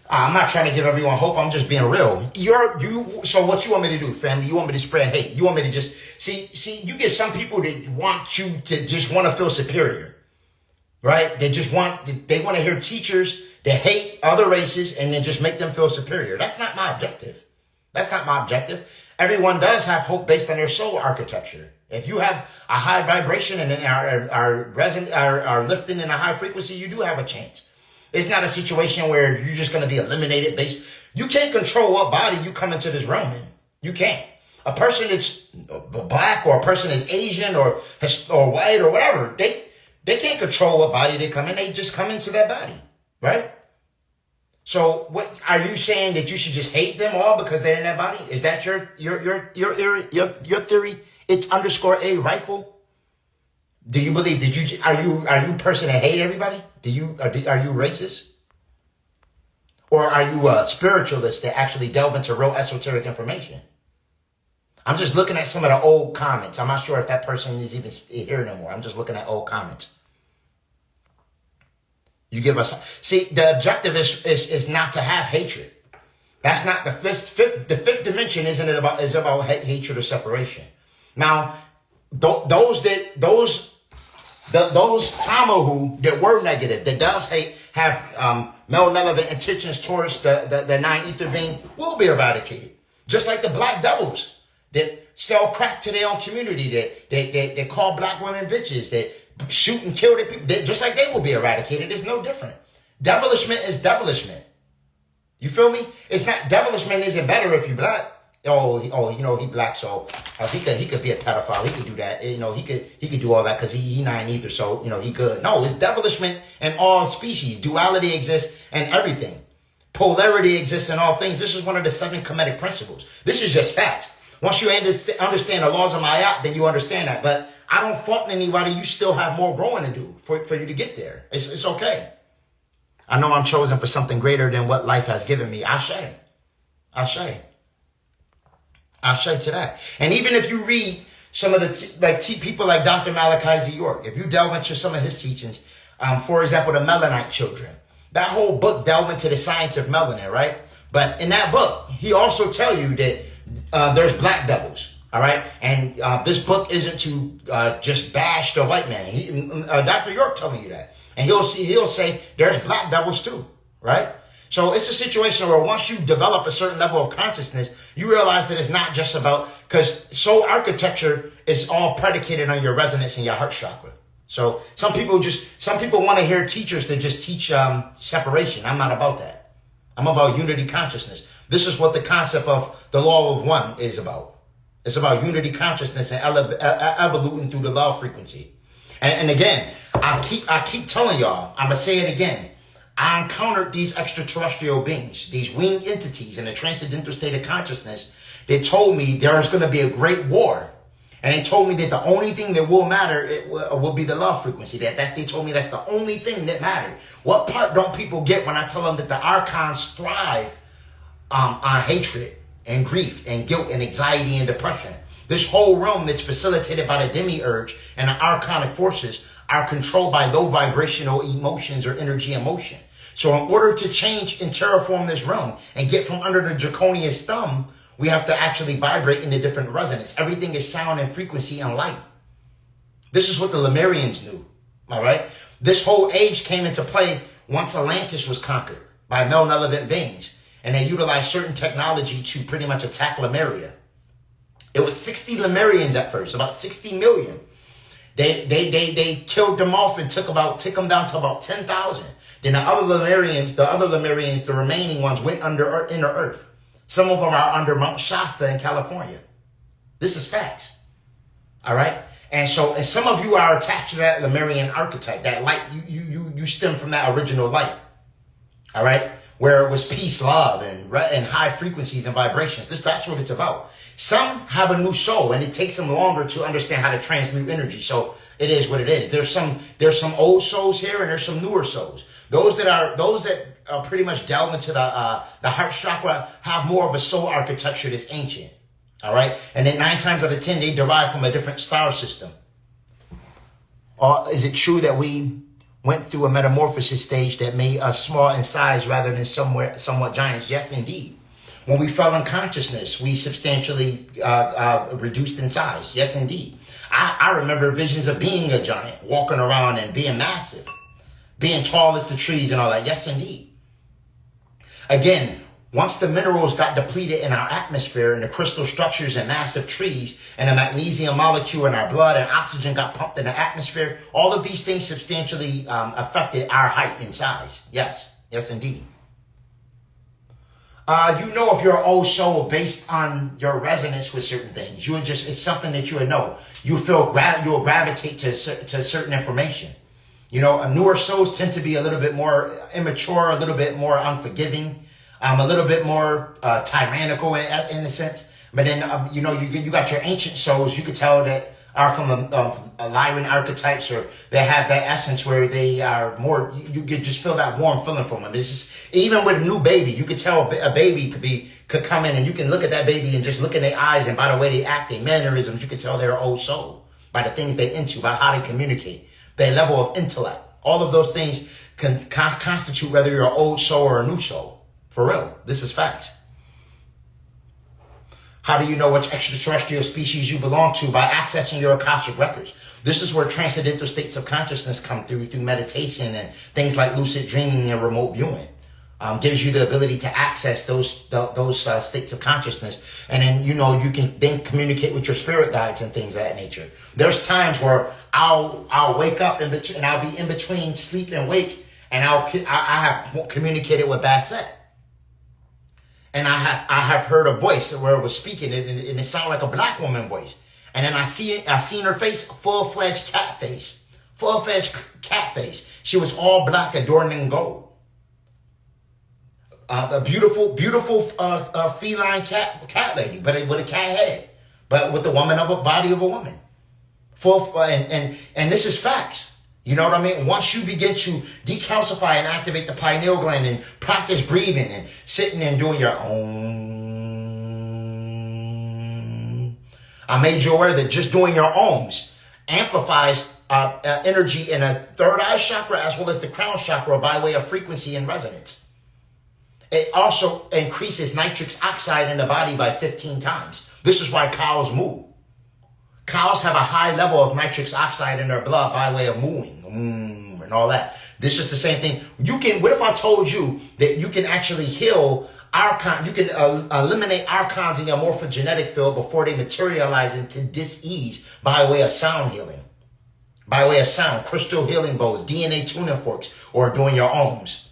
I'm not trying to give everyone hope. I'm just being real. So what you want me to do, family? You want me to spread hate? You want me to just see, you get some people that want you to just want to feel superior, right? They want to hear teachers that hate other races and then just make them feel superior. That's not my objective. Everyone does have hope based on their soul architecture. If you have a high vibration and are lifting in a high frequency, you do have a chance. It's not a situation where you're just going to be eliminated based. You can't control what body you come into this realm in. You can't. A person that's black or a person that's Asian or white or whatever, they can't control what body they come in. They just come into that body, right? So what are you saying, that you should just hate them all because they're in that body? Is that your theory? It's _a rifle. Do you believe are you a person that hate everybody? Are you racist? Or are you a spiritualist that actually delve into real esoteric information? I'm just looking at some of the old comments. I'm not sure if that person is even here no more. I'm just looking at old comments. You give us, see, the objective is not to have hatred. That's not the fifth dimension. Is about hatred or separation. Now, those Tamahu that were negative, that does hate, have malevolent intentions towards the nine ether being, will be eradicated. Just like the black devils that sell crack to their own community, that call black women bitches, that shoot and kill their people, just like they will be eradicated. It's no different. Devilishment is devilishment. You feel me? It's not, devilishment isn't better if you black. He black, so he could be a pedophile. He could do that. He could do all that because he nine ether, so he good. No, it's devilishment in all species. Duality exists in everything. Polarity exists in all things. This is one of the 7 Kemetic principles. This is just facts. Once you understand the laws of Ma'at, then you understand that. But I don't fault anybody. You still have more growing to do for you to get there. It's okay. I know I'm chosen for something greater than what life has given me. Ashe. Ashe to that. And even if you read some of the people like Dr. Malachi Z. York, if you delve into some of his teachings, for example, the Melanite children, that whole book delve into the science of melanin, right? But in that book, he also tell you that there's black devils. All right. And this book isn't to just bash the white man. Dr. York telling you that. And he'll say there's black devils too. Right. So it's a situation where once you develop a certain level of consciousness, you realize that it's not just about, because soul architecture is all predicated on your resonance and your heart chakra. So some people want to hear teachers that just teach separation. I'm not about that. I'm about unity consciousness. This is what the concept of the law of one is about. It's about unity consciousness and evoluting through the love frequency. And again, I keep telling y'all, I'm going to say it again. I encountered these extraterrestrial beings, these winged entities in a transcendental state of consciousness. They told me there's going to be a great war. And they told me that the only thing that will matter will be the love frequency. That they told me that's the only thing that mattered. What part don't people get when I tell them that the archons thrive on hatred and grief and guilt and anxiety and depression? This whole realm that's facilitated by the demiurge and the archonic forces are controlled by low vibrational emotions or energy and motion. So in order to change and terraform this realm and get from under the draconian's thumb, we have to actually vibrate in a different resonance. Everything is sound and frequency and light. This is what the Lemurians knew. All right. This whole age came into play once Atlantis was conquered by malevolent beings. And they utilized certain technology to pretty much attack Lemuria. It was 60 Lemurians at first, about 60 million. They killed them off and took them down to about 10,000. Then the remaining ones went under inner earth. Some of them are under Mount Shasta in California. This is facts. All right. And some of you are attached to that Lemurian archetype, that light. You stem from that original light. All right. Where it was peace, love, and high frequencies and vibrations. That's what it's about. Some have a new soul, and it takes them longer to understand how to transmute energy. So it is what it is. There's some old souls here, and there's some newer souls. Those that are pretty much delve into the heart chakra have more of a soul architecture that's ancient. All right, and then 9 times out of 10 they derive from a different star system. Or is it true that we went through a metamorphosis stage that made us small in size rather than somewhat giants? Yes, indeed. When we fell in consciousness, we substantially reduced in size. Yes, indeed. I remember visions of being a giant, walking around and being massive, being tall as the trees and all that. Yes, indeed. Again, once the minerals got depleted in our atmosphere and the crystal structures and massive trees and the magnesium molecule in our blood and oxygen got pumped in the atmosphere, all of these things substantially affected our height and size. Yes, yes, indeed. You know if you're an old soul based on your resonance with certain things. It's something that you would know. You'll gravitate to certain information. You know, newer souls tend to be a little bit more immature, a little bit more unforgiving, a little bit more tyrannical in a sense. But then, you got your ancient souls. You could tell that are from Lyran archetypes, or they have that essence where they are more, you could just feel that warm feeling from them. It's just, even with a new baby, you could tell a baby could come in and you can look at that baby and just look in their eyes, and by the way they act, their mannerisms, you can tell they're an old soul by the things they're into, by how they communicate, their level of intellect. All of those things can constitute whether you're an old soul or a new soul. For real. This is facts. How do you know which extraterrestrial species you belong to? By accessing your Akashic records. This is where transcendental states of consciousness come through meditation and things like lucid dreaming and remote viewing. Gives you the ability to access those states of consciousness. And then, you can then communicate with your spirit guides and things of that nature. There's times where I'll wake up and I'll be in between sleep and wake, and I have communicated with Basset. And I have heard a voice where it was speaking, and it sounded like a black woman voice. And then I seen her face, full-fledged cat face. She was all black, adorned in gold. A beautiful feline cat lady, but with a cat head, but with the body of a woman. And this is facts. You know what I mean? Once you begin to decalcify and activate the pineal gland and practice breathing and sitting and doing your own, I made you aware that just doing your ohms amplifies energy in a third eye chakra as well as the crown chakra by way of frequency and resonance. It also increases nitric oxide in the body by 15 times. This is why cows moo. Cows have a high level of nitric oxide in their blood by way of mooing and all that. This is the same thing. What if I told you that you can actually heal archon? You can eliminate archons in your morphogenetic field before they materialize into dis-ease by way of sound healing. By way of sound, crystal healing bows, DNA tuning forks, or doing your ohms.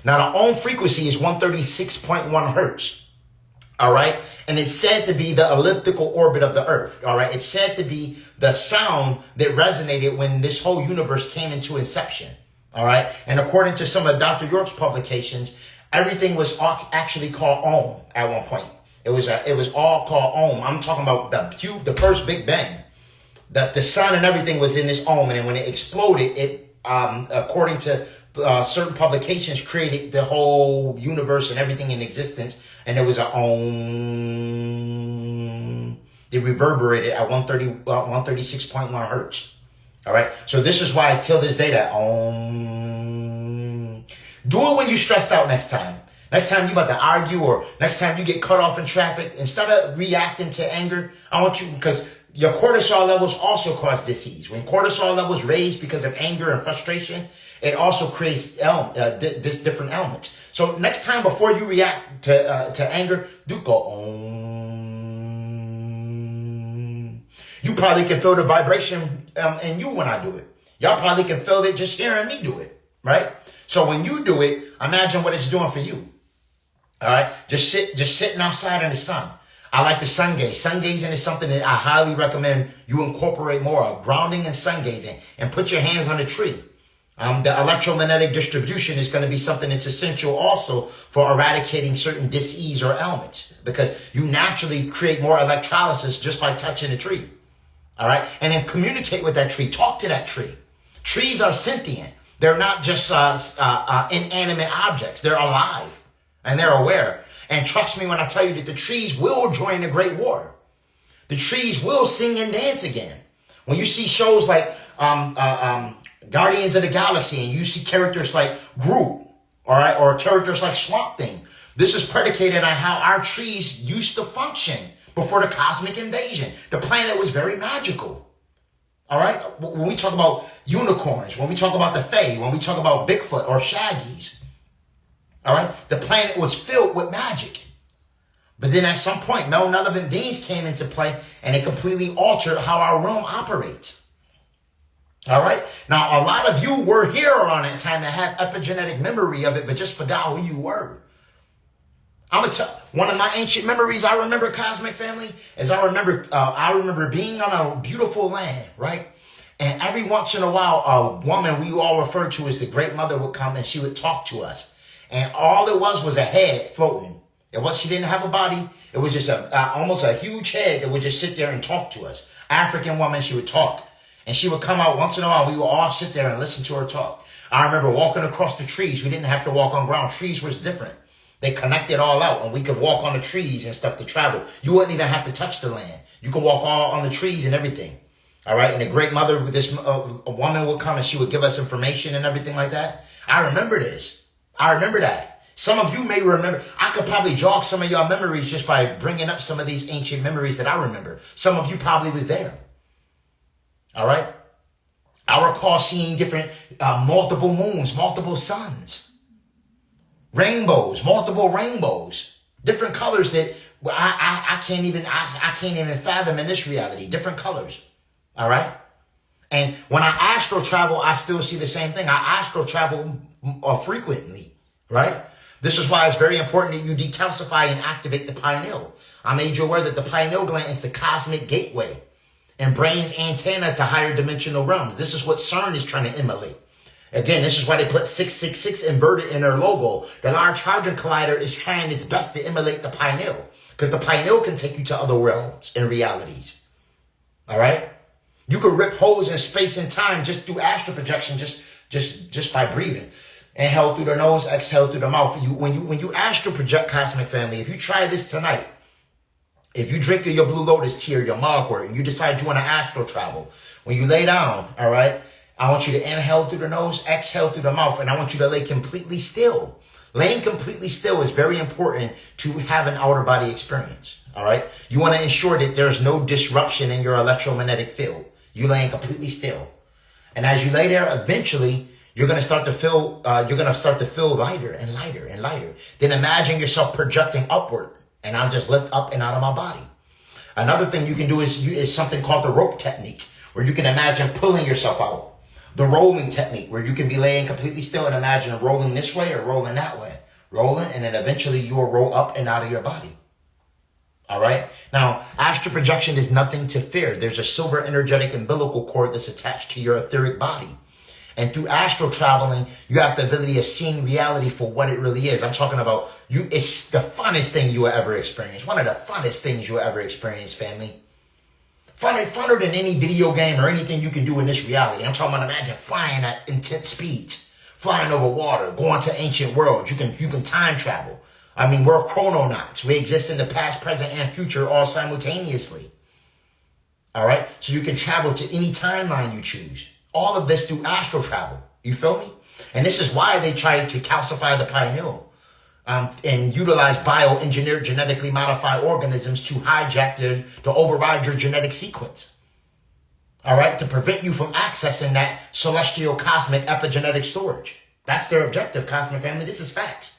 Now the ohm frequency is 136.1 hertz. All right. And it's said to be the elliptical orbit of the earth. All right. It's said to be the sound that resonated when this whole universe came into inception. All right. And according to some of Dr. York's publications, everything was actually called Om at one point. It was all called Om. I'm talking about the first Big Bang. The sun and everything was in this Om. And then when it exploded, it, according to certain publications, created the whole universe and everything in existence. And there was a Om. It reverberated at 136.1 hertz. All right. So this is why till this day that Om. Do it when you're stressed out next time. Next time you about to argue, or next time you get cut off in traffic, instead of reacting to anger, I want you, because your cortisol levels also cause disease. When cortisol levels raise because of anger and frustration, it also creates different ailments. So next time before you react to anger, do go Om. You probably can feel the vibration in you when I do it. Y'all probably can feel it just hearing me do it, right? So when you do it, imagine what it's doing for you. All right, just sitting outside in the sun. I like the sun gaze. Sun gazing is something that I highly recommend you incorporate more of. Grounding and sun gazing, and put your hands on the tree. The electromagnetic distribution is going to be something that's essential also for eradicating certain disease or ailments, because you naturally create more electrolysis just by touching the tree. All right, and then communicate with that tree. Talk to that tree. Trees are sentient. They're not just inanimate objects. They're alive and they're aware. And trust me when I tell you that the trees will join the Great War. The trees will sing and dance again. When you see shows like Guardians of the Galaxy, and you see characters like Groot, all right, or characters like Swamp Thing, this is predicated on how our trees used to function before the cosmic invasion. The planet was very magical. All right? When we talk about unicorns, when we talk about the Fae, when we talk about Bigfoot or Shaggies, all right, the planet was filled with magic. But then at some point, malevolent beings came into play, and they completely altered how our realm operates. All right? Now, a lot of you were here around that time that have epigenetic memory of it, but just forgot who you were. I'm gonna tell one of my ancient memories I remember, Cosmic Family, is I remember being on a beautiful land, right? And every once in a while, a woman we all refer to as the Great Mother would come, and she would talk to us. And all it was a head floating. She didn't have a body. It was just almost a huge head that would just sit there and talk to us. African woman, she would talk. And she would come out once in a while. We would all sit there and listen to her talk. I remember walking across the trees. We didn't have to walk on ground. Trees was different. They connected all out, and we could walk on the trees and stuff to travel. You wouldn't even have to touch the land. You could walk all on the trees and everything. All right? And the Great Mother, a woman would come, and she would give us information and everything like that. I remember this. I remember that. Some of you may remember. I could probably jog some of your memories just by bringing up some of these ancient memories that I remember. Some of you probably was there. All right? I recall seeing different, multiple moons, multiple suns. Rainbows, multiple rainbows, different colors that I can't even fathom in this reality. Different colors, all right. And when I astral travel, I still see the same thing. I astral travel frequently, right? This is why it's very important that you decalcify and activate the pineal. I made you aware that the pineal gland is the cosmic gateway and brain's antenna to higher dimensional realms. This is what CERN is trying to emulate. Again, this is why they put 666 inverted in their logo. The Large Hadron Collider is trying its best to emulate the pineal, because the pineal can take you to other realms and realities. All right? You could rip holes in space and time just through astral projection, just by breathing. Inhale through the nose, exhale through the mouth. When you astral project, Cosmic Family, if you try this tonight, if you drink your Blue Lotus tea or your mugwort, and you decide you want to astral travel, when you lay down, all right, I want you to inhale through the nose, exhale through the mouth, and I want you to lay completely still. Laying completely still is very important to have an outer body experience, all right? You want to ensure that there's no disruption in your electromagnetic field. You laying completely still. And as you lay there, eventually, you're going to start to feel lighter and lighter and lighter. Then imagine yourself projecting upward, and I'll just lift up and out of my body. Another thing you can do is something called the rope technique, where you can imagine pulling yourself out. The rolling technique, where you can be laying completely still and imagine rolling this way or rolling that way. Rolling, and then eventually you will roll up and out of your body. All right? Now, astral projection is nothing to fear. There's a silver energetic umbilical cord that's attached to your etheric body. And through astral traveling, you have the ability of seeing reality for what it really is. I'm talking about you. It's the funnest thing you will ever experience. One of the funnest things you will ever experience, family. Funner than any video game or anything you can do in this reality. I'm talking about, imagine flying at intense speeds, flying over water, going to ancient worlds. You can time travel. I mean, we're chrononauts. We exist in the past, present, and future all simultaneously. All right? So you can travel to any timeline you choose. All of this through astral travel. You feel me? And this is why they tried to calcify the pineal. And utilize bioengineered genetically modified organisms to to override your genetic sequence. All right? To prevent you from accessing that celestial cosmic epigenetic storage. That's their objective, Cosmic Family. This is facts.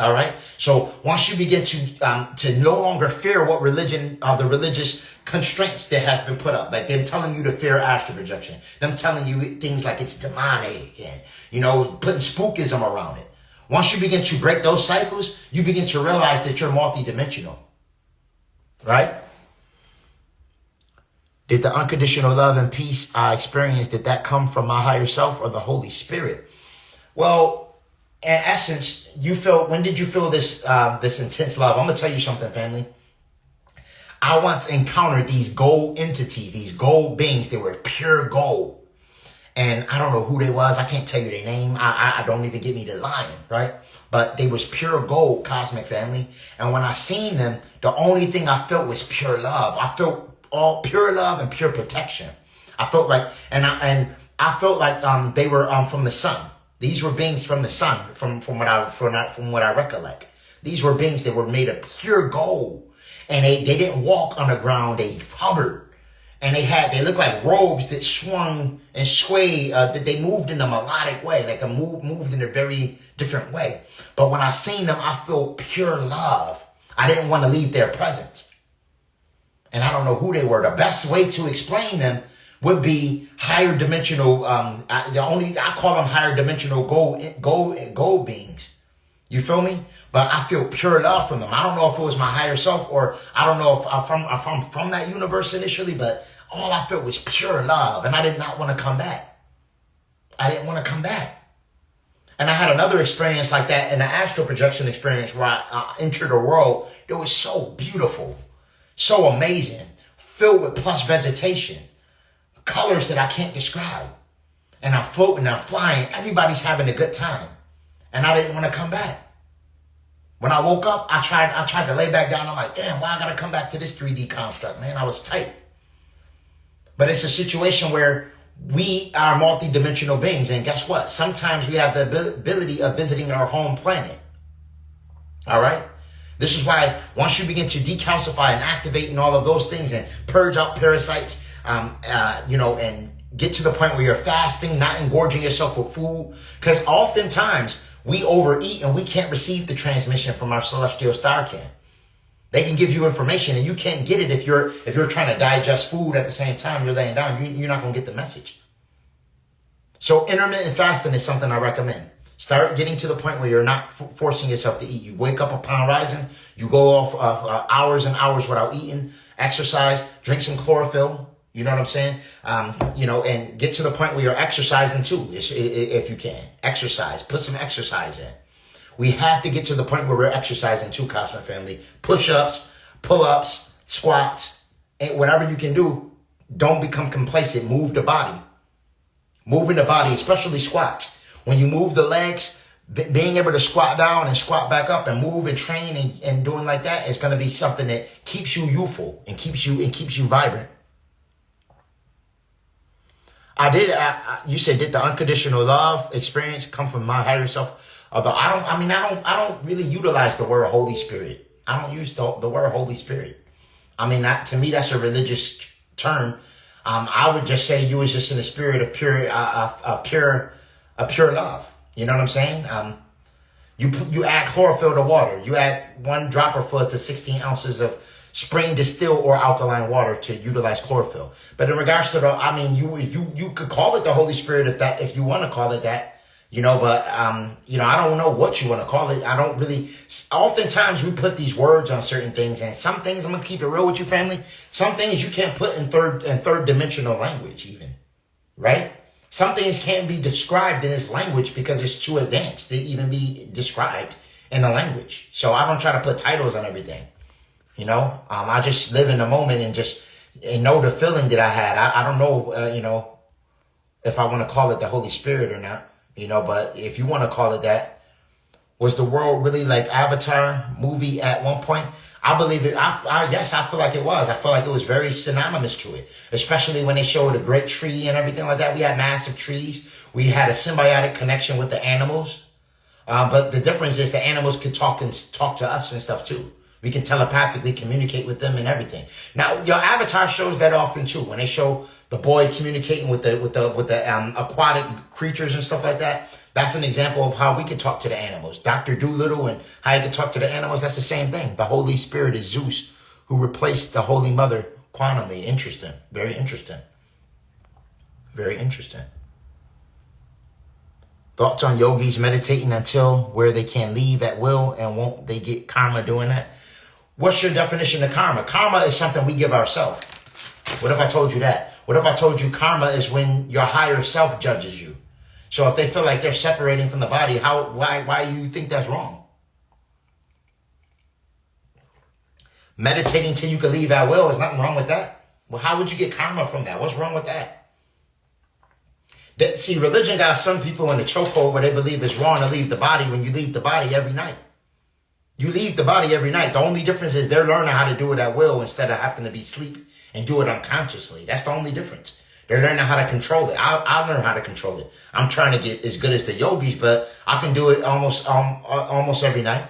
All right. So once you begin to no longer fear what religion, the religious constraints that have been put up, like them telling you to fear astral projection, them telling you things like it's demonic and, putting spookism around it. Once you begin to break those cycles, you begin to realize that you're multidimensional. Right? Did the unconditional love and peace I experienced, did that come from my higher self or the Holy Spirit? Well, in essence, when did you feel this this intense love? I'm going to tell you something, family. I once encountered these gold entities, these gold beings. They were pure gold. And I don't know who they was. I can't tell you their name. I don't even get me to lying, right? But they was pure gold, cosmic family. And when I seen them, the only thing I felt was pure love. I felt all pure love and pure protection. I felt like, I felt like they were from the sun. These were beings from the sun, from what I recollect. These were beings that were made of pure gold, and they didn't walk on the ground; they hovered, and they looked like robes that swung and swayed. That they moved in a melodic way, like moved in a very different way. But when I seen them, I felt pure love. I didn't want to leave their presence, and I don't know who they were. The best way to explain them would be higher dimensional. I call them higher dimensional gold beings. You feel me? But I feel pure love from them. I don't know if it was my higher self, or I don't know if I'm from that universe initially, but all I felt was pure love, and I did not want to come back. I didn't want to come back. And I had another experience like that in the astral projection experience where I entered a world that was so beautiful, so amazing, filled with plush vegetation, colors that I can't describe. And I'm floating, I'm flying, everybody's having a good time. And I didn't want to come back. When I woke up, I tried to lay back down. I'm like, damn, why I gotta come back to this 3D construct, man? I was tight. But it's a situation where we are multidimensional beings. And guess what? Sometimes we have the ability of visiting our home planet. All right? This is why once you begin to decalcify and activate and all of those things and purge out parasites, and get to the point where you're fasting, not engorging yourself with food. Because oftentimes we overeat and we can't receive the transmission from our celestial star can. They can give you information and you can't get it if you're trying to digest food at the same time you're laying down. You're not going to get the message. So intermittent fasting is something I recommend. Start getting to the point where you're not forcing yourself to eat. You wake up upon rising, you go off hours and hours without eating, exercise, drink some chlorophyll. You know what I'm saying? And get to the point where you're exercising too, if you can. Exercise. Put some exercise in. We have to get to the point where we're exercising too, Cosmic Family. Push-ups, pull-ups, squats, and whatever you can do. Don't become complacent. Move the body. Moving the body, especially squats. When you move the legs, being able to squat down and squat back up and move and train and doing like that is going to be something that keeps you youthful and keeps you vibrant. You said, did the unconditional love experience come from my higher self? Although I don't really utilize the word Holy Spirit. I don't use the word Holy Spirit. To me, that's a religious term. I would just say you was just in the spirit of pure love. You know what I'm saying? You add chlorophyll to water. You add 1 dropper full to 16 ounces of spring distilled or alkaline water to utilize chlorophyll. But in regards to you could call it the Holy Spirit if you want to call it that, but I don't know what you want to call it. I don't really, oftentimes we put these words on certain things, and some things, I'm going to keep it real with you, family. Some things you can't put in third dimensional language even, right? Some things can't be described in this language because it's too advanced to even be described in the language. So I don't try to put titles on everything. I just live in the moment and know the feeling that I had. I don't know, if I want to call it the Holy Spirit or not, but if you want to call it that, was the world really like Avatar movie at one point? I believe it. Yes, I feel like it was. I feel like it was very synonymous to it, especially when they showed a great tree and everything like that. We had massive trees. We had a symbiotic connection with the animals. But the difference is the animals could talk to us and stuff too. We can telepathically communicate with them and everything. Now, your Avatar shows that often too. When they show the boy communicating with the aquatic creatures and stuff like that, That's an example of how we can talk to the animals. Dr. Doolittle and how you can talk to the animals, that's the same thing. The Holy Spirit is Zeus, who replaced the Holy Mother quantumly. Interesting. Very interesting. Very interesting. Thoughts on yogis meditating until where they can leave at will, and won't they get karma doing that? What's your definition of karma? Karma is something we give ourselves. What if I told you that? What if I told you karma is when your higher self judges you? So if they feel like they're separating from the body, why do you think that's wrong? Meditating till you can leave at will, is nothing wrong with that. Well, how would you get karma from that? What's wrong with that? See, religion got some people in the chokehold where they believe it's wrong to leave the body when you leave the body every night. You leave the body every night. The only difference is they're learning how to do it at will instead of having to be asleep and do it unconsciously. That's the only difference. They're learning how to control it. I'll learn how to control it. I'm trying to get as good as the yogis, but I can do it almost every night.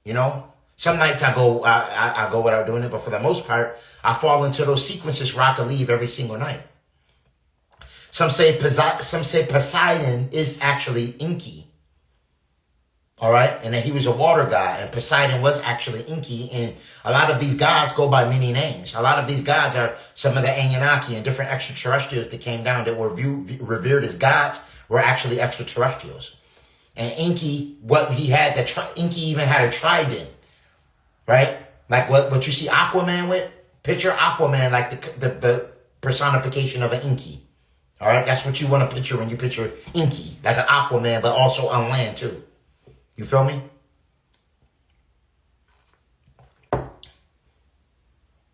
You know, some nights I go without doing it, but for the most part, I fall into those sequences where I can leave every single night. Some say Poseidon is actually Enki. All right, and then he was a water god, and Poseidon was actually Enki, and a lot of these gods go by many names. A lot of these gods are some of the Anunnaki and different extraterrestrials that came down that were revered as gods were actually extraterrestrials. And Enki, Enki even had a trident, right? Like what you see Aquaman with. Picture Aquaman like the personification of an Enki. All right, that's what you want to picture when you picture Enki, like an Aquaman, but also on land too. You feel me?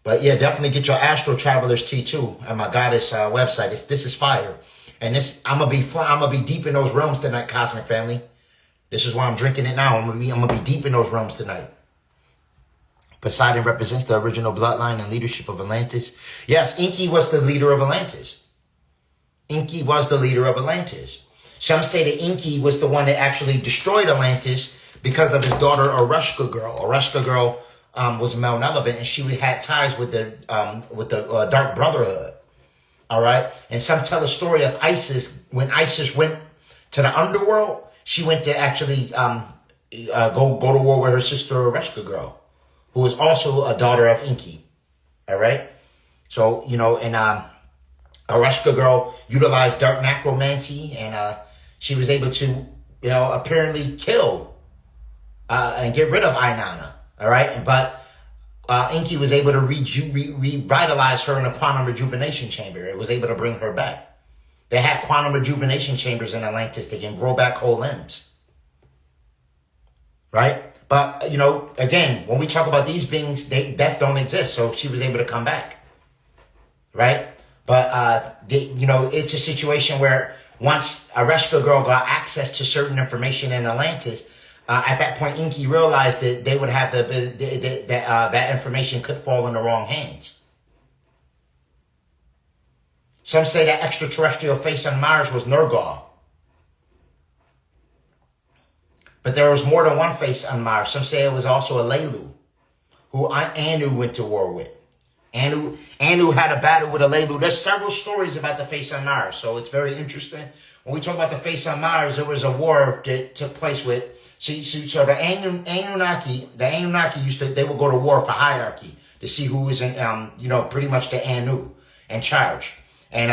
But yeah, definitely get your Astro Travelers tea too at my goddess website. This is fire, and I'm gonna be deep in those realms tonight, Cosmic Family. This is why I'm drinking it now. I'm gonna be deep in those realms tonight. Poseidon represents the original bloodline and leadership of Atlantis. Yes, Enki was the leader of Atlantis. Enki was the leader of Atlantis. Some say that Enki was the one that actually destroyed Atlantis because of his daughter, Ereshkigal girl. Ereshkigal girl was Melnelevant, and she had ties with the Dark Brotherhood. All right, and some tell the story of Isis. When Isis went to the underworld, she went to actually go to war with her sister, Ereshkigal girl, who was also a daughter of Enki. All right, so you know, and Ereshkigal girl utilized dark necromancy, and she was able to, apparently kill and get rid of Inanna. All right, but Enki was able to revitalize her in a quantum rejuvenation chamber. It was able to bring her back. They had quantum rejuvenation chambers in Atlantis. They can grow back whole limbs. Right? But, again, when we talk about these beings, death don't exist. So she was able to come back. Right? But, it's a situation where once Ereshkigal girl got access to certain information in Atlantis, at that point, Enki realized that they would have that information could fall in the wrong hands. Some say that extraterrestrial face on Mars was Nergal. But there was more than one face on Mars. Some say it was also Alelu, who Anu went to war with. Anu had a battle with Alelu. There's several stories about the face on Mars, so it's very interesting. When we talk about the face on Mars, there was a war that took place with. So the Anunnaki they would go to war for hierarchy to see who was in, pretty much the Anu in charge. And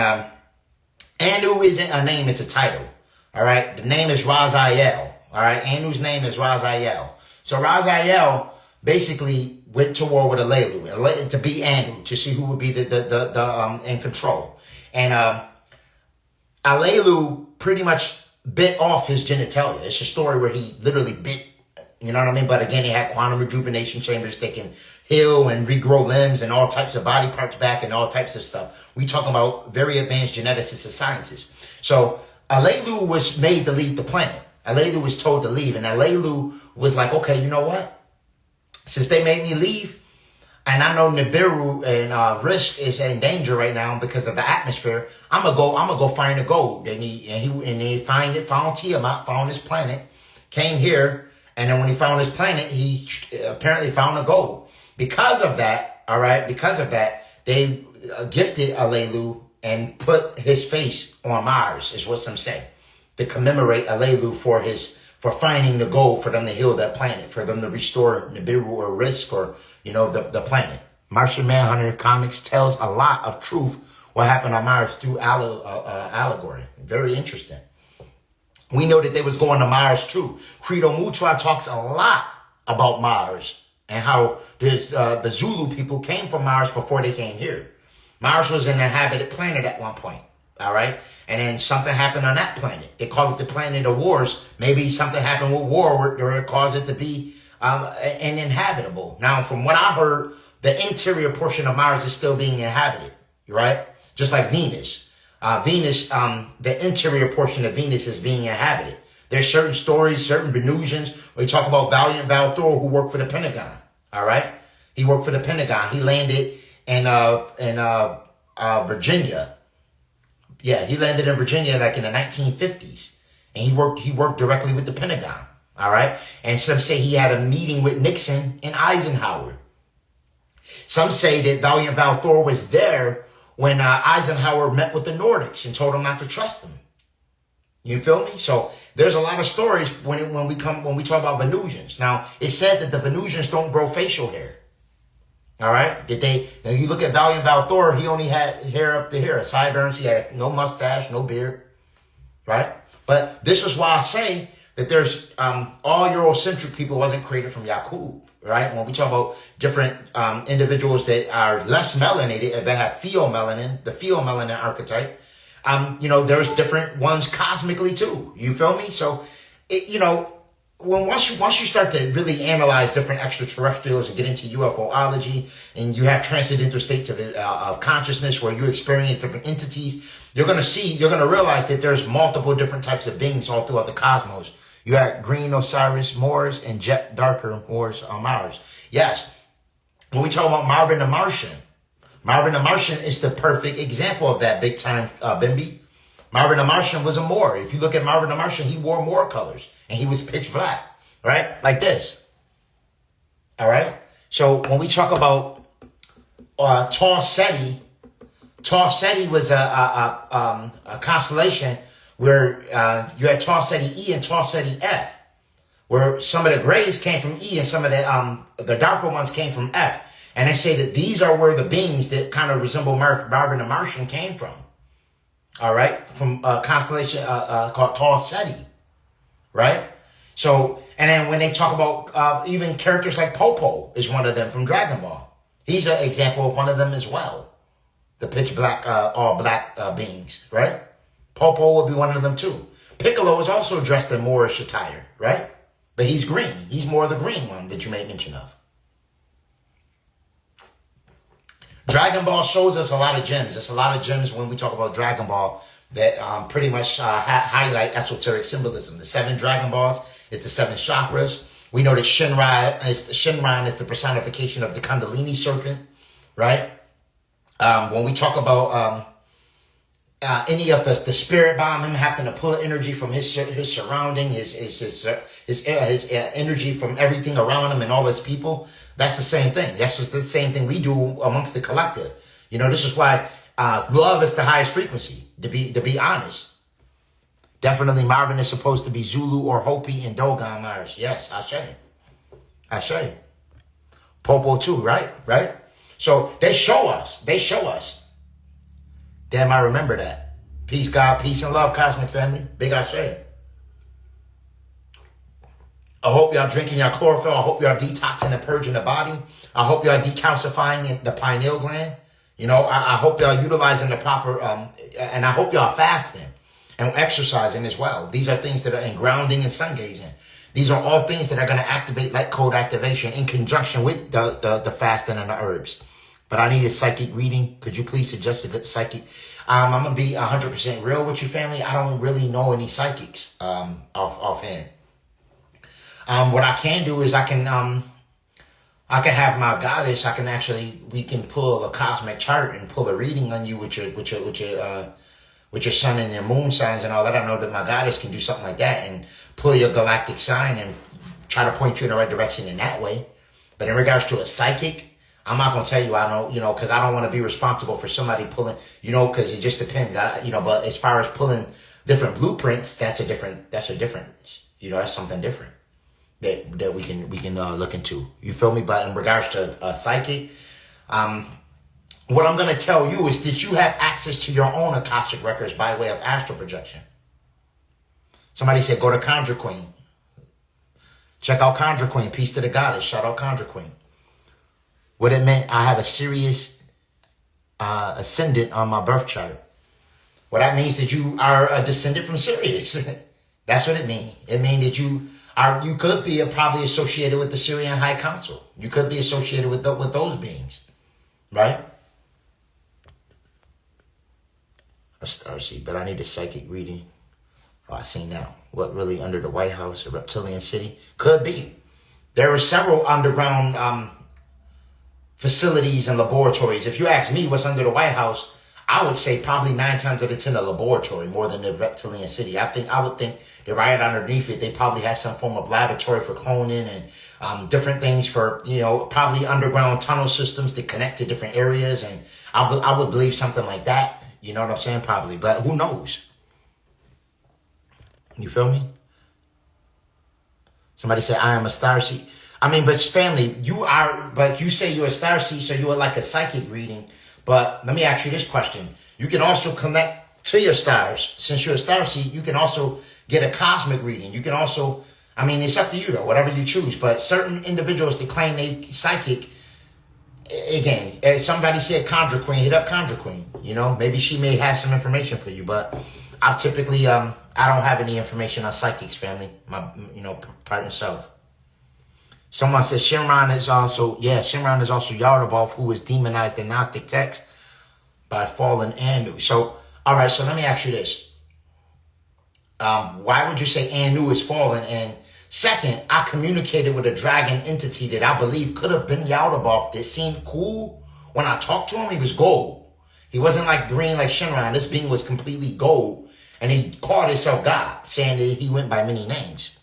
Anu isn't a name; it's a title. All right, the name is Raziel. All right, Anu's name is Raziel. So Raziel basically went to war with Alelu to be Anu, to see who would be the in control. And Alelu pretty much bit off his genitalia. It's a story where he literally bit, you know what I mean? But again, he had quantum rejuvenation chambers that can heal and regrow limbs and all types of body parts back and all types of stuff. We talking about very advanced geneticists and scientists. So Alelu was made to leave the planet. Alelu was told to leave, and Alelu was like, okay, you know what? Since they made me leave, and I know Nibiru and Risk is in danger right now because of the atmosphere, I'm gonna go find the gold. And he found Tiamat, found his planet, came here, and then when he found his planet, he apparently found the gold. Because of that, they gifted Alelu and put his face on Mars, is what some say. to commemorate Alelu for finding the gold for them to heal that planet, for them to restore Nibiru or Risk or, the planet. Martian Manhunter Comics tells a lot of truth what happened on Mars through allegory. Very interesting. We know that they was going to Mars too. Credo Mutua talks a lot about Mars and how the Zulu people came from Mars before they came here. Mars was an inhabited planet at one point. All right. And then something happened on that planet. They call it the planet of wars. Maybe something happened with war where it caused it to be uninhabitable. Now, from what I heard, the interior portion of Mars is still being inhabited. Right? Just like Venus. The interior portion of Venus is being inhabited. There's certain stories, certain Venusians. We talk about Valiant Val Thor, who worked for the Pentagon. All right. He worked for the Pentagon. He landed in Virginia. Yeah, he landed in Virginia like in the 1950s, and he worked directly with the Pentagon. All right, and some say he had a meeting with Nixon and Eisenhower. Some say that Valiant Val Thor was there when Eisenhower met with the Nordics and told them not to trust them. You feel me? So there's a lot of stories when we talk about Venusians. Now it's said that the Venusians don't grow facial hair. All right. Now you look at Valiant Val Thor, he only had hair up to here, sideburns. He had no mustache, no beard. Right. But this is why I say that there's all Eurocentric people wasn't created from Yakub. Right. When we talk about different individuals that are less melanated, that have pheomelanin, the pheomelanin archetype, there's different ones cosmically too. You feel me? So, once you start to really analyze different extraterrestrials and get into UFOlogy, and you have transcendental states of consciousness where you experience different entities, you're going to realize that there's multiple different types of beings all throughout the cosmos. You have green Osiris Moors and jet darker Moors on Mars. Yes, when we talk about Marvin the Martian is the perfect example of that, big time, Bimby. Marvin the Martian was a Moor. If you look at Marvin the Martian, he wore Moor colors. And he was pitch black, right? Like this. All right? So when we talk about Tau Ceti was a constellation where you had Tau Ceti E and Tau Ceti F, where some of the grays came from E and some of the darker ones came from F. And they say that these are where the beings that kind of resemble Marvin the Martian came from. All right? From a constellation called Tau Ceti. Right? So, and then when they talk about even characters like Popo is one of them from Dragon Ball. He's an example of one of them as well. The pitch black, all black beings, right? Popo will be one of them too. Piccolo is also dressed in Moorish attire, right? But he's green. He's more the green one that you made mention of. Dragon Ball shows us a lot of gems. There's a lot of gems when we talk about Dragon Ball that pretty much highlight esoteric symbolism. The 7 Dragon Balls is the 7 chakras. We know that Shinran is the personification of the Kundalini serpent, right? When we talk about any of the spirit bomb, him having to pull energy from his surrounding, his energy from everything around him and all his people, that's the same thing. That's just the same thing we do amongst the collective. This is why love is the highest frequency. To be honest, definitely Marvin is supposed to be Zulu or Hopi and Dogon Mars. Yes, I say. Popo too, right? So they show us. Damn, I remember that. Peace, God, peace and love, cosmic family. Big I say. I hope y'all drinking your chlorophyll. I hope y'all detoxing and purging the body. I hope y'all decalcifying the pineal gland. I hope y'all utilizing the proper, and I hope y'all fasting and exercising as well. These are things that are in grounding and sun gazing. These are all things that are going to activate light code activation in conjunction with the fasting and the herbs. But I need a psychic reading. Could you please suggest a good psychic? I'm going to be 100% real with you, family. I don't really know any psychics offhand. What I can do is I can have my goddess. We can pull a cosmic chart and pull a reading on you with your sun and your moon signs and all that. I know that my goddess can do something like that and pull your galactic sign and try to point you in the right direction in that way. But in regards to a psychic, I'm not going to tell you, I know, because I don't want to be responsible for somebody pulling, because it just depends. But as far as pulling different blueprints, that's a different, that's something different that we can look into. You feel me? But in regards to psychic, what I'm going to tell you is that you have access to your own Akashic records by way of astral projection. Somebody said, go to Conjure Queen. Check out Conjure Queen. Peace to the goddess. Shout out Conjure Queen. What it meant, I have a Sirius ascendant on my birth chart. Well, that means that you are a descendant from Sirius. That's what it means. It means that you could be probably associated with the Syrian High Council. You could be associated with those beings, right? A starseed, but I need a psychic reading. Oh, I see now. What really under the White House, a reptilian city? Could be. There are several underground facilities and laboratories. If you ask me what's under the White House, I would say probably 9 times out of 10 a laboratory more than the reptilian city. I would think that right underneath it, they probably have some form of laboratory for cloning and different things for, probably underground tunnel systems to connect to different areas. And I would believe something like that. You know what I'm saying? Probably. But who knows? You feel me? Somebody said, I am a starseed. I mean, but family, but you say you're a starseed, so you are like a psychic reading. But let me ask you this question. You can also connect to your stars. Since you're a starseed, you can also get a cosmic reading. You can also, it's up to you though, whatever you choose. But certain individuals that claim they psychic, again, as somebody said Conjure Queen, hit up Conjure Queen. Maybe she may have some information for you. But I typically, I don't have any information on psychics, family. My, partner self. Someone says Shinran is also Yaldabaoth, who was demonized in Gnostic text by fallen Anu. So, all right, so let me ask you this. Why would you say Anu is fallen? And second, I communicated with a dragon entity that I believe could have been Yaldabaoth that seemed cool. When I talked to him, he was gold. He wasn't like green like Shinran. This being was completely gold. And he called himself God, saying that he went by many names.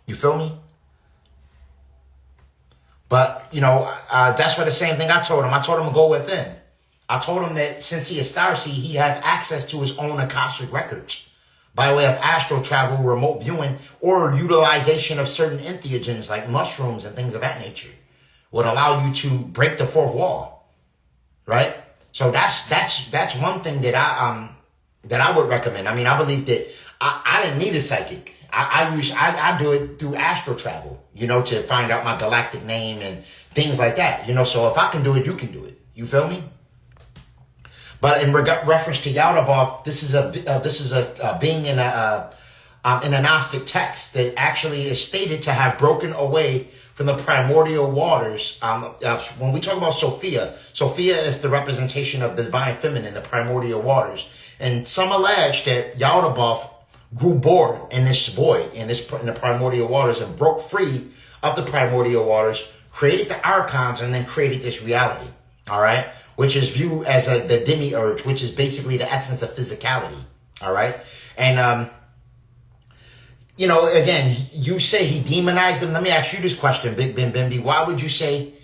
You feel me? But, that's what the same thing I told him. I told him to go within. I told him that since he is starseed, he has access to his own Akashic records by way of astral travel, remote viewing, or utilization of certain entheogens like mushrooms and things of that nature would allow you to break the fourth wall, right? So that's one thing that I would recommend. I believe that I didn't need a psychic. I do it through astral travel, to find out my galactic name and things like that, so if I can do it, you can do it. You feel me? But in reference to Yaldabaoth, this is a being in a Gnostic text that actually is stated to have broken away from the primordial waters. When we talk about Sophia is the representation of the divine feminine, the primordial waters. And some allege that Yaldabaoth grew bored in this void, in the primordial waters, and broke free of the primordial waters, created the archons, and then created this reality, all right? Which is viewed as the demiurge, which is basically the essence of physicality, all right? And, again, you say he demonized him. Let me ask you this question, Big Ben Bimby. Why would you say,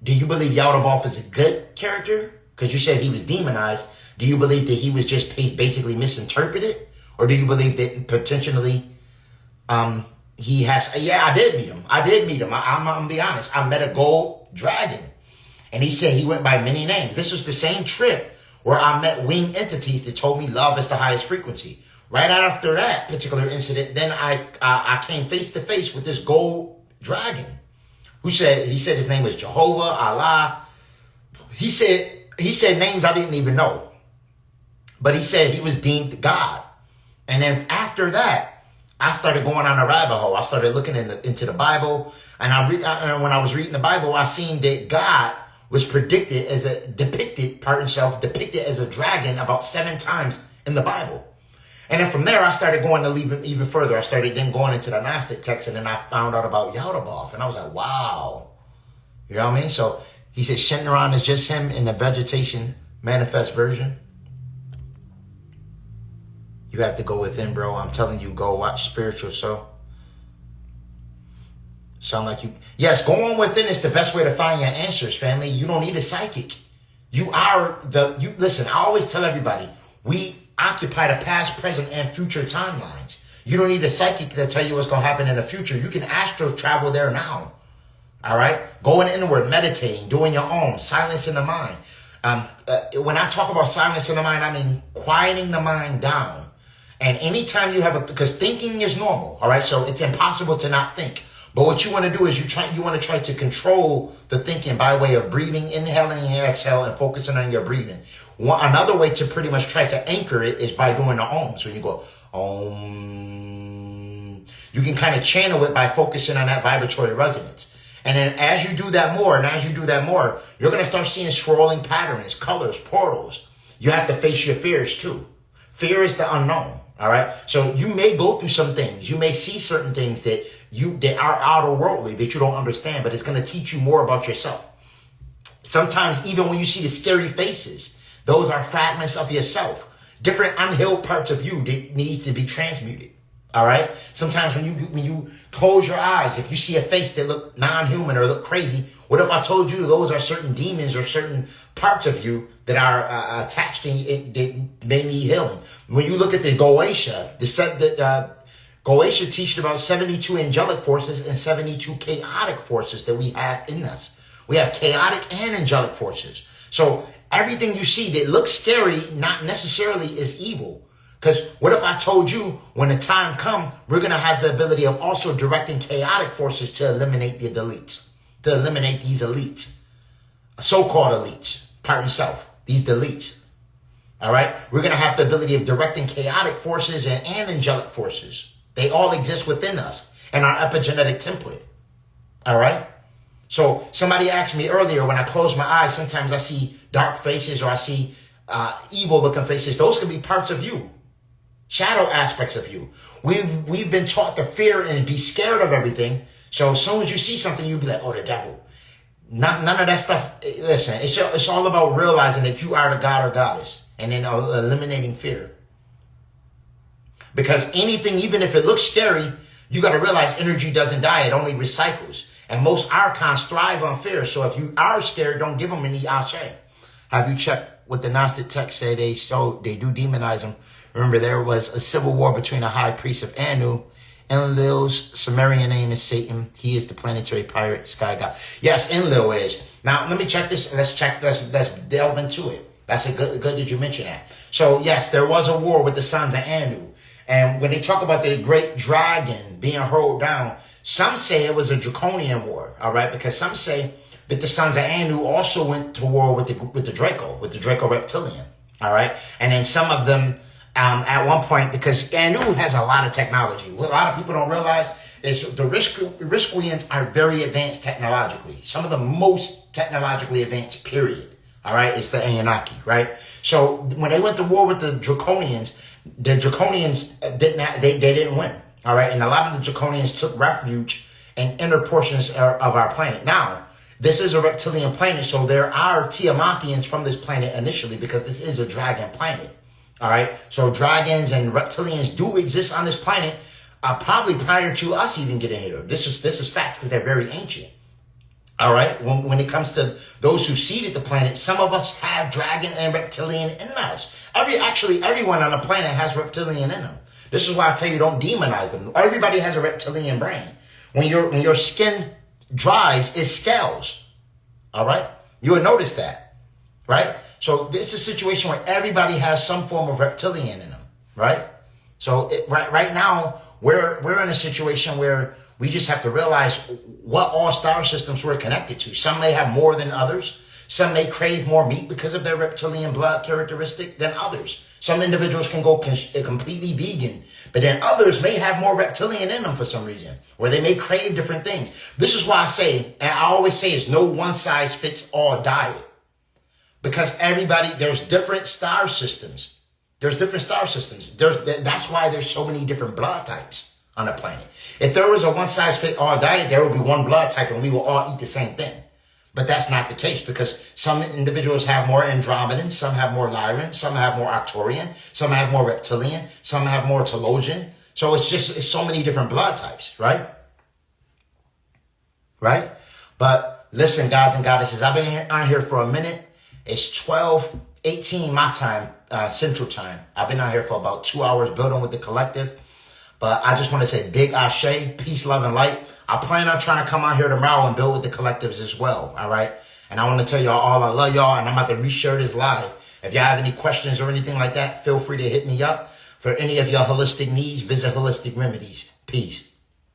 do you believe Yaldabaoth is a good character? Because you said he was demonized. Do you believe that he was just basically misinterpreted? Or do you believe that potentially he has... Yeah, I did meet him. I'm going to be honest. I met a gold dragon. And he said he went by many names. This was the same trip where I met winged entities that told me love is the highest frequency. Right after that particular incident, then I came face to face with this gold dragon. He said his name was Jehovah, Allah. He said names I didn't even know. But he said he was deemed God. And then after that, I started going on a rabbit hole. I started looking into the Bible. And when I was reading the Bible, I seen that God was depicted as a dragon about 7 times in the Bible. And then from there, I started going to even further. I started then going into the Gnostic text, and then I found out about Yaldabaoth. And I was like, wow. You know what I mean? So he said Shinran is just him in the vegetation manifest version. You have to go within, bro. I'm telling you, go watch Spiritual Soul. Sound like you... Yes, going within is the best way to find your answers, family. You don't need a psychic. Listen, I always tell everybody, occupy the past, present, and future timelines. You don't need a psychic to tell you what's going to happen in the future. You can astro travel there now. All right? Going inward, meditating, doing your own, silencing the mind. When I talk about silencing the mind, I mean quieting the mind down. And anytime you have because thinking is normal, all right? So it's impossible to not think. But what you want to do is you want to try to control the thinking by way of breathing, inhaling and exhale, and focusing on your breathing. Another way to pretty much try to anchor it is by doing the Om. So you go Om. You can kind of channel it by focusing on that vibratory resonance. And then as you do that more, you're going to start seeing swirling patterns, colors, portals. You have to face your fears too. Fear is the unknown. All right. So you may go through some things. You may see certain things that are outerworldly that you don't understand, but it's going to teach you more about yourself. Sometimes even when you see the scary faces, those are fragments of yourself, different unhealed parts of you that needs to be transmuted. All right. Sometimes when you close your eyes, if you see a face that look non-human or look crazy, what if I told you those are certain demons or certain parts of you that are attached and that may need healing? When you look at the Goetia, Goetia teaches about 72 angelic forces and 72 chaotic forces that we have in us. We have chaotic and angelic forces. So everything you see that looks scary, not necessarily is evil. Because what if I told you when the time comes, we're going to have the ability of also directing chaotic forces to eliminate the elites, to eliminate these elites, so-called elites, pardon yourself, these deletes. All right. We're going to have the ability of directing chaotic forces and angelic forces. They all exist within us and our epigenetic template. All right. So somebody asked me earlier, when I close my eyes, sometimes I see dark faces or I see evil looking faces. Those can be parts of you. Shadow aspects of you. We've been taught to fear and be scared of everything. So as soon as you see something, you'll be like, oh, the devil. None of that stuff. Listen, it's all about realizing that you are the god or goddess and then eliminating fear. Because anything, even if it looks scary, you got to realize energy doesn't die. It only recycles. And most archons thrive on fear. So if you are scared, don't give them any ashe. Have you checked what the Gnostic text say? They do demonize them. Remember, there was a civil war between the high priest of Anu. Enlil's Sumerian name is Satan. He is the planetary pirate, sky god. Yes, Enlil is. Now, let me check this. Let's delve into it. That's good that you mentioned that. So, yes, there was a war with the sons of Anu. And when they talk about the great dragon being hurled down, some say it was a draconian war, all right? Because some say that the sons of Anu also went to war with the Draco reptilian, all right? And then some of them, at one point, because Anu has a lot of technology. What a lot of people don't realize is the Riskians are very advanced technologically. Some of the most technologically advanced, period. All right, it's the Anunnaki, right? So when they went to war with the Draconians didn't win. All right, and a lot of the Draconians took refuge in inner portions of our planet. Now, this is a reptilian planet, so there are Tiamatians from this planet initially because this is a dragon planet. All right, so dragons and reptilians do exist on this planet, probably prior to us even getting here. This is facts because they're very ancient. All right, when it comes to those who seeded the planet, some of us have dragon and reptilian in us. Everyone on the planet has reptilian in them. This is why I tell you don't demonize them. Everybody has a reptilian brain. When your skin dries, it scales. All right, you will notice that, right? So this is a situation where everybody has some form of reptilian in them, right? So right now we're in a situation where we just have to realize what all star systems we're connected to. Some may have more than others. Some may crave more meat because of their reptilian blood characteristic than others. Some individuals can go completely vegan, but then others may have more reptilian in them for some reason, where they may crave different things. This is why I say, and I always say, it's no one size fits all diet. Because there's different star systems. That's why there's so many different blood types on the planet. If there was a one-size-fits-all diet, there would be one blood type and we will all eat the same thing. But that's not the case because some individuals have more Andromedan, some have more Lyran, some have more Arcturian, some have more Reptilian, some have more Telosian. So it's so many different blood types, right? Right? But listen, gods and goddesses, I've been on here for a minute. It's 12:18 my time. Central Time. I've been out here for about 2 hours building with the collective. But I just want to say big ashe, peace, love, and light. I plan on trying to come out here tomorrow and build with the collectives as well, all right? And I want to tell y'all all I love y'all, and I'm about to reshare this live. If y'all have any questions or anything like that, feel free to hit me up. For any of your holistic needs, visit Holistic Remedies. Peace.